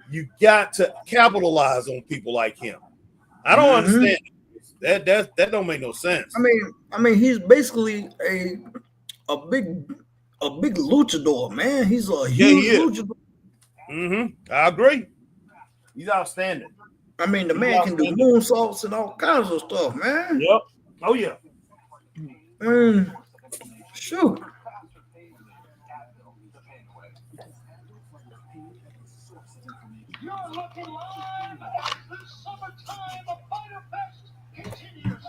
You got to capitalize on people like him. I don't understand that don't make no sense. I mean, he's basically a big luchador, man. He's a huge luchador. Mm-hmm. I agree. He's outstanding. I mean, the man can do moonsaults and all kinds of stuff, man. Yep. Oh yeah. Shoot. You're looking live this summertime. The Fighter Fest continues.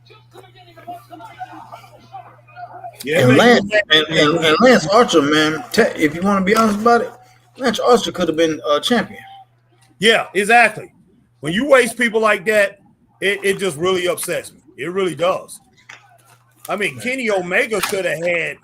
Just the beginning of what's tonight's incredible summer. Yeah, and Lance Archer, man, if you want to be honest about it, Lance Archer could have been a champion. Yeah, exactly. When you waste people like that, it just really upsets me. It really does. I mean, Kenny Omega could have had,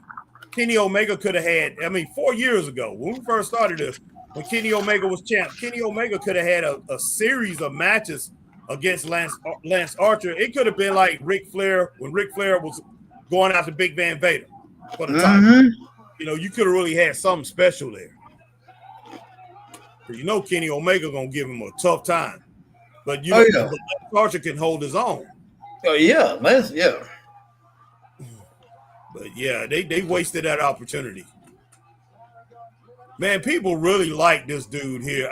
I mean, 4 years ago, when we first started this, when Kenny Omega was champ, Kenny Omega could have had a series of matches against Lance Archer. It could have been like Ric Flair, when Ric Flair was going out to Big Van Vader for the title. You know, you could have really had something special there. You know Kenny Omega going to give him a tough time. But, you know, Lance Archer can hold his own. Oh, yeah. Lance, yeah. But, yeah, they wasted that opportunity. Man, people really like this dude here.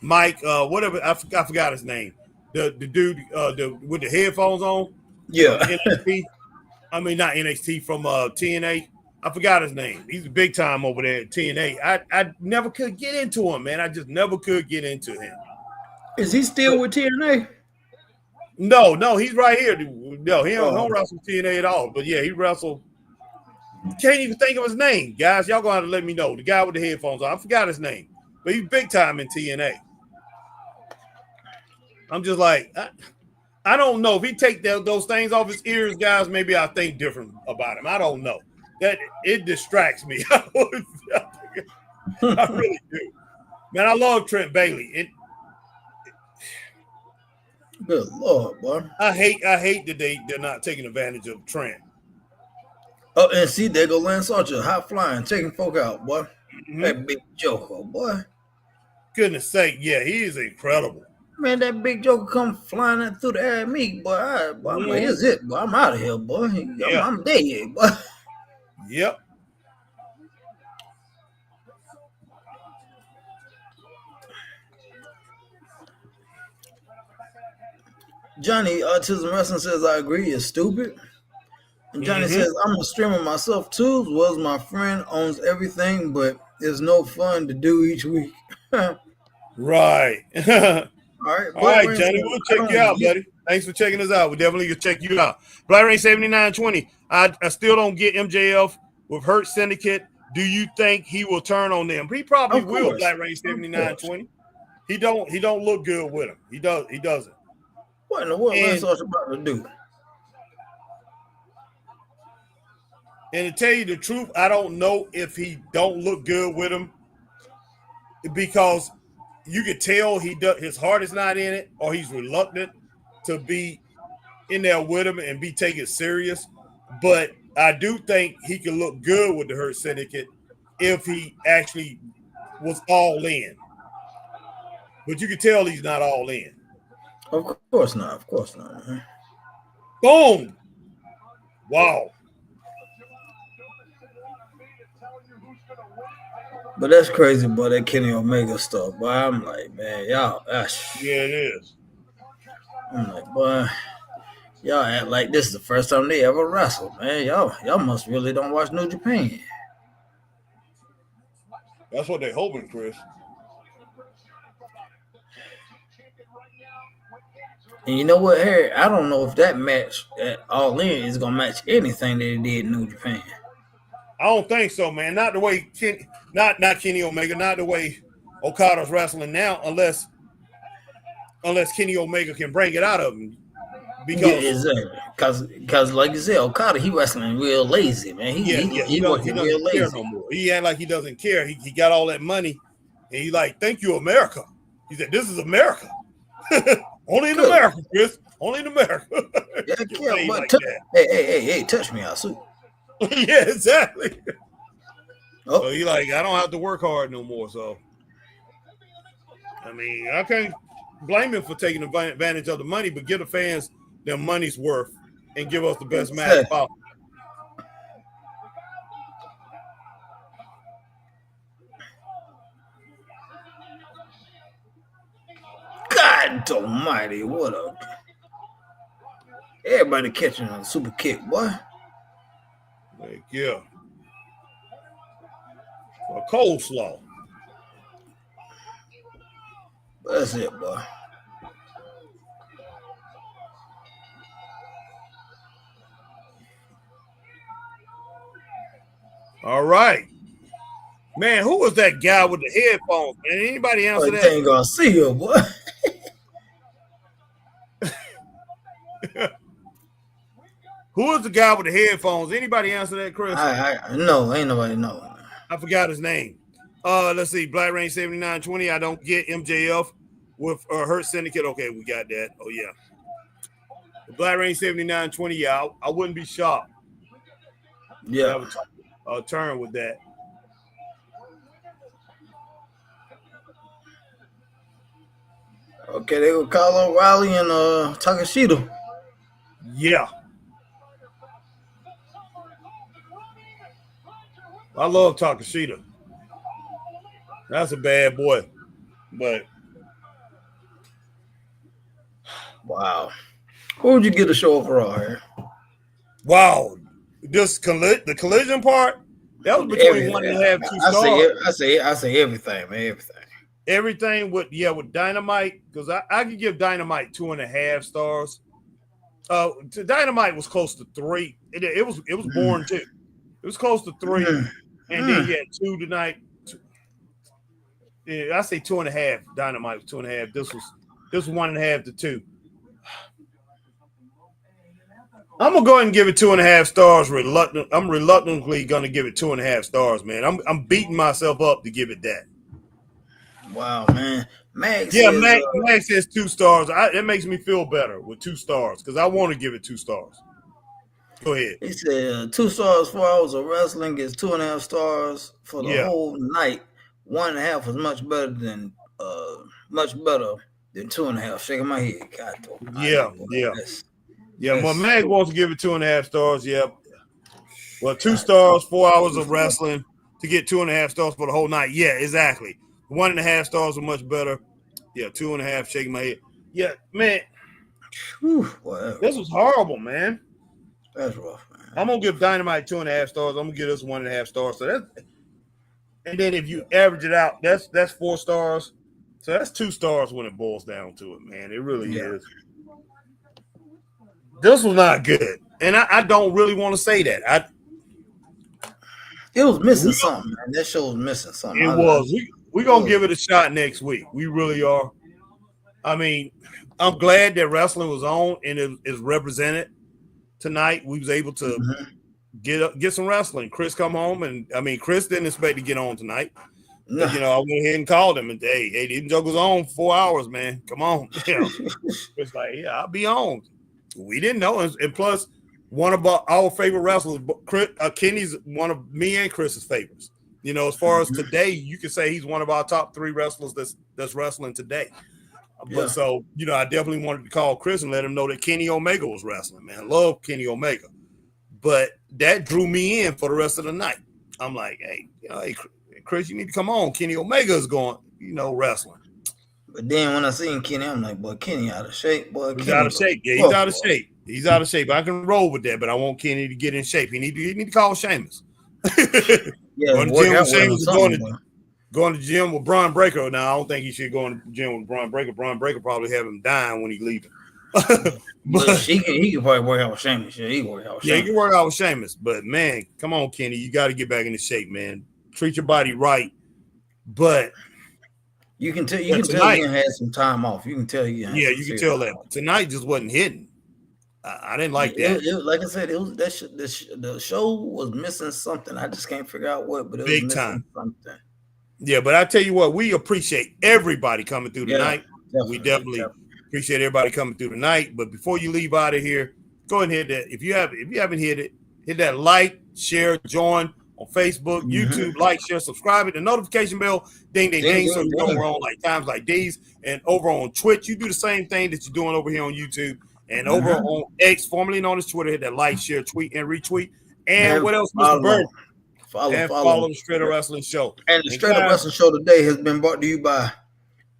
Mike, whatever, I forgot his name. The dude with the headphones on. Yeah. NXT. I mean, not NXT, from TNA. I forgot his name. He's big time over there at TNA. I never could get into him, man. I just never could get into him. Is he still with TNA? No, he's right here. No, he don't wrestle TNA at all. But yeah, he wrestled. Can't even think of his name, guys. Y'all gonna have to let me know. The guy with the headphones on. I forgot his name, but he's big time in TNA. I'm just like, I don't know if he take those things off his ears, guys. Maybe I think different about him. I don't know. That it distracts me. I really do. Man, I love Trent Bailey. Good Lord, boy. I hate that they're not taking advantage of Trent. Oh, and see, there go Lance Archer, high flying, taking folk out, boy. That big joker, boy. Goodness sake, yeah, he is incredible. Man, that big joker come flying through the air at me, boy. I'm like, is it, boy? I'm out of here, boy. I'm dead, boy. Yep. Johnny Autism Wrestling says, I agree, you're stupid. And Johnny says, I'm a streamer myself too, as well as my friend owns everything, but it's no fun to do each week. Right. All right, Johnny, we'll check you out, buddy. Thanks for checking us out. We definitely can check you out. Black Rain 7920. I still don't get MJF with Hurt Syndicate. Do you think he will turn on them? He probably will. Black Rain 7920. He don't look good with him. He doesn't. What in the world is Lance Archer about to do? And to tell you the truth, I don't know if he don't look good with him because you could tell his heart is not in it, or he's reluctant to be in there with him and be taken serious. But I do think he could look good with the Hurt Syndicate if he actually was all in. But you can tell he's not all in. Of course not. Of course not. Man. Boom! Wow. But that's crazy, boy. That Kenny Omega stuff, boy. I'm like, man, y'all. Yeah, it is. I'm like, boy, y'all act like this is the first time they ever wrestled, man. Y'all must really don't watch New Japan. That's what they're hoping, Chris. And you know what, Harry? I don't know if that match at All In is gonna match anything that they did in New Japan. I don't think so, man. Not the way not Kenny Omega, not the way Okada's wrestling now, unless Kenny Omega can bring it out of him. Because exactly. Because like you said, Okada, he wrestling real lazy, man. He working real lazy. No more. He act like he doesn't care. He got all that money, and he's like, "Thank you, America." He said, "This is America." Only in America, Chris. Only in America. Yeah, but like hey, touch me out, suit. Yeah, exactly. Oh. So he like, I don't have to work hard no more. So, I mean, I can't blame him for taking advantage of the money, but give the fans their money's worth and give us the best match possible. God almighty, what a... Everybody catching a super kick, boy. Like, yeah. A coleslaw. That's it, boy. All right. Man, who was that guy with the headphones? Man, anybody answer that? Ain't gonna see you, boy. Who was the guy with the headphones? Anybody answer that, Chris? No, ain't nobody know. I forgot his name. Let's see. Black Range 7920. I don't get MJF with Hurt Syndicate. Okay, we got that. Oh, yeah. The Black Range 7920. Yeah, I wouldn't be shocked. Yeah. I'll turn with that. Okay, they will call on Riley and Takashita. Yeah. I love Takashita. That's a bad boy. But wow. Who would you get a show overall here? Wow. The collision part, that was between 1.5 2 stars. I say everything, man. Everything with Dynamite, because I could give Dynamite 2.5 stars. Dynamite was close to 3. It was boring too. It was close to 3, and then you had 2 tonight. I say 2.5. Dynamite was 2.5. This was 1.5 to 2. I'm gonna go ahead and give it 2.5 stars. I'm reluctantly gonna give it 2.5 stars, man. I'm beating myself up to give it that. Wow, man. Max says 2 stars. It makes me feel better with 2 stars because I want to give it 2 stars. Go ahead. He said 2 stars, 4 hours of wrestling gets 2.5 stars for the whole night. 1.5 was much better than 2.5. Shaking my head. God, yeah. Well, Mag wants to give it 2.5 stars. Yep. Well, 2 stars, 4 hours of wrestling to get 2.5 stars for the whole night. Yeah, exactly. 1.5 stars were much better. Yeah, 2.5. Shaking my head. Yeah, man. This was horrible, man. That's rough, man. I'm gonna give Dynamite 2.5 stars. I'm gonna give this 1.5 stars. So and then if you average it out, that's 4 stars. So that's 2 stars when it boils down to it, man. It really is. This was not good, and I don't really want to say that. It was missing something, man. That show was missing something. It was. We're gonna give it a shot next week. We really are. I mean, I'm glad that wrestling was on and it is represented tonight. We was able to get some wrestling. Chris come home, and I mean, Chris didn't expect to get on tonight. Nah. But, I went ahead and called him, and hey, these jokers on 4 hours, man. Come on, It's like, yeah, I'll be on. We didn't know, and plus, one of our favorite wrestlers, Kenny's one of me and Chris's favorites. As far as today, you can say he's one of our top 3 wrestlers that's wrestling today. But so, I definitely wanted to call Chris and let him know that Kenny Omega was wrestling, man. I love Kenny Omega. But that drew me in for the rest of the night. I'm like, hey, hey, Chris, you need to come on. Kenny Omega is going, wrestling. But then when I seen Kenny, I'm like, boy, Kenny out of shape. Boy, He's Kenny out of shape. Yeah, he's out of shape. He's out of shape. I can roll with that, but I want Kenny to get in shape. He need to call Sheamus. Going to gym with Sheamus, going to gym with Braun Breaker. Now, I don't think he should go in the gym with Braun Breaker. Braun Breaker probably have him dying when he leaving. But he can probably work out with Sheamus. Yeah, he can work out with Sheamus. Yeah, he can work out with Sheamus. But, man, come on, Kenny. You got to get back into shape, man. Treat your body right. But you can tell he had some time off. You can tell you can tell that. Tonight just wasn't hitting. I didn't like that. Like I said, the show was missing something. I just can't figure out what, but it was missing something. Yeah, but I tell you what, we appreciate everybody coming through tonight. We definitely appreciate everybody coming through tonight. But before you leave out of here, go ahead and hit that. If you haven't hit it, hit that like, share, join on Facebook, YouTube, like, share, subscribe it, the notification bell, ding, ding, ding, so you know we're on times like these. And over on Twitch, you do the same thing that you're doing over here on YouTube. And over on X, formerly known as Twitter, hit that like, share, tweet, and retweet. And what else, Mr. Bird? Follow the Straight Up Wrestling Show. And the Straight Up Wrestling Show today has been brought to you by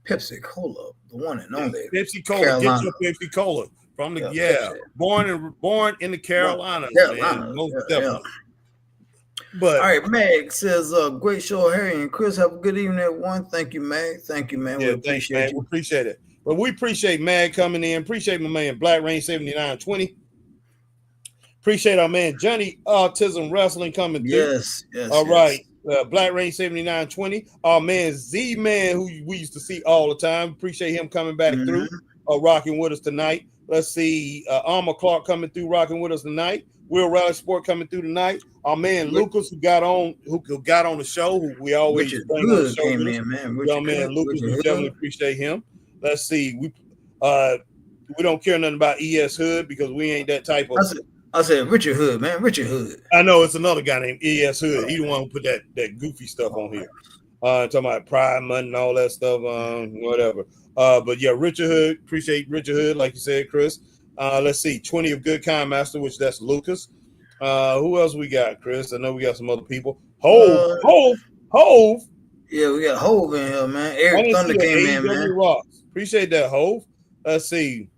Pepsi Cola, the one and only. Pepsi Cola. Carolina. Get your Pepsi Cola from the born in the Carolinas, man. Most definitely. But all right, Meg says, great show, Harry and Chris. Have a good evening, everyone. Thank you, Meg. Thank you, man. Yeah, thanks, man. We appreciate it. But we appreciate Mag coming in. Appreciate my man Black Rain 7920. Appreciate our man Johnny Autism Wrestling coming through. Yes. All right. Black Rain 7920. Our man Z Man, who we used to see all the time. Appreciate him coming back through, rocking with us tonight. Let's see. Alma Clark coming through, rocking with us tonight. Will Rally Sport coming through tonight. Our man Lucas, who got on the show, who we always bring on the show. Came in, man. Our man Lucas, we definitely appreciate him. Let's see. We don't care nothing about ES Hood because we ain't that type of. I said Richard Hood, man. Richard Hood. I know it's another guy named ES Hood. He the one who put that goofy stuff on here. Talking about Pride Month and all that stuff. Whatever. But yeah, Richard Hood. Appreciate Richard Hood, like you said, Chris. Let's see. 20 of Good Kind Master, which that's Lucas. Who else we got, Chris? I know we got some other people. Hove. Yeah, we got Hove in here, man. Eric Thunder came in, man. Rocks. Appreciate that, Hove. Let's see.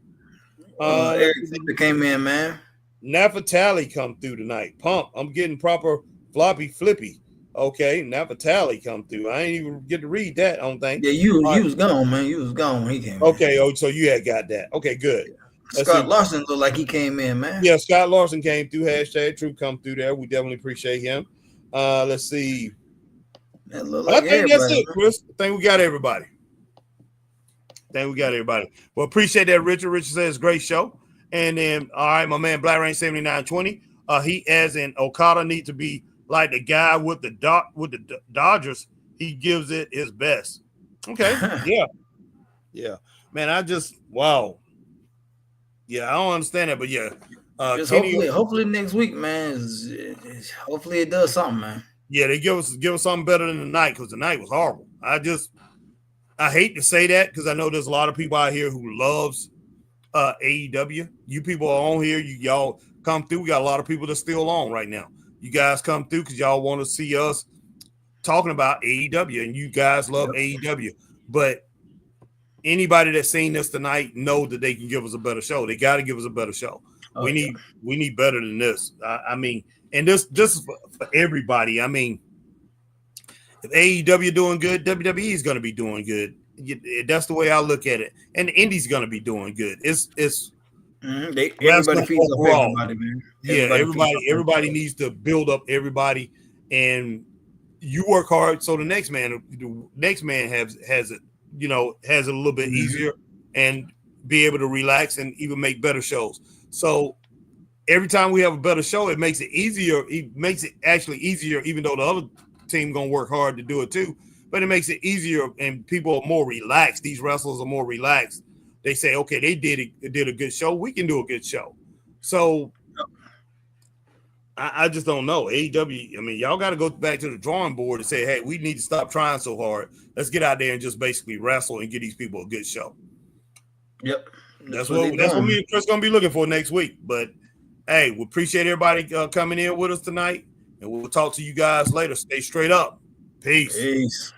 Eric Thunder came in, man. Nafatali come through tonight. Pump. I'm getting proper floppy flippy. Okay, Nafatali come through. I ain't even get to read that, I don't think. Yeah, you was gone, man. You was gone when he came in. So you had got that. Okay, good. Scott Larson looked like he came in, man. Yeah, Scott Larson came through. # True come through there. We definitely appreciate him. Let's see. That look like I think that's it, Chris. I think we got everybody. Well, appreciate that, Richard. Richard says great show. And then, all right, my man Black Rain 7920. He as in Okada need to be like the guy with the Dodgers. He gives it his best. Okay. Yeah. Man, wow. Yeah, I don't understand that, but yeah. Hopefully next week, man. Hopefully it does something, man. Yeah, they give us something better than the night because the night was horrible. I hate to say that because I know there's a lot of people out here who loves AEW. You people are on here. Y'all come through. We got a lot of people that's still on right now. You guys come through because y'all want to see us talking about AEW, and you guys love AEW. But anybody that's seen this tonight know that they can give us a better show. They got to give us a better show. We need better than this. I mean, and this is for everybody. I mean, if AEW doing good, WWE is going to be doing good. That's the way I look at it. And the Indies going to be doing good. Everybody feeds off everybody, man. Everybody needs to build up everybody, and you work hard so the next man has it, has it a little bit easier and be able to relax and even make better shows. So every time we have a better show, it makes it easier. It makes it actually easier, even though the other team gonna work hard to do it too. But it makes it easier, and people are more relaxed. These wrestlers are more relaxed. They say, okay, they did a good show. We can do a good show. So I just don't know. AEW, I mean, y'all got to go back to the drawing board and say, hey, we need to stop trying so hard. Let's get out there and just basically wrestle and get these people a good show. Yep. That's what me and Chris gonna be looking for next week. But hey, we appreciate everybody coming in with us tonight, and we'll talk to you guys later. Stay straight up. Peace.